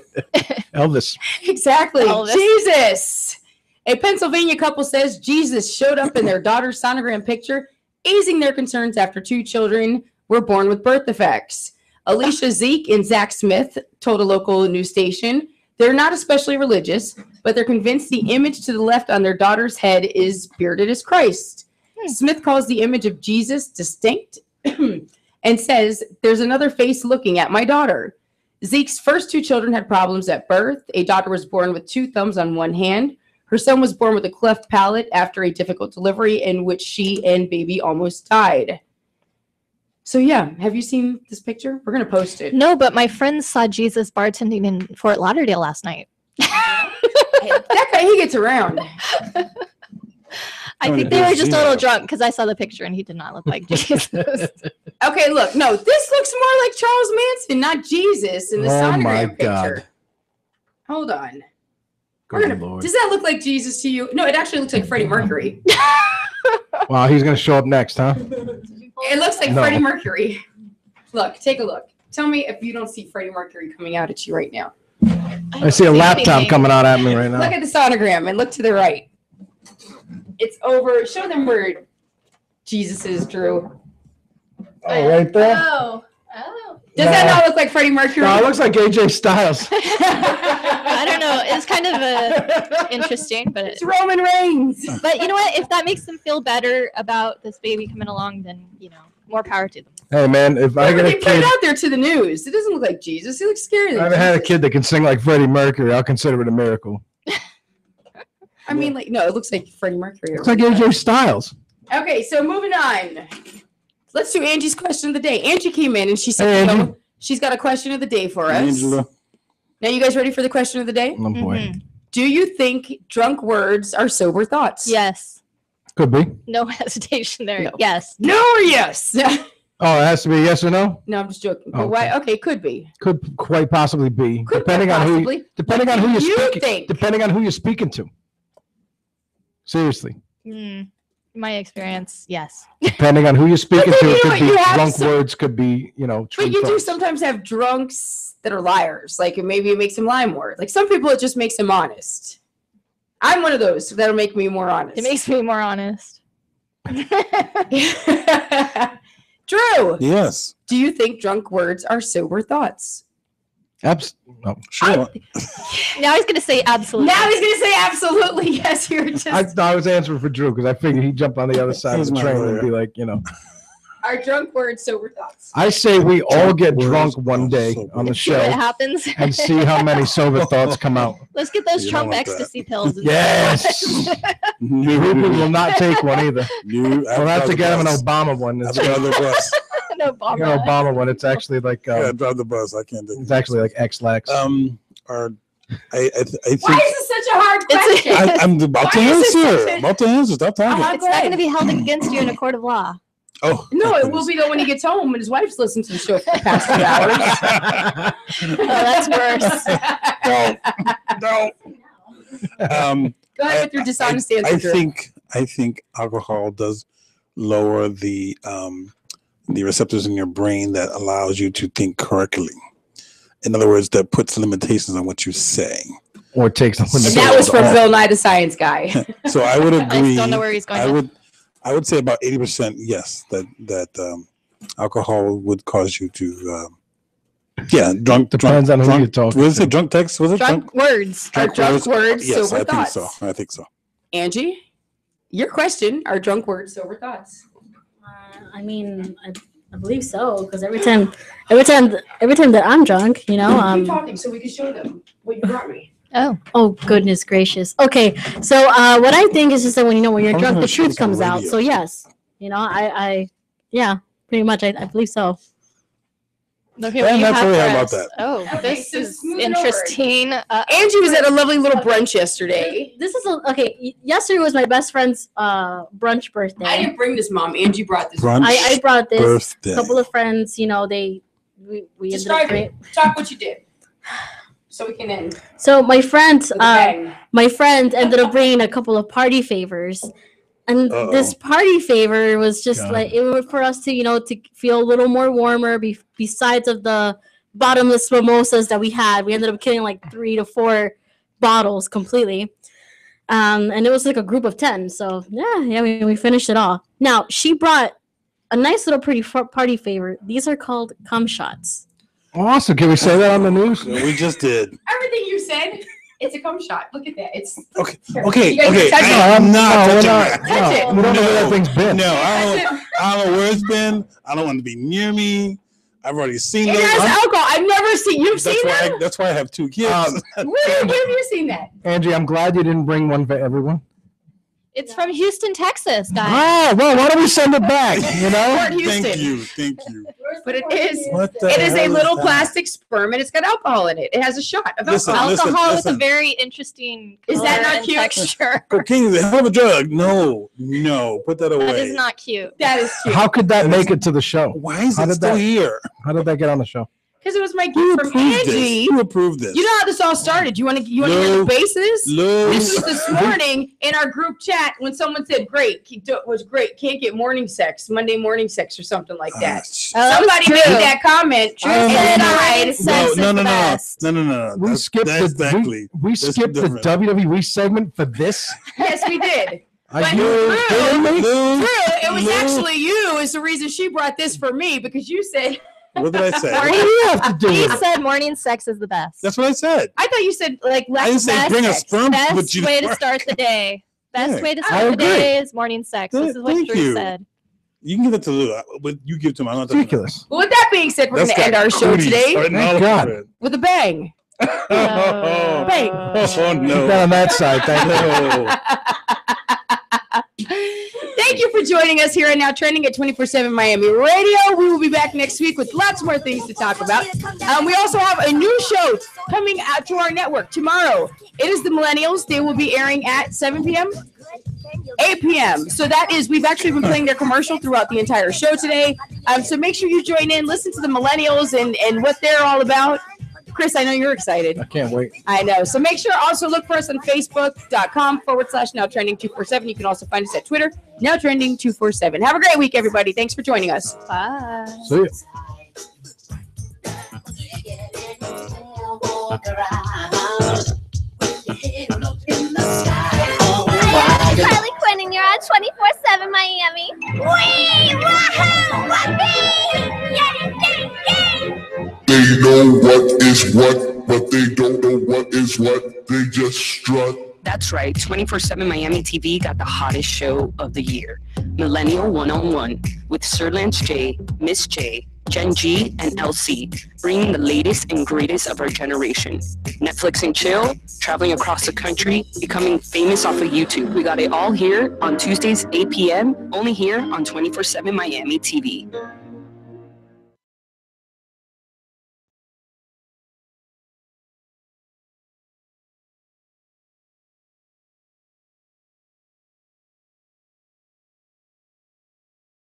Elvis. Exactly. Elvis. Jesus. A Pennsylvania couple says Jesus showed up in their daughter's sonogram picture, easing their concerns after 2 children were born with birth defects. Alicia Zeke and Zach Smith told a local news station they're not especially religious, but they're convinced the image to the left on their daughter's head is bearded as Christ. Smith calls the image of Jesus distinct and says, "There's another face looking at my daughter." Zeke's first 2 children had problems at birth. A daughter was born with 2 thumbs on one hand. Her son was born with a cleft palate after a difficult delivery in which she and baby almost died. So yeah, have you seen this picture? We're going to post it. No, but my friends saw Jesus bartending in Fort Lauderdale last night. That guy, he gets around. I think they were just a little drunk because I saw the picture and he did not look like Jesus. Okay, look. No, this looks more like Charles Manson, not Jesus in the sonogram picture. Hold on. Does that look like Jesus to you? No, it actually looks like Freddie Mercury. Wow, he's going to show up next, huh? It looks like Freddie Mercury. Look, take a look. Tell me if you don't see Freddie Mercury coming out at you right now. I see a laptop coming out at me right now. Look at the sonogram and look to the right. It's over. Show them where Jesus is, Drew. Oh, right there? Oh. Does that not look like Freddie Mercury? No, it looks like AJ Styles. I don't know. It's kind of interesting, but it's Roman Reigns. But you know what? If that makes them feel better about this baby coming along, then more power to them. Hey man, if I get a They put it kid, out there to the news. It doesn't look like Jesus. He looks scary. I haven't had a kid that can sing like Freddie Mercury, I'll consider it a miracle. I mean, no, it looks like Freddie Mercury. It's like AJ Styles. Okay, so moving on. Let's do Angie's question of the day. Angie came in and she said, Hey, she's got a question of the day for us. Angela. Now, you guys ready for the question of the day? Oh boy. Do you think drunk words are sober thoughts? Yes. Could be. No hesitation there. No. Yes. No or yes? Oh, it has to be yes or no? No, I'm just joking. But Okay. why? Okay, could be. Could quite possibly be. Depending on who you're speaking to. Seriously. My experience, yes. Depending on who you're speaking to, it could be you have drunk some- words, could be, true But you do thoughts. sometimes have drunks that are liars. Like, maybe it makes them lie more. Like, some people, it just makes them honest. I'm one of those that'll make me more honest. It makes me more honest. Drew. Yes. Do you think drunk words are sober thoughts? No. Sure. Now he's going to say absolutely. Now he's going to say absolutely. Yes, you're just. I was answering for Drew because I figured he'd jump on the other side of He's the my train and lawyer. be like, Our drunk words, sober thoughts. I say we all get drunk one day on the See show what happens. and see how many sober thoughts come out. Let's get those You Trump don't want ecstasy pills. Yes. Ruben will not take one either. We'll have to get him an Obama one. It's I've got the bus. An Obama. an Obama one. It's actually like Yeah, drive the bus. I can't do it. it's actually like X-Lax. I think Why is this such a hard question? I'm about to Why is this answer. such a- I'm about to answer. Stop talking. It's not going to be held against you in a court of law. Oh No, it will be though when he gets home and his wife's listened to the show for the past 2 hours. Oh, that's worse. No. Go ahead with your dishonest answer. Drew. I think alcohol does lower the receptors in your brain that allows you to think correctly. In other words, that puts limitations on what you say. Or takes And that was from Bill Nye the Science Guy. So I would agree. I don't know where he's going. I would say about 80% yes that alcohol would cause you to drunk. Depends on who you talk. Was it drunk text? Was it Drunk words. Drunk words, Yes, sober I think thoughts. so. I think so. Angie, your question: are drunk words sober thoughts? I mean, I believe so because every time that I'm drunk, Keep talking so we can show them what you brought me. Oh goodness gracious. Okay, so what I think is just that when you're drunk, the truth comes out. So yes, I pretty much I believe so. Okay, what do you that's have really for how about us? that. Oh, Okay, this so is smooth it interesting. Angie was at a lovely little brunch yesterday. This is okay. Yesterday was my best friend's brunch birthday. I didn't bring this, Mom. Angie brought this. Brunch I brought this. birthday. A couple of friends, we Describe ended up. it. Talk what you did, so we can end. So my friend, With a bang. my friend ended up bringing a couple of party favors, and this party favor was just like it was for us to to feel a little more warmer. Besides of the bottomless mimosas that we had, we ended up killing like 3 to 4 bottles completely. And it was like a group of 10. So we finished it all. Now she brought a nice little pretty party favor. These are called cum shots. Awesome. Can we say that on the news? We just did. Everything you said, it's a cum shot. Look at that. It's Okay. You guys Okay. touch it. I'm not touching not. that. Touch it. We don't know where that thing's been. No, I don't know where it's been. I don't want it to be near me. I've already seen It those. has alcohol. I've never seen. You've That's seen why. that? That's why I have 2 kids. Where have you seen that? Angie, I'm glad you didn't bring one for everyone. It's from Houston, Texas, guys. Oh, well, why don't we send it back? Port Houston. Thank you. But it is. What the It is a hell little that? plastic sperm, and it's got alcohol in it. It has a shot of Listen, alcohol. Alcohol with a listen. very interesting Is color that not and cute? texture. Cocaine is a hell of a drug. No, put that away. That is not cute. That is cute. How could that make it to the show? Why is How it did still that- here? How did that get on the show? Because it was my Who gift from approved Angie. this? Who approved this? You know how this all started. You want to hear the basis? This was this morning in our group chat when someone said, "Great, was great. Can't get morning sex, Monday morning sex, or something like that." Somebody made that comment. Truth aside, No. We skipped we skipped the WWE segment for this. Yes, we did. Are But you kidding me? Drew, it was actually you is the reason she brought this for me because you said. What did I say? What do you have to do He with it? said morning sex is the best. That's what I said. I thought you said like I didn't say bring a sperm, Best but you way to start the day. Best Yeah, way to I start the agree. day is morning sex. This is what Thank Drew you. said. You can give it to Lou, but you give it to him. I'm not Ridiculous. Well, with that being said, we're going to end our show today Thank God. with a bang. Bang. Oh no! Keep that on that side. Thank you. Thank you for joining us here and Now Trending at 24/7 Miami Radio. We will be back next week with lots more things to talk about. We also have a new show coming out to our network tomorrow. It is the Millennials. They will be airing at 7 p.m. 8 p.m. So that is, we've actually been playing their commercial throughout the entire show today. So make sure you join in, listen to the Millennials and what they're all about. Chris, I know you're excited. I can't wait. I know. So make sure also look for us on Facebook.com/Now Trending 247. You can also find us at Twitter, Now Trending 247. Have a great week, everybody. Thanks for joining us. Bye. See ya. Hi, this is Harley Quinn, and you're on 24/7 Miami. Wee! Wahoo! Whoopee! Yay! Yay! Yay! They know what is what, but they don't know what is what. They just strut. That's right, 24/7 Miami TV got the hottest show of the year, Millennial One-on-One, with Sir Lance J, Miss J, Gen G, and LC, bringing the latest and greatest of our generation. Netflix and chill, traveling across the country, becoming famous off of YouTube. We got it all here on Tuesdays, 8 p.m., only here on 24/7 Miami TV.